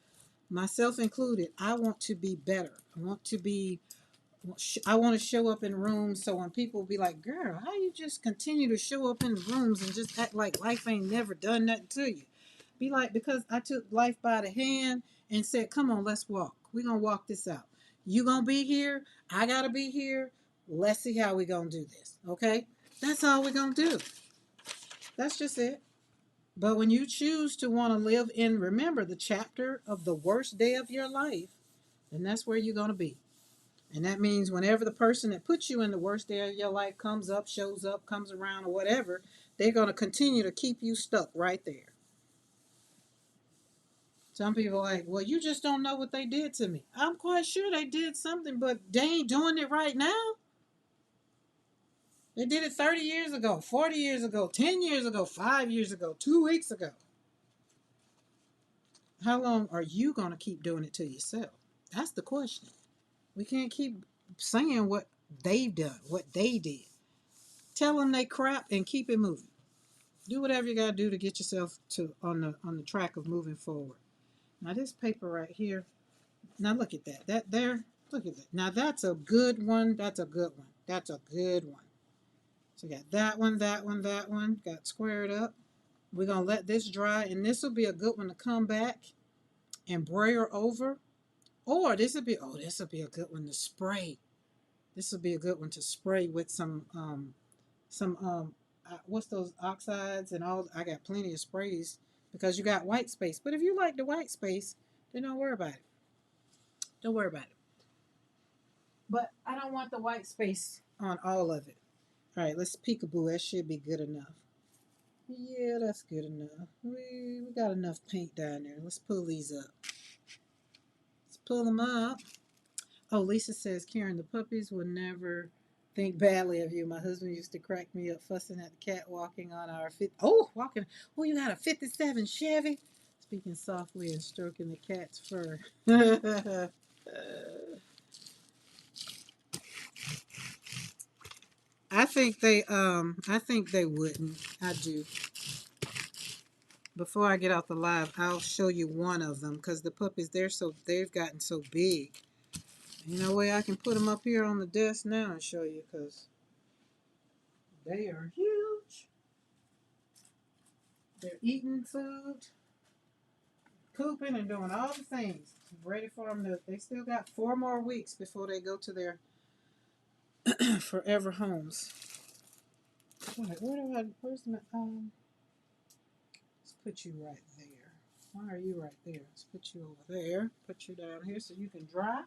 myself included. I want to be better. I want to show up in rooms so when people be like, girl, how you just continue to show up in rooms and just act like life ain't never done nothing to you? Be like, because I took life by the hand and said, come on, let's walk. We're going to walk this out. You going to be here. I got to be here. Let's see how we going to do this. Okay? That's all we're going to do. That's just it. But when you choose to want to live in, remember, the chapter of the worst day of your life, then that's where you're going to be. And that means whenever the person that puts you in the worst day of your life comes up, shows up, comes around, or whatever, they're going to continue to keep you stuck right there. Some people are like, well, you just don't know what they did to me. I'm quite sure they did something, but they ain't doing it right now. They did it 30 years ago, 40 years ago, 10 years ago, 5 years ago, 2 weeks ago. How long are you going to keep doing it to yourself? That's the question. We can't keep saying what they've done, what they did. Tell them they crap and keep it moving. Do whatever you got to do to get yourself to on the track of moving forward. Now this paper right here. Now look at that. That there. Look at that. Now that's a good one. That's a good one. That's a good one. So we got that one, that one, that one. Got squared up. We're gonna let this dry, and this will be a good one to come back and brayer over. Or this will be a good one to spray. This will be a good one to spray with some what's those oxides and all. I got plenty of sprays because you got white space. But if you like the white space, then don't worry about it. Don't worry about it. But I don't want the white space on all of it. All right, let's peekaboo. That should be good enough. Yeah, that's good enough. We got enough paint down there. Let's pull these up. Let's pull them up. Oh, Lisa says, Karen, the puppies will never think badly of you. My husband used to crack me up fussing at the cat walking on our walking. Oh, you got a 57 Chevy? Speaking softly and stroking the cat's fur. I think they wouldn't. I do. Before I get off the live, I'll show you one of them because the puppies they've gotten so big. You know, way I can put them up here on the desk now and show you because they are huge. They're eating food, recouping and doing all the things. Ready for them to, they still got 4 more weeks before they go to their forever homes. Where's my, let's put you right there. Why are you right there? Let's put you over there. Put you down here so you can dry.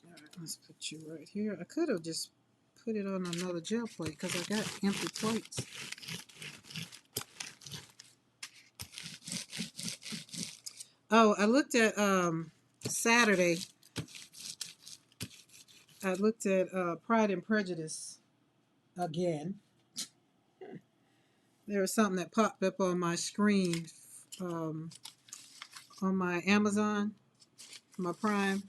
All right, let's put you right here. I could have just put it on another gel plate because I got empty plates. Oh, I looked at Saturday. I looked at Pride and Prejudice again. There was something that popped up on my screen on my Amazon, my Prime.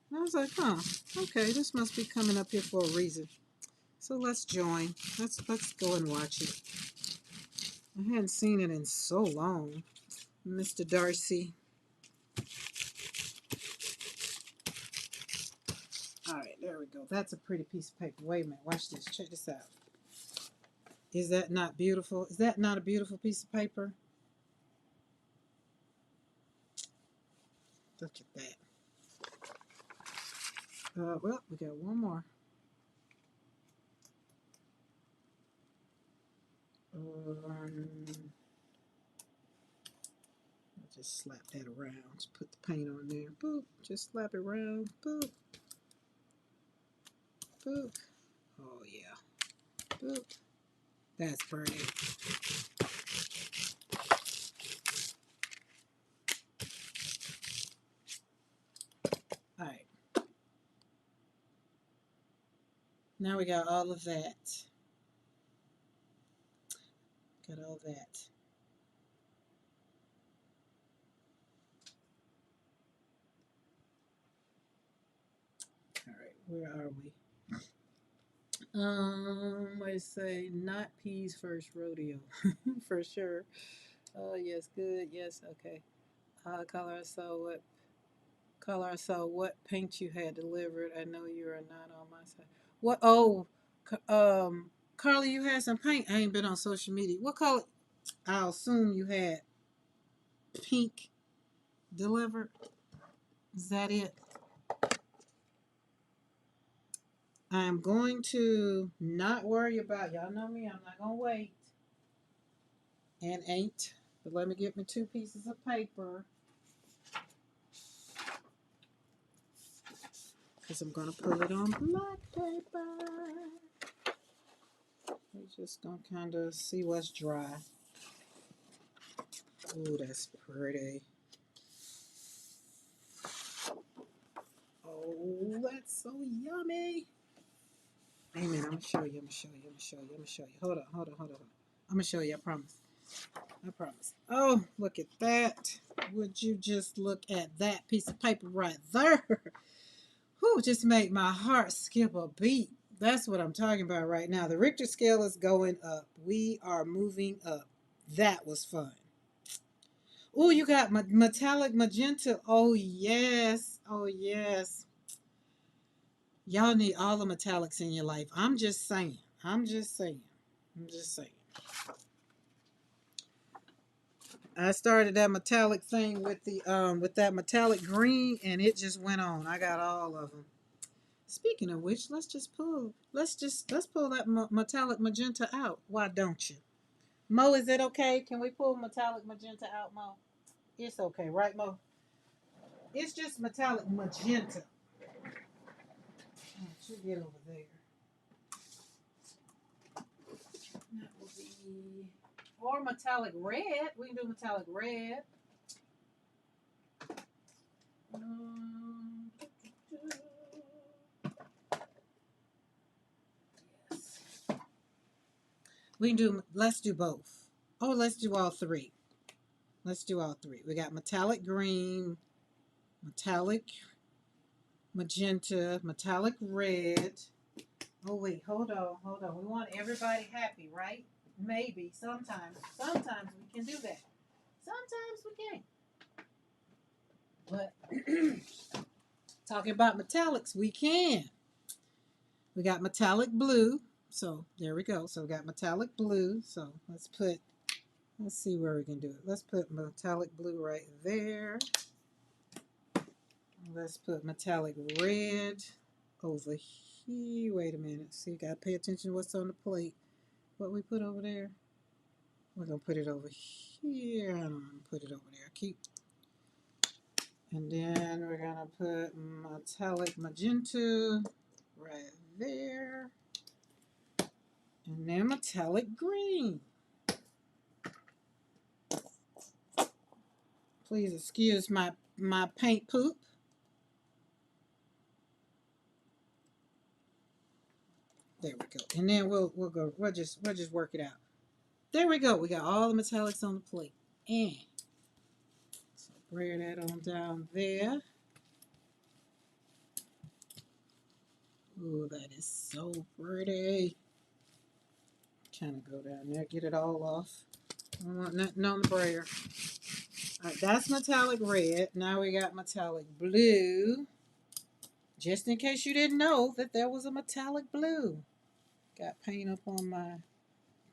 And I was like, huh, okay, this must be coming up here for a reason. So let's join. Let's go and watch it. I hadn't seen it in so long. Mr. Darcy. All right, there we go. That's a pretty piece of paper. Wait a minute. Watch this. Check this out. Is that not beautiful? Is that not a beautiful piece of paper? Look at that. Well, we got one more. I'll just slap that around. Just put the paint on there. Boop. Just slap it around. Boop. Boop. Oh, yeah. Boop. That's pretty. All right. Now we got all of that. Got all that. All right, where are we? I say not peas first rodeo for sure. Oh yes, good. Yes, okay. Color I saw what paint you had delivered. I know you are not on my side. What? Oh, Carly, you had some paint. I ain't been on social media. What color? I'll assume you had pink delivered. Is that it? I'm going to not worry about, y'all know me, I'm not going to wait. And ain't. But let me get me 2 pieces of paper. Because I'm going to put it on black paper. We're just going to kind of see what's dry. Ooh, that's pretty. Oh, that's so yummy. Amen. I'm going to show you. Hold on. I'm going to show you. I promise. Oh, look at that. Would you just look at that piece of paper right there? Whew, just made my heart skip a beat. That's what I'm talking about right now. The Richter scale is going up. We are moving up. That was fun. Oh, you got metallic magenta. Oh, yes. Y'all need all the metallics in your life. I'm just saying. I started that metallic thing with the with that metallic green, and it just went on. I got all of them. Speaking of which, let's pull that metallic magenta out. Why don't you? Mo, is it okay? Can we pull metallic magenta out, Mo? It's okay, right, Mo? It's just metallic magenta. You get over there. That will be, or metallic red. We can do metallic red. Yes. We can do. Let's do both. Oh, let's do all 3. We got metallic green, metallic magenta, metallic red. Oh wait, hold on. We want everybody happy, right? Maybe sometimes we can do that. Sometimes we can't. But talking about metallics, we can. We got metallic blue. So there we go. So we got metallic blue. So let's put Let's see where we can do it. Let's put metallic blue right there. Let's put metallic red over here. Wait a minute. See, you gotta pay attention to what's on the plate. What we put over there. We're gonna put it over here. I'm gonna put it over there. Keep. And then we're gonna put metallic magenta right there. And then metallic green. Please excuse my paint poop. There we go. And then we'll just work it out. There we go. We got all the metallics on the plate. And so bring that on down there. Ooh, that is so pretty. Kind of go down there, get it all off. I don't want nothing on the brayer. All right, that's metallic red. Now we got metallic blue. Just in case you didn't know that there was a metallic blue. Got paint up on my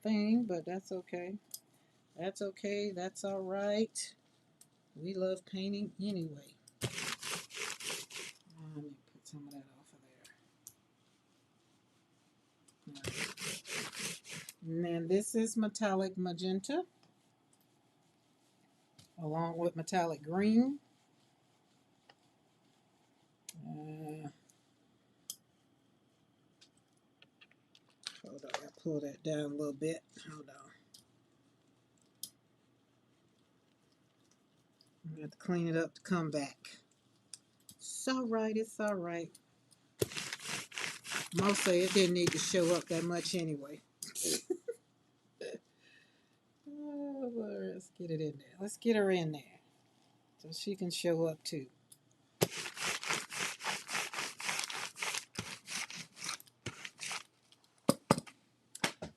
thing, but that's okay. That's okay. That's all right. We love painting anyway. Let me put some of that off of there. And then this is metallic magenta, along with metallic green. Hold on, I'll pull that down a little bit. Hold on. I have to clean it up to come back. It's all right, it's all right. Most say it didn't need to show up that much anyway. Oh, let's get it in there. Let's get her in there so she can show up too.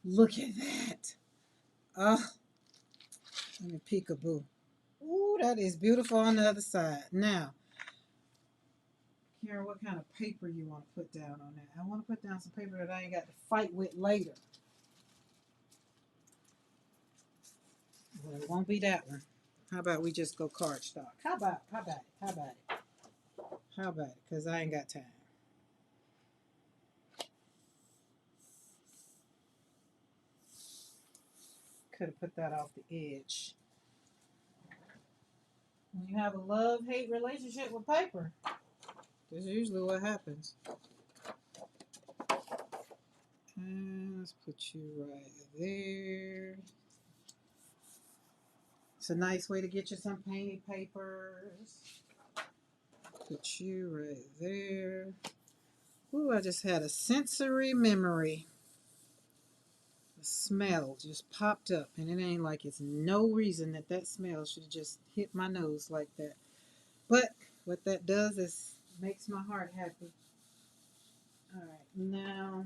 Look at that. Oh, let me peekaboo. Ooh, that is beautiful on the other side. Now, Karen, what kind of paper you want to put down on that? I want to put down some paper that I ain't got to fight with later. Well, it won't be that one. How about we just go cardstock? How about it? Because I ain't got time. Could have put that off the edge. When you have a love-hate relationship with paper, this is usually what happens. And let's put you right there. It's a nice way to get you some painted papers. Put you right there. Ooh, I just had a sensory memory. The smell just popped up, and it ain't like it's no reason that smell should have just hit my nose like that. But what that does is makes my heart happy. All right, now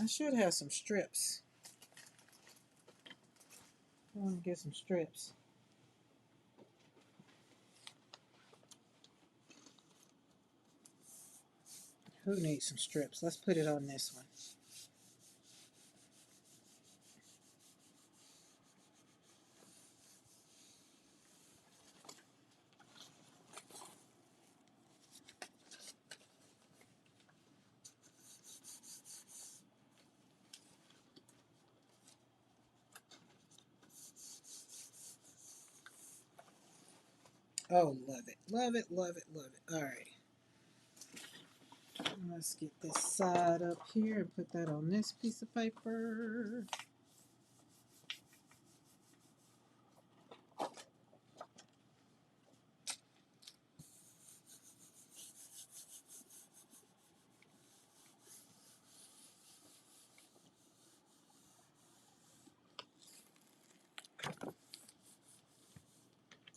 I should have some strips. I want to get some strips. Who needs some strips? Let's put it on this one. Oh, love it. Love it, love it, love it. All right. Let's get this side up here and put that on this piece of paper.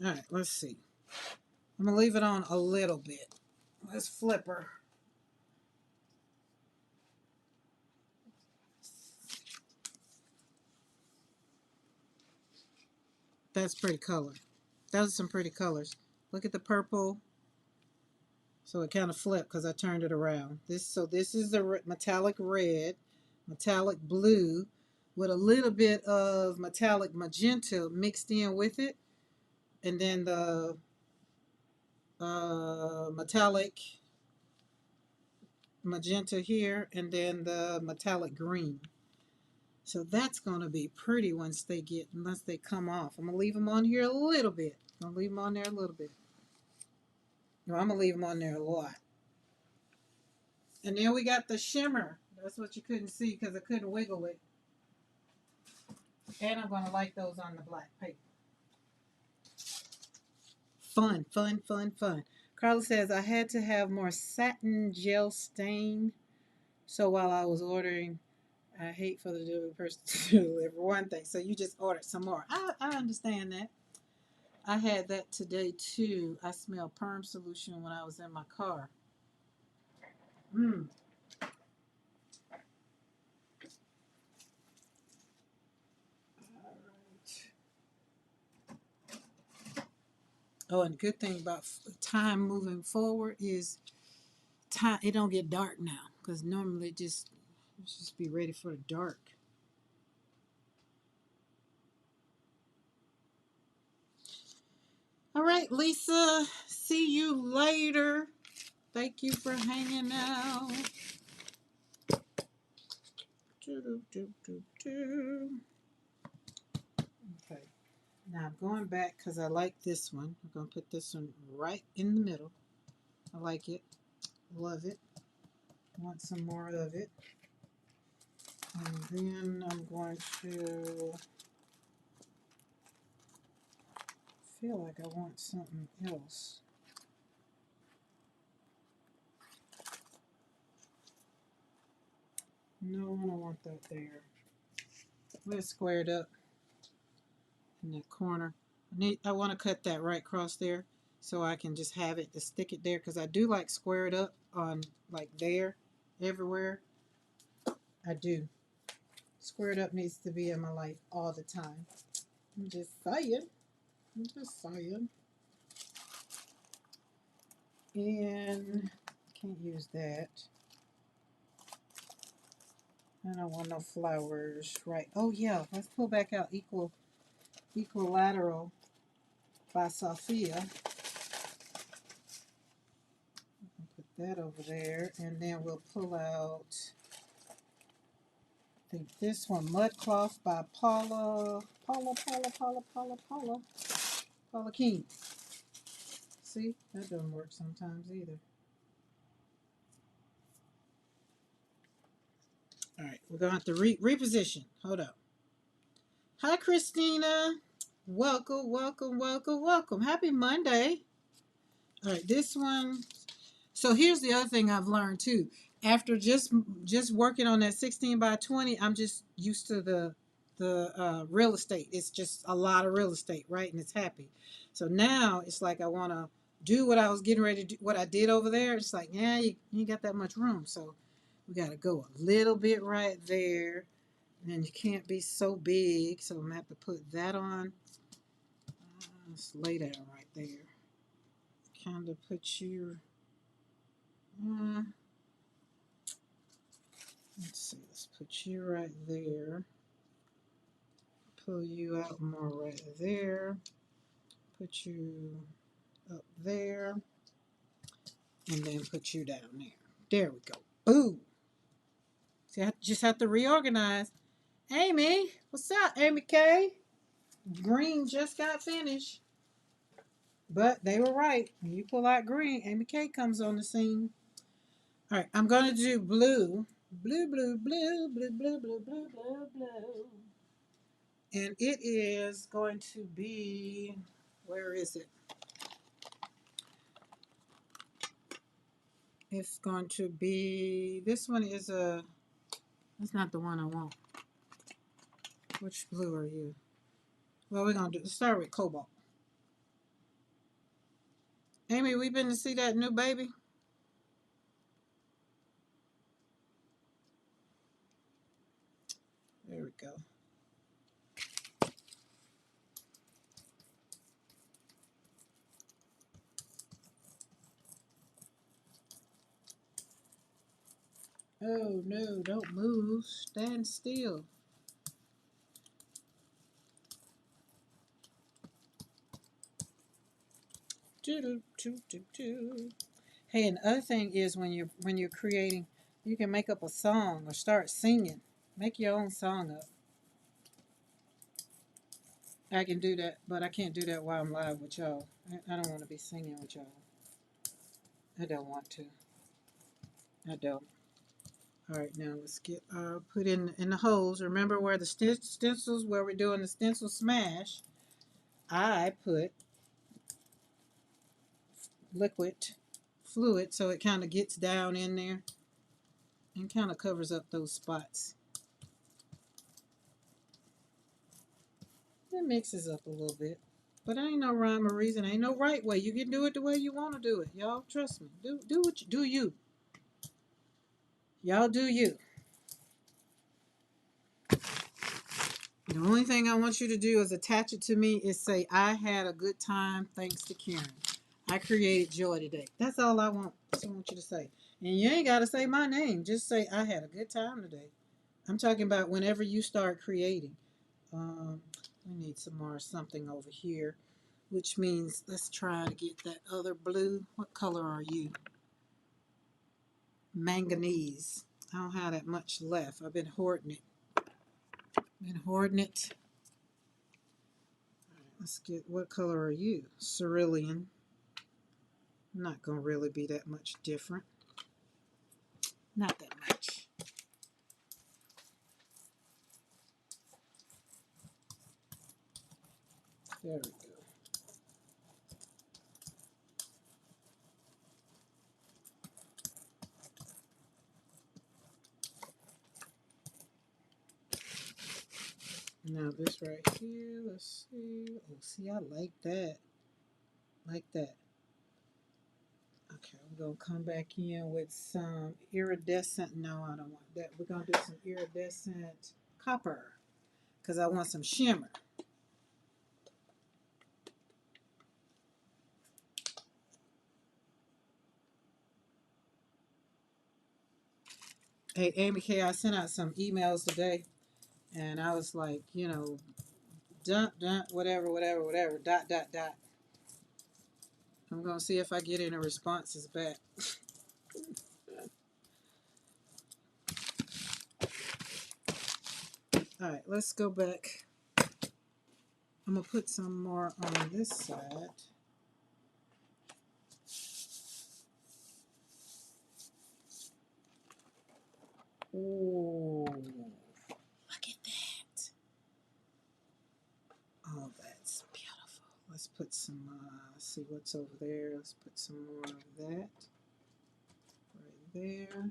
All right, let's see. I'm going to leave it on a little bit. Let's flip her. That's pretty color. Those are some pretty colors. Look at the purple. So it kind of flipped because I turned it around. This is the metallic red, metallic blue, with a little bit of metallic magenta mixed in with it, and then the metallic magenta here, and then the metallic green. So that's going to be pretty once they come off. I'm going to leave them on here a little bit. I'm going to leave them on there a little bit. No, I'm going to leave them on there a lot. And then we got the shimmer. That's what you couldn't see because I couldn't wiggle it. And I'm going to light those on the black paper. Fun, fun, fun, fun. Carla says, I had to have more satin gel stain. So while I was ordering, I hate for the delivery person to deliver one thing. So you just ordered some more. I understand that. I had that today too. I smelled perm solution when I was in my car. All right. Oh, and the good thing about time moving forward is time. It don't get dark now because normally just be ready for the dark. All right, Lisa. See you later. Thank you for hanging out. Okay. Now I'm going back because I like this one. I'm going to put this one right in the middle. I like it. Love it. Want some more of it. And then I'm going to feel like I want something else. No, I don't want that there. Let's square it up in that corner. I want to cut that right across there so I can just have it to stick it there because I do like square it up on like there, everywhere. I do. Square it up needs to be in my life all the time. I'm just saying. And can't use that. I don't want no flowers. Right. Oh yeah, let's pull back out Equilateral by Sophia. Put that over there, and then we'll pull out, I think this one, Mud Cloth by Paula King. See, that doesn't work sometimes either. All right, we're gonna have to reposition. Hold up. Hi, Christina. Welcome, welcome, welcome, welcome. Happy Monday. All right, this one. So here's the other thing I've learned too. After just working on that 16 by 20, I'm just used to the real estate. It's just a lot of real estate, right? And it's happy. So now it's like I want to do what I was getting ready to do, what I did over there. It's like, yeah, you got that much room. So we got to go a little bit right there. And you can't be so big. So I'm going to have to put that on. Let's lay that right there. Kind of put you... let's see, let's put you right there. Pull you out more right there. Put you up there. And then put you down there. There we go. Boom. See, I just have to reorganize. Amy, what's up, Amy K? Green just got finished. But they were right. When you pull out green, Amy K comes on the scene. All right, I'm going to do blue. Blue, blue, blue, blue, blue, blue, blue, blue, blue. And it is going to be, where is it? It's going to be, this one is that's not the one I want. Which blue are you? Well, we're going to start with cobalt. Amy, we been to see that new baby? There we go. Oh no, don't move. Stand still. Hey, and the other thing is when you're creating, you can make up a song or start singing. Make your own song up. I can do that, but I can't do that while I'm live with y'all. I don't want to be singing with y'all. I don't want to. I don't. All right, now let's get put in the holes. Remember where the stencils, where we're doing the stencil smash, I put liquid fluid so it kind of gets down in there and kind of covers up those spots. It mixes up a little bit. But ain't no rhyme or reason. Ain't no right way. You can do it the way you want to do it. Y'all, trust me. Do what you do. You. Y'all do you. The only thing I want you to do is attach it to me is say, I had a good time thanks to Karen. I created joy today. That's all I want. That's what I want you to say. And you ain't got to say my name. Just say, I had a good time today. I'm talking about whenever you start creating. We need some more something over here, which means let's try to get that other blue. What color are you? Manganese. I don't have that much left. I've been hoarding it. Let's get, what color are you? Cerulean. Not going to really be that much different. Not that much. There we go. Now this right here, let's see. Oh, see, I like that. Like that. Okay, we're going to come back in with some iridescent. No, I don't want that. We're going to do some iridescent copper because I want some shimmer. Hey, Amy K, I sent out some emails today, and I was like, you know, whatever, dot, dot, dot. I'm going to see if I get any responses back. All right, let's go back. I'm going to put some more on this side. Ooh, look at that. Oh, that's beautiful. Let's put some, let's see what's over there. Let's put some more of that right there.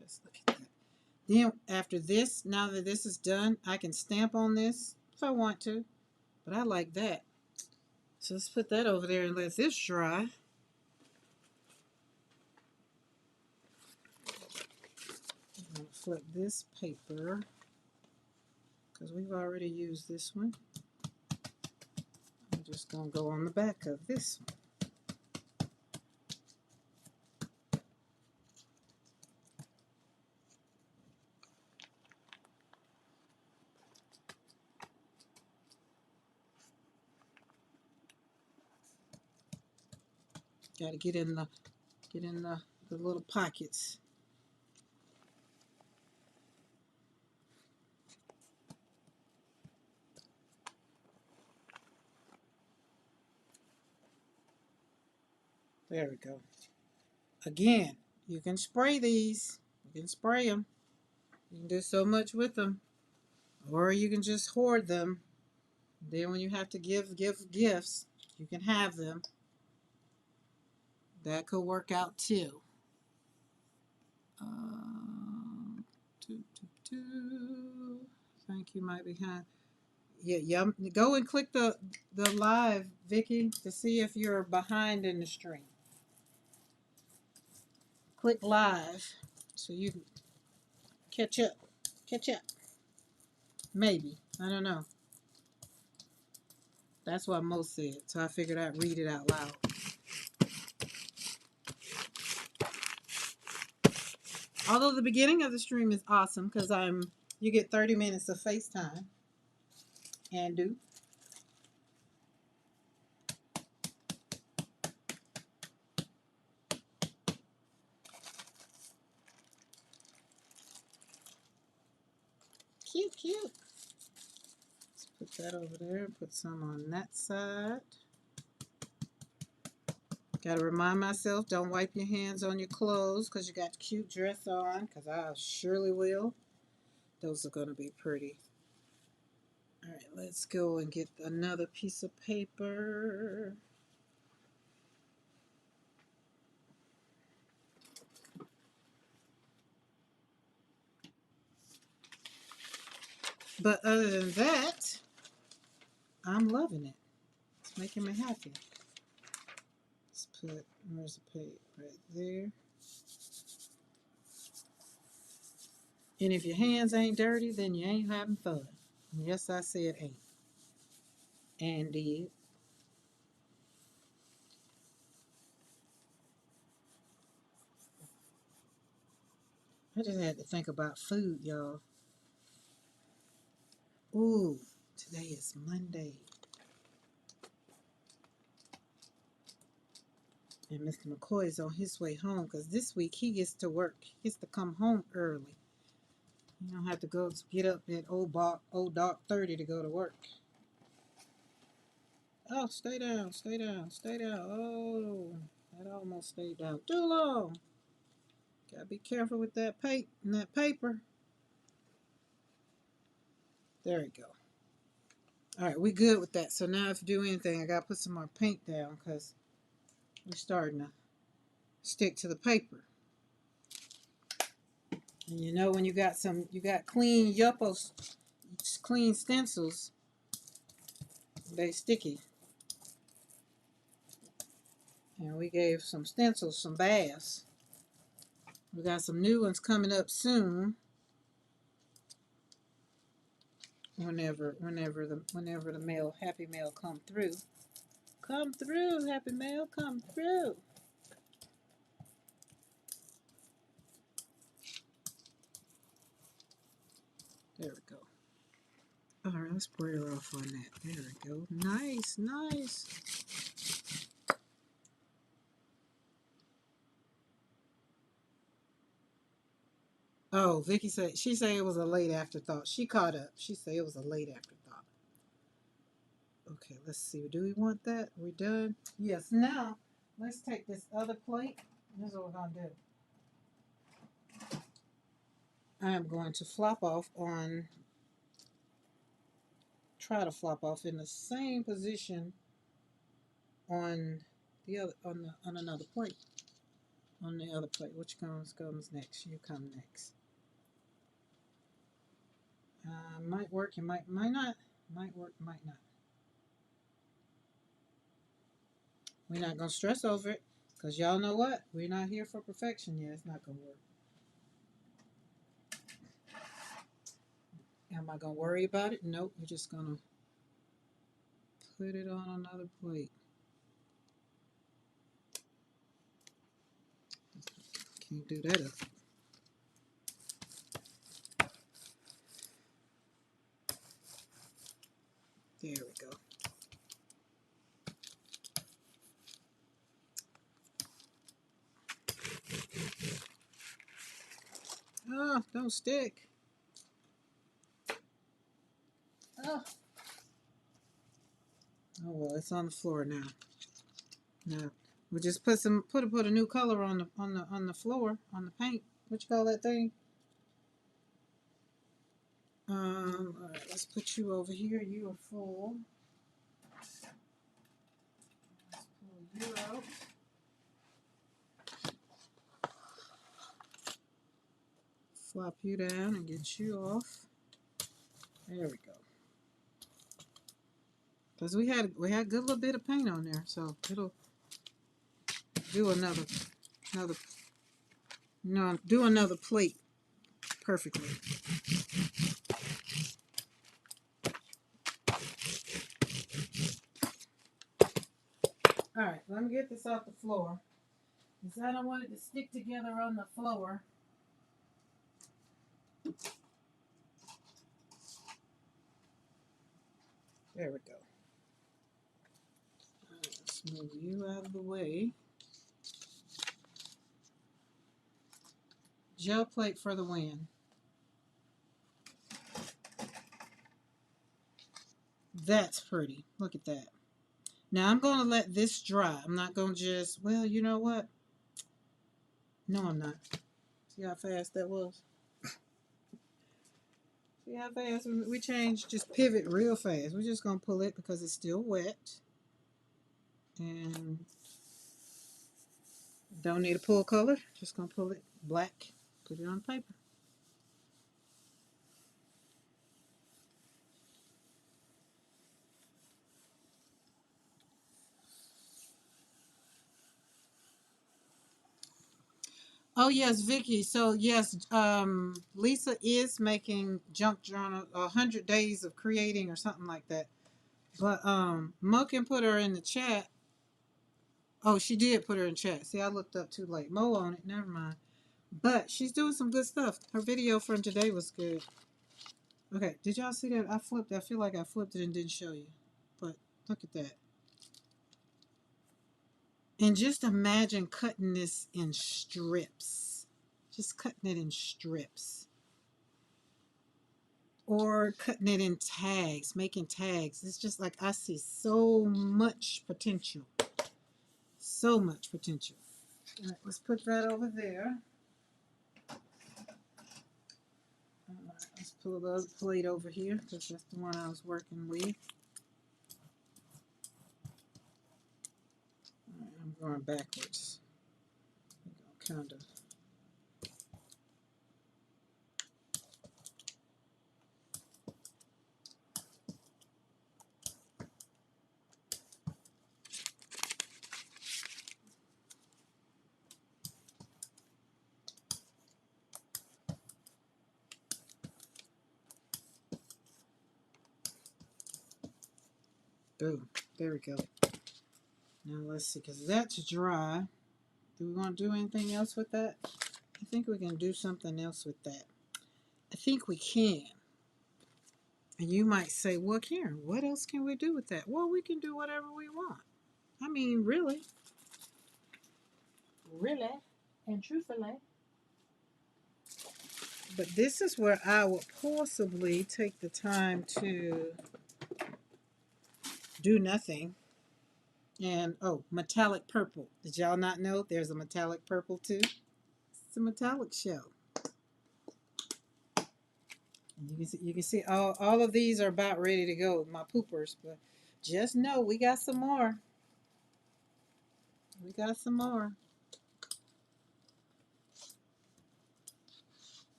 Yes, look at that. Then after this, now that this is done, I can stamp on this if I want to, but I like that. So let's put that over there and let this dry. I'm going to flip this paper because we've already used this one. I'm just going to go on the back of this one. Got to get in the little pockets. There we go. Again, you can spray these. You can spray them. You can do so much with them. Or you can just hoard them. Then when you have to give gifts, you can have them. That could work out too. Thank you, my behind. Yeah. Go and click the live, Vicky, to see if you're behind in the stream. Click live so you can catch up. Catch up. Maybe. I don't know. That's what Mo said. So I figured I'd read it out loud. Although the beginning of the stream is awesome because you get 30 minutes of FaceTime and do. cute, cute. Let's put that over there. Put some on that side. Got to remind myself, don't wipe your hands on your clothes because you got the cute dress on, because I surely will. Those are going to be pretty. All right, let's go and get another piece of paper. But other than that, I'm loving it. It's making me happy. Let's put, where's the page? Right there. And if your hands ain't dirty, then you ain't having fun. And yes, I said ain't. And did. I just had to think about food, y'all. Ooh, today is Monday. And Mr. McCoy is on his way home because this week he gets to work. He gets to come home early. You don't have to go get up at old dark 30 to go to work. Oh, stay down, stay down, stay down. Oh, that almost stayed down too long. Gotta be careful with that paper. There we go. All right, we good with that. So now if you do anything, I gotta put some more paint down because we're starting to stick to the paper. And you know when you got clean yuppos, clean stencils, they sticky. And we gave some stencils some baths. We got some new ones coming up soon. Whenever the mail, happy mail come through. Come through, happy mail, come through. There we go. All right, let's spray her off on that. There we go. Nice, nice. Oh, Vicky said, she said it was a late afterthought. She caught up. She said it was a late afterthought. Okay, let's see. Do we want that? We done? Yes. Now, let's take this other plate. This is what we're going to do. I am going to try to flop off in the same position on the other, on another plate. On the other plate. Which comes next? You come next. Might work, it might not. Might work, might not. We're not going to stress over it, because y'all know what? We're not here for perfection yet. It's not going to work. Am I going to worry about it? Nope. We're just going to put it on another plate. Can't do that up. There we go. Oh, don't stick. Oh. Oh well, it's on the floor now. Now we just put a new color on the floor, on the paint. What you call that thing? All right, let's put you over here. You are full. Let's pull you out. Flop you down and get you off. There we go. Because we had a good little bit of paint on there, so it'll do another plate perfectly. All right, let me get this off the floor, because I don't want it to stick together on the floor. There we go. All right, let's move you out of the way. Gel plate for the win. That's pretty. Look at that. Now I'm going to let this dry. I'm not going to just, well, you know what? No, I'm not. See how fast that was? See how fast we changed, just pivot real fast. We're just going to pull it because it's still wet. And don't need a pull color. Just going to pull it black, put it on paper. Oh yes, Vicky. So yes, Lisa is making junk journal 100 days of creating or something like that. But Mo can put her in the chat. Oh, she did put her in chat. See, I looked up too late. Mo on it. Never mind. But she's doing some good stuff. Her video from today was good. Okay, did y'all see that? I flipped. I feel like I flipped it and didn't show you. But look at that. And just imagine cutting this in strips. Just cutting it in strips. Or cutting it in tags, making tags. It's just like I see so much potential. So much potential. All right, let's put that over there. All right, let's pull the other plate over here because that's the one I was working with. All right, I'm going backwards. Kind of. Boom. There we go. Now let's see, because that's dry. Do we want to do anything else with that? I think we can do something else with that. I think we can. And you might say, well, Karen, what else can we do with that? Well, we can do whatever we want. I mean, really. Really and truthfully. But this is where I would possibly take the time to do nothing. And, oh, metallic purple. Did y'all not know there's a metallic purple too? It's a metallic show. You can see all of these are about ready to go, my poopers. But just know we got some more. We got some more.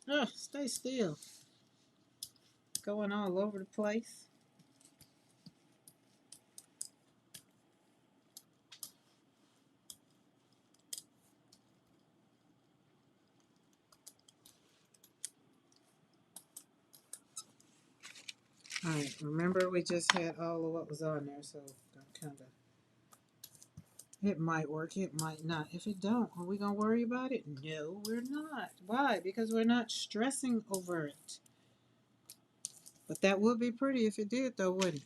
Oh, stay still. Going all over the place. All right, remember we just had all of what was on there, so kind of. It might work, it might not. If it don't, are we gonna worry about it? No, we're not. Why? Because we're not stressing over it. But that would be pretty if it did, though, wouldn't it?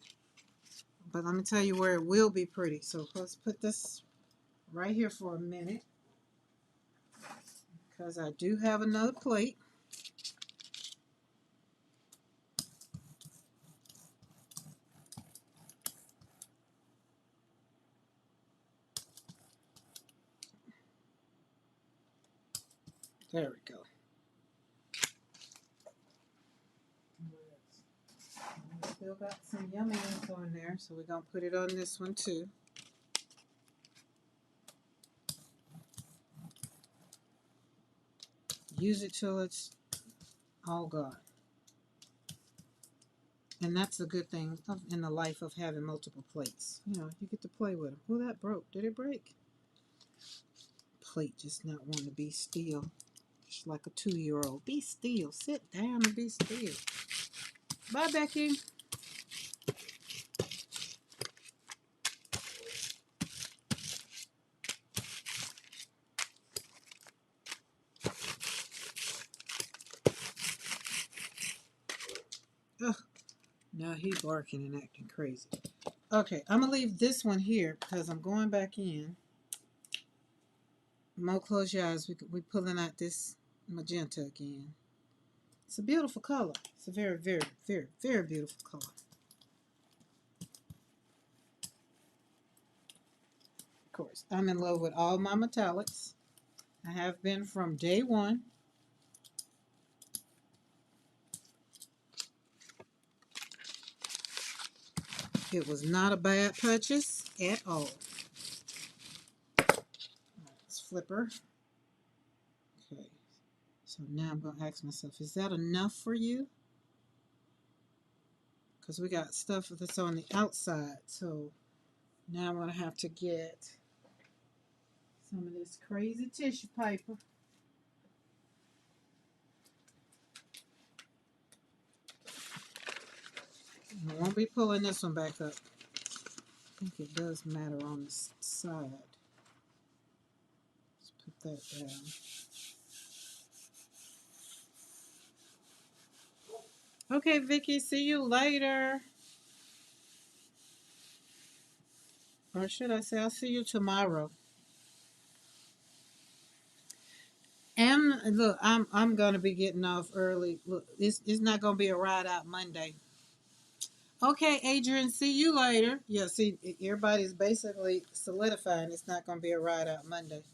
But let me tell you where it will be pretty. So let's put this right here for a minute, because I do have another plate. There we go. We still got some yumminess on there, so we're going to put it on this one too. Use it till it's all gone. And that's the good thing in the life of having multiple plates. You know, you get to play with them. Oh, that broke. Did it break? Plate just not wanting to be still. Just like a 2-year-old. Be still. Sit down and be still. Bye, Becky. Ugh. Now he's barking and acting crazy. Okay, I'm going to leave this one here because I'm going back in. Mo, close your eyes. We're pulling out this magenta again. It's a beautiful color. It's a very, very, very, very beautiful color. Of course, I'm in love with all my metallics. I have been from day one. It was not a bad purchase at all. Let's flip her. Okay. So now I'm going to ask myself, is that enough for you? Because we got stuff that's on the outside. So now I'm going to have to get some of this crazy tissue paper. I won't be pulling this one back up. I think it does matter on the side. Let's put that down. Okay, Vicky, see you later. Or should I say, I'll see you tomorrow. And look, I'm gonna be getting off early. Look, it's not gonna be a ride out Monday. Okay, Adrian, see you later. Yeah, see, everybody's basically solidifying it's not gonna be a ride out Monday.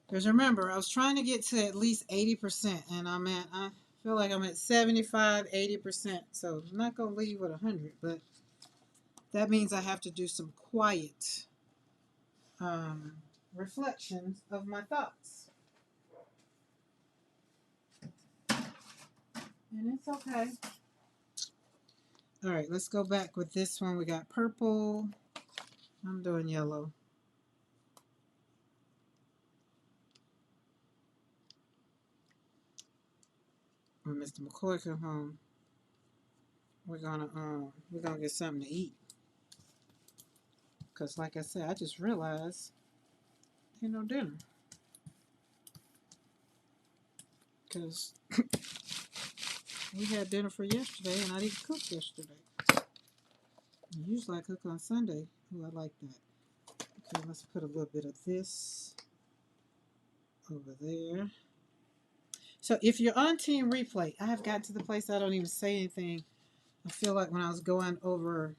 Because remember, I was trying to get to at least 80%, and I feel like I'm at 75, 80%. So I'm not gonna leave with 100, but that means I have to do some quiet reflections of my thoughts. And it's okay. All right, let's go back with this one. We got purple. I'm doing yellow. When Mr. McCoy come home, we're gonna get something to eat. Cause like I said, I just realized ain't no dinner. Cause we had dinner for yesterday, and I didn't cook yesterday. Usually I cook on Sunday. Ooh, I like that. Okay, let's put a little bit of this over there. So if you're on Team Replay, I have gotten to the place I don't even say anything. I feel like when I was going over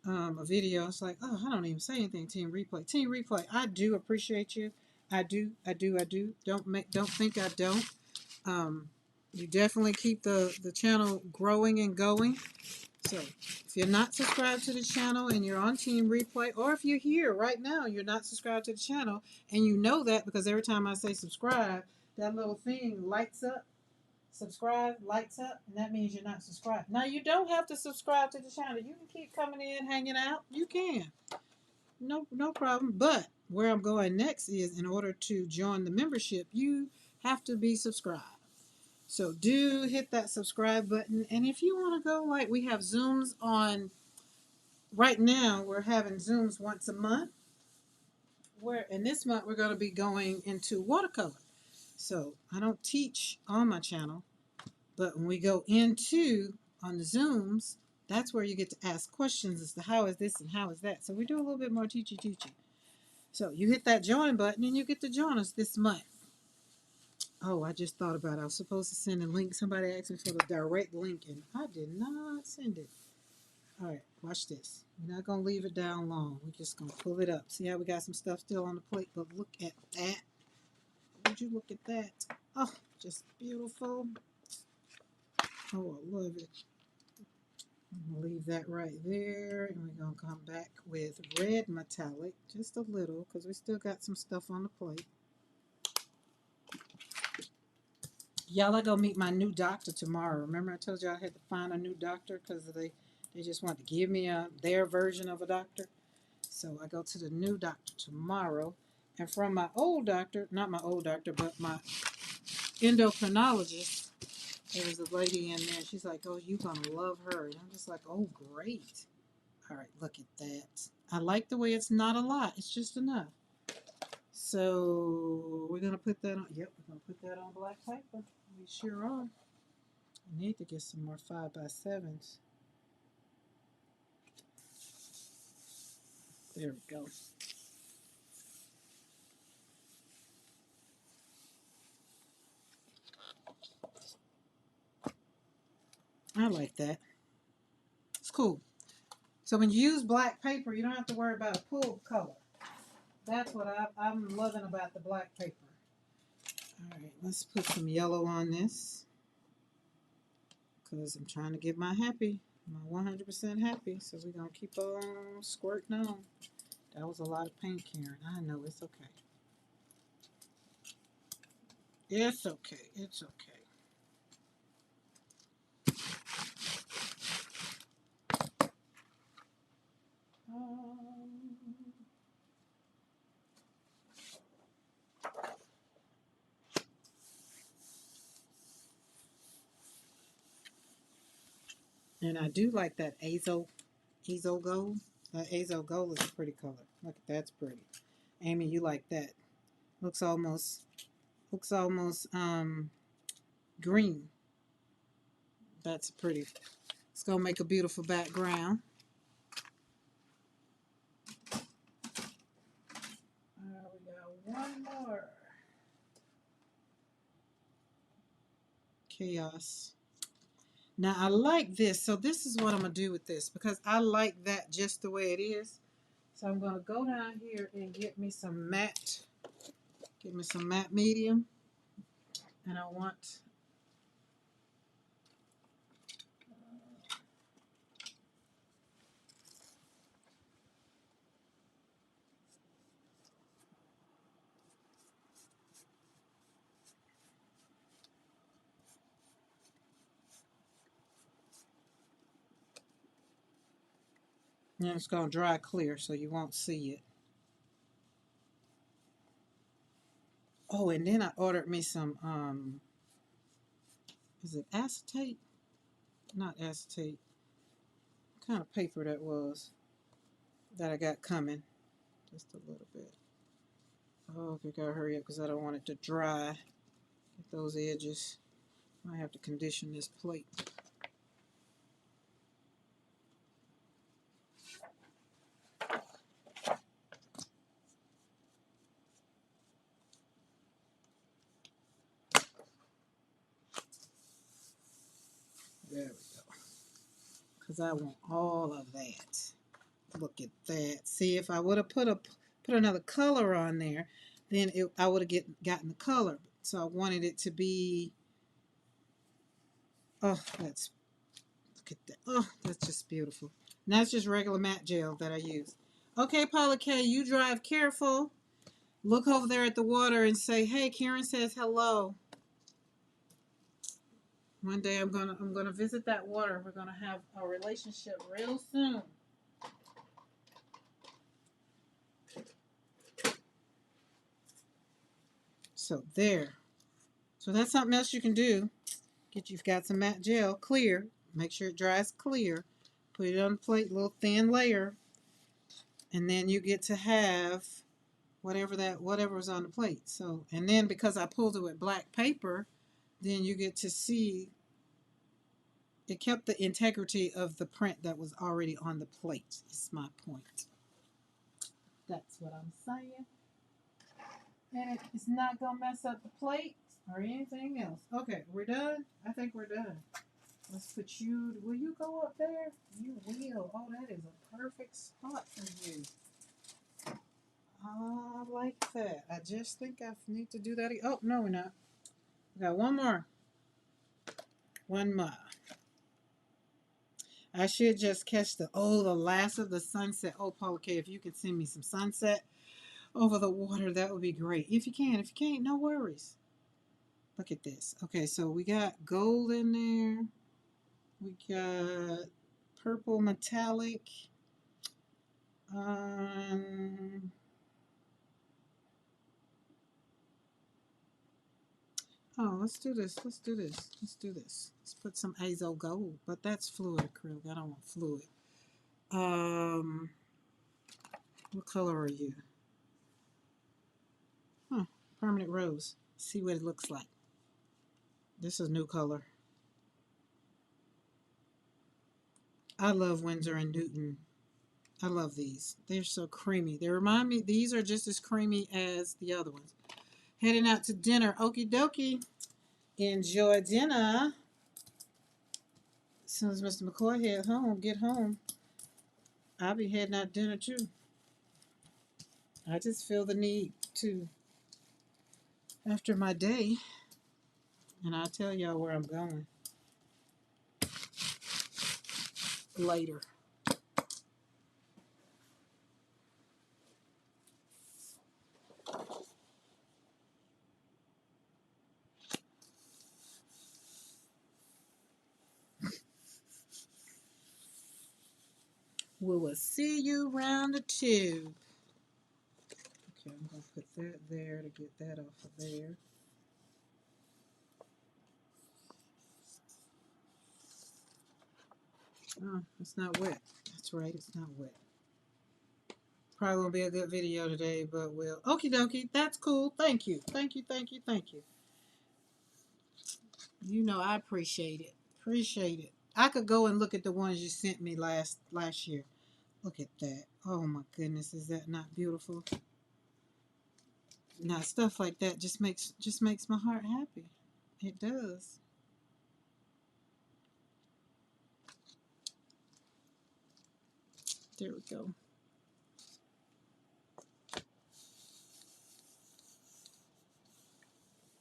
a video, it's like, oh, I don't even say anything. Team Replay, Team Replay. I do appreciate you. I do. Don't think I don't. You definitely keep the channel growing and going. So if you're not subscribed to the channel and you're on Team Replay, or if you're here right now, you're not subscribed to the channel, and you know that because every time I say subscribe, that little thing lights up. Subscribe, lights up, and that means you're not subscribed. Now, you don't have to subscribe to the channel. You can keep coming in, hanging out. You can. No problem. But where I'm going next is in order to join the membership, you have to be subscribed. So do hit that subscribe button. And if you want to go, like we have Zooms on, right now we're having Zooms once a month. And this month we're going to be going into watercolor. So I don't teach on my channel, but when we go into on the Zooms, that's where you get to ask questions as to how is this and how is that. So we do a little bit more teaching. So you hit that join button and you get to join us this month. Oh, I just thought about it. I was supposed to send a link. Somebody asked me for the direct link, and I did not send it. All right, watch this. We're not going to leave it down long. We're just going to pull it up. See how we got some stuff still on the plate, but look at that. Would you look at that? Oh, just beautiful. Oh, I love it. I'm going to leave that right there, and we're going to come back with red metallic, just a little, because we still got some stuff on the plate. Y'all, I go meet my new doctor tomorrow. Remember I told you I had to find a new doctor because they just want to give me their version of a doctor. So I go to the new doctor tomorrow. And from my old doctor, not my old doctor, but my endocrinologist, there was a lady in there. She's like, oh, you're going to love her. And I'm just like, oh, great. All right, look at that. I like the way it's not a lot. It's just enough. So we're going to put that on. Yep, we're going to put that on black paper. We sure are. I need to get some more 5x7s. There we go. I like that. It's cool. So when you use black paper, you don't have to worry about a pulled color. That's what I'm loving about the black paper. All right, let's put some yellow on this because I'm trying to get my 100% happy. So we're going to keep on squirting on. That was a lot of paint, Karen. I know, it's okay. It's okay. It's okay. And I do like that Azo gold. That Azo gold is a pretty color. Look, that's pretty. Amy, you like that? Looks almost green. That's pretty. It's gonna make a beautiful background. We got one more. Chaos. Now I like this, so this is what I'm gonna do with this because I like that just the way it is. So I'm gonna go down here and get me some matte medium, and I want and it's gonna dry clear so you won't see it. Oh, and then I ordered me some is it acetate? Not acetate. What kind of paper that was that I got coming. Just a little bit. Oh, I gotta hurry up because I don't want it to dry. Get those edges. I have to condition this plate. There we go. Because I want all of that. Look at that. See, if I would have put another color on there, then I would have gotten the color. So I wanted it to be. Oh, look at that. Oh, that's just beautiful. And that's just regular matte gel that I use. Okay, Paula K, you drive careful. Look over there at the water and say, "Hey, Karen says hello." One day I'm gonna visit that water. We're gonna have a relationship real soon. So there. So that's something else you can do. You've got some matte gel, clear. Make sure it dries clear. Put it on the plate, little thin layer, and then you get to have whatever was on the plate. So, and then because I pulled it with black paper, then you get to see it kept the integrity of the print that was already on the plate. Is my point. That's what I'm saying. And it's not gonna mess up the plate or anything else. Okay, we're done. I think we're done. Let's put you. Will you go up there? You will. Oh, that is a perfect spot for you. I like that. I just think I need to do that. Oh, no, we're not. We got one more. One more. I should just catch the last of the sunset. Oh, Paula K, if you could send me some sunset over the water, that would be great. If you can. If you can't, no worries. Look at this. Okay, so we got gold in there. We got purple metallic. Oh, let's do this. Let's do this. Let's do this. Let's put some Azo gold, but that's fluid acrylic. I don't want fluid. What color are you? Permanent rose. See what it looks like. This is new color. I love Winsor and Newton. I love these. They're so creamy. They remind me, these are just as creamy as the other ones. Heading out to dinner. Okie dokie. Enjoy dinner. soon as Mr. McCoy get home, I'll be heading out dinner too. I just feel the need to, after my day, and I'll tell y'all where I'm going later. We will see you round the tube. Okay, I'm going to put that there to get that off of there. Oh, it's not wet. That's right, it's not wet. Probably won't be a good video today, but we'll. Okie dokie, that's cool. Thank you. Thank you, thank you, thank you. You know I appreciate it. Appreciate it. I could go and look at the ones you sent me last year. Look at that. Oh my goodness, is that not beautiful? Now stuff like that just makes my heart happy. It does. There we go.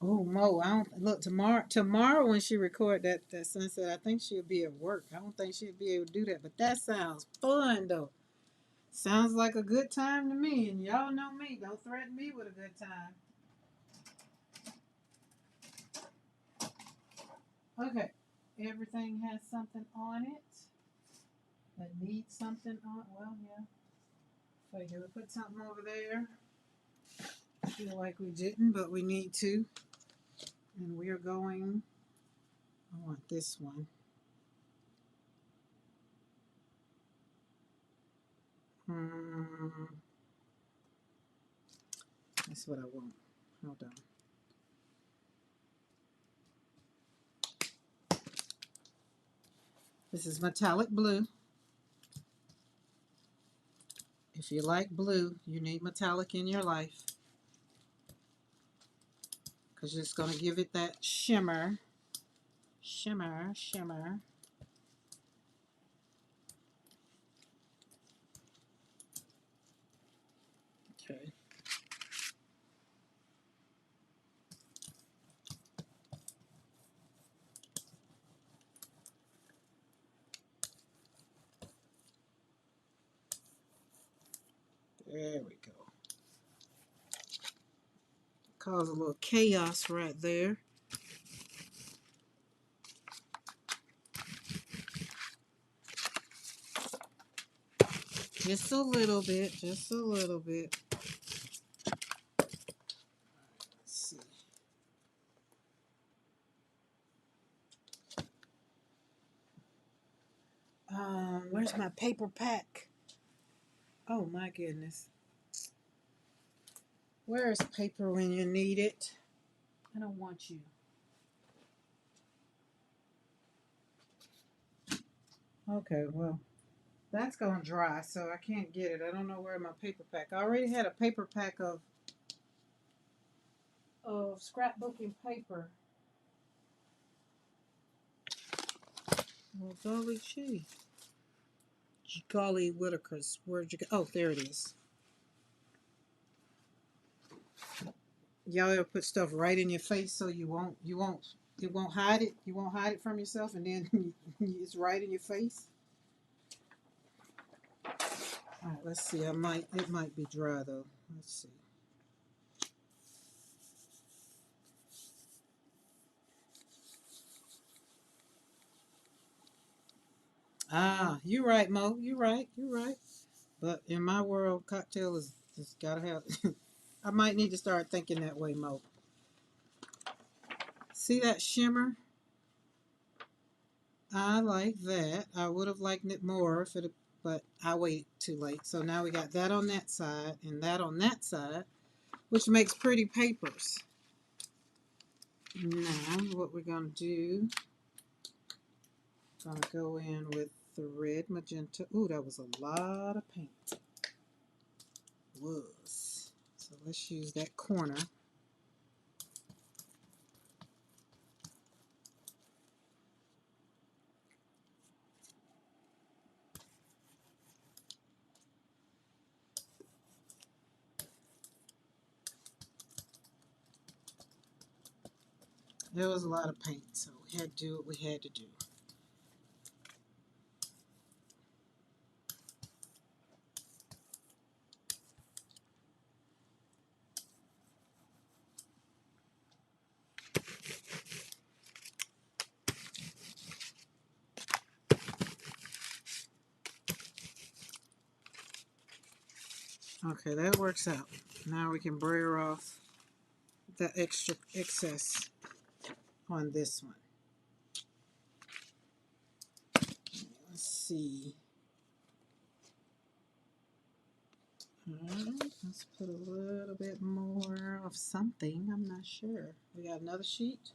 Oh Mo, I don't look tomorrow when she record that sunset. I think she'll be at work. I don't think she'll be able to do that. But that sounds fun though. Sounds like a good time to me. And y'all know me. Don't threaten me with a good time. Okay. Everything has something on it that needs something on. Well, yeah. So here we put something over there. I feel like we didn't, but we need to. And we're going. I want this one. That's what I want. Hold on. This is metallic blue. If you like blue, you need metallic in your life. Because it's going to give it that shimmer. Shimmer, shimmer. Okay. There we go. Cause a little chaos right there. Just a little bit, just a little bit. Let's see. Where's my paper pack? Oh my goodness. Where is paper when you need it? I don't want you. Okay, well, that's going to dry, so I can't get it. I don't know where my paper pack. I already had a paper pack of scrapbooking paper. Well, golly gee. Golly Whitakers. Where'd you go? Oh, there it is. Y'all ever put stuff right in your face so it won't hide it? You won't hide it from yourself, and then it's right in your face. All right, let's see. It might be dry though. Let's see. Ah, you're right, Mo. You're right. You're right. But in my world, cocktail is just gotta have. I might need to start thinking that way, Mo. See that shimmer? I like that. I would have liked it more if it, but I waited too late. So now we got that on that side and that on that side, which makes pretty papers. Now, what we're gonna do? Gonna go in with the red magenta. Ooh, that was a lot of paint. Was. So let's use that corner. There was a lot of paint, so we had to do what we had to do. Okay, that works out. Now we can brayer off the extra excess on this one. Let's see. Alright, let's put a little bit more of something. I'm not sure. We got another sheet.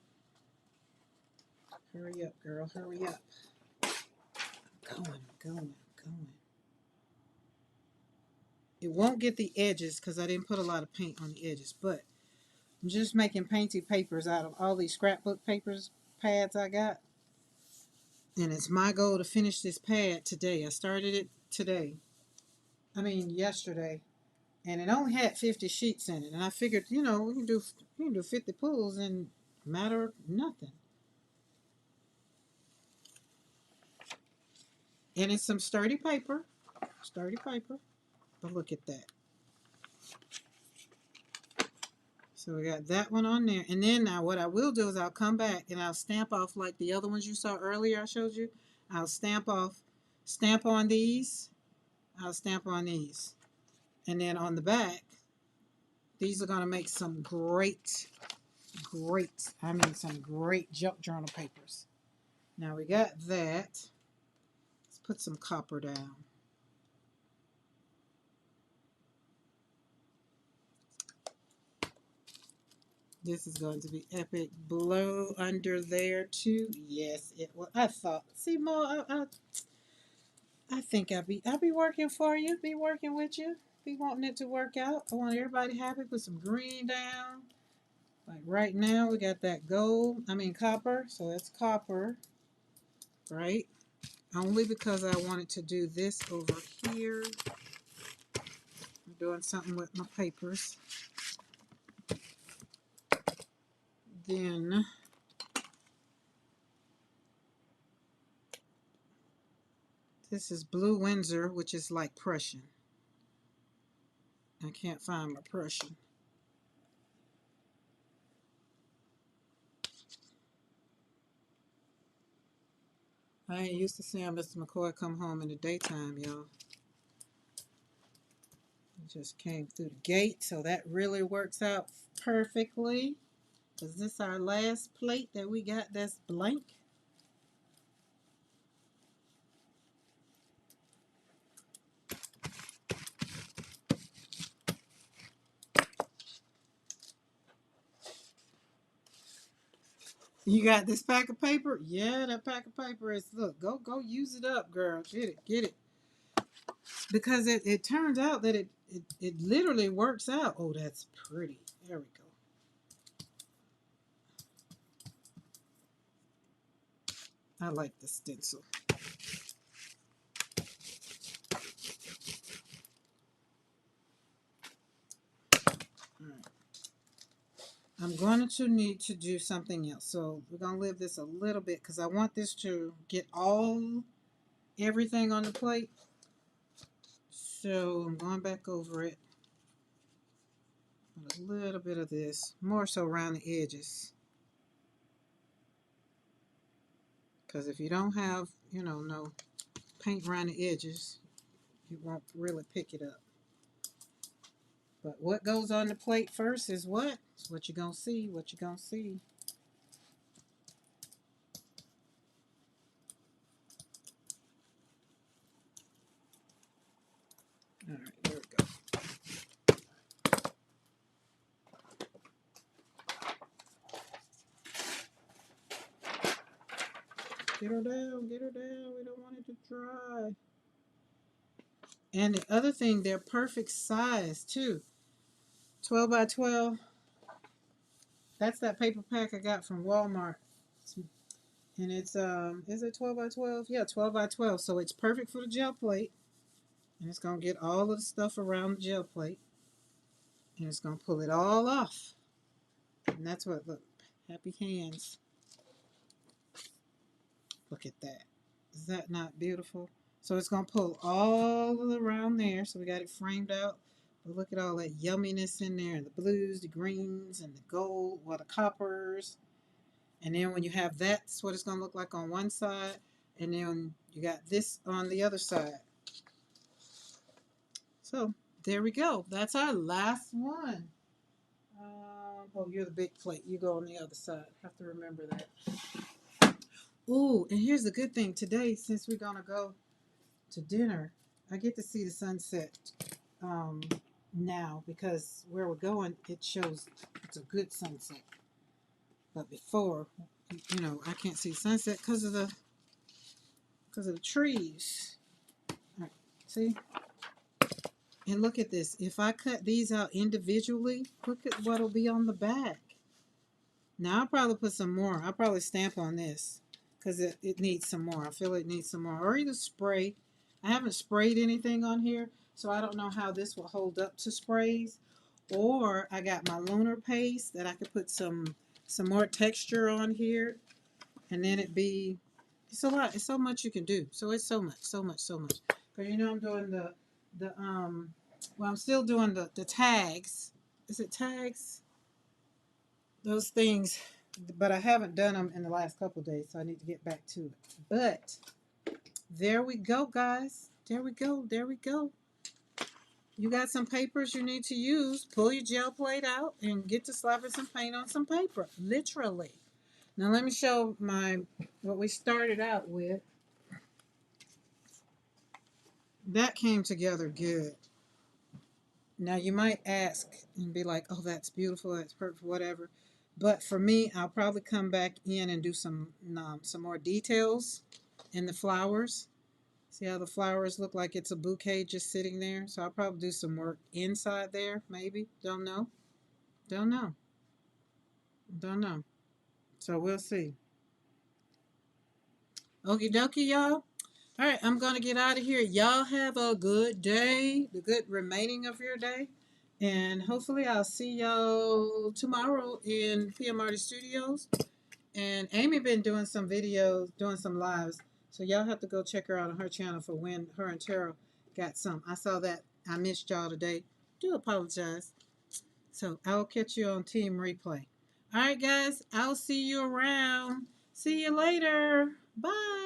Hurry up, girl. Hurry up. I'm going. It won't get the edges because I didn't put a lot of paint on the edges, but I'm just making painted papers out of all these scrapbook papers, pads I got. And it's my goal to finish this pad today. I started it today. Yesterday. And it only had 50 sheets in it. And I figured, we can do 50 pulls in a matter of nothing. And it's some sturdy paper. But look at that. So we got that one on there. And then now what I will do is I'll come back and I'll stamp off like the other ones you saw earlier I showed you. I'll stamp on these. I'll stamp on these. And then on the back, these are going to make some great junk journal papers. Now we got that. Let's put some copper down. This is going to be epic. Blow under there too. Yes, it will. I thought. See, Mo, I think I'll be working for you. Be working with you. Be wanting it to work out. I want everybody happy. Put some green down. Like right now, we got that copper. So that's copper, right? Only because I wanted to do this over here. I'm doing something with my papers. Then this is Blue Windsor, which is like Prussian. I can't find my Prussian. I ain't used to seeing Mr. McCoy come home in the daytime, y'all. He just came through the gate, so that really works out perfectly. Is this our last plate that we got that's blank? You got this pack of paper? Yeah, that pack of paper is, look, go use it up, girl. Get it. Because it turns out that it literally works out. Oh, that's pretty. There we go. I like the stencil. All right. I'm going to need to do something else. So we're going to leave this a little bit because I want this to get everything on the plate. So I'm going back over it. A little bit of this, more so around the edges. Because if you don't have, no paint around the edges, you won't really pick it up. But what goes on the plate first is what? It's what you're going to see, All right, there we go. Get her down. We don't want it to dry. And the other thing, they're perfect size too. 12 by 12. That's that paper pack I got from Walmart. And it's, is it 12 by 12? Yeah, 12 by 12. So it's perfect for the gel plate. And it's going to get all of the stuff around the gel plate. And it's going to pull it all off. And that's what, look, Happy hands. Look at that. Is that not beautiful? So it's going to pull all around there. So we got it framed out. But look at all that yumminess in there. The blues, the greens, and the gold. Well, the coppers. And then when you have that, that's what it's going to look like on one side. And then you got this on the other side. So there we go. That's our last one. Oh, you're the big plate. You go on the other side. Have to remember that. Ooh, and here's the good thing. Today, since we're going to go to dinner, I get to see the sunset now because where we're going, it shows it's a good sunset. But before, you know, I can't see sunset because of the trees. All right, see? And look at this. If I cut these out individually, look at what'll be on the back. Now I'll probably put some more. I'll probably stamp on this because it needs some more. I feel it needs some more. Or either spray. I haven't sprayed anything on here, so I don't know how this will hold up to sprays. Or I got my lunar paste that I could put some more texture on here, and then it's a lot. It's so much you can do. So it's so much. Because you know I'm doing I'm still doing the tags. Is it tags? Those things, but I haven't done them in the last couple of days, so I need to get back to it. But there we go, guys. There we go. You got some papers you need to use. Pull your gel plate out and get to slapping some paint on some paper. Literally. Now let me show what we started out with. That came together good. Now you might ask and be like, oh, that's beautiful, that's perfect, whatever. But for me, I'll probably come back in and do some more details in the flowers. See how the flowers look like it's a bouquet just sitting there? So I'll probably do some work inside there, maybe. Don't know. So we'll see. Okie dokie, y'all. All right, I'm going to get out of here. Y'all have a good day, the good remaining of your day. And hopefully I'll see y'all tomorrow in PMRD Studios. And Amy been doing some videos, doing some lives. So y'all have to go check her out on her channel for when her and Tara got some. I saw that. I missed y'all today. Do apologize. So I'll catch you on Team Replay. All right, guys. I'll see you around. See you later. Bye.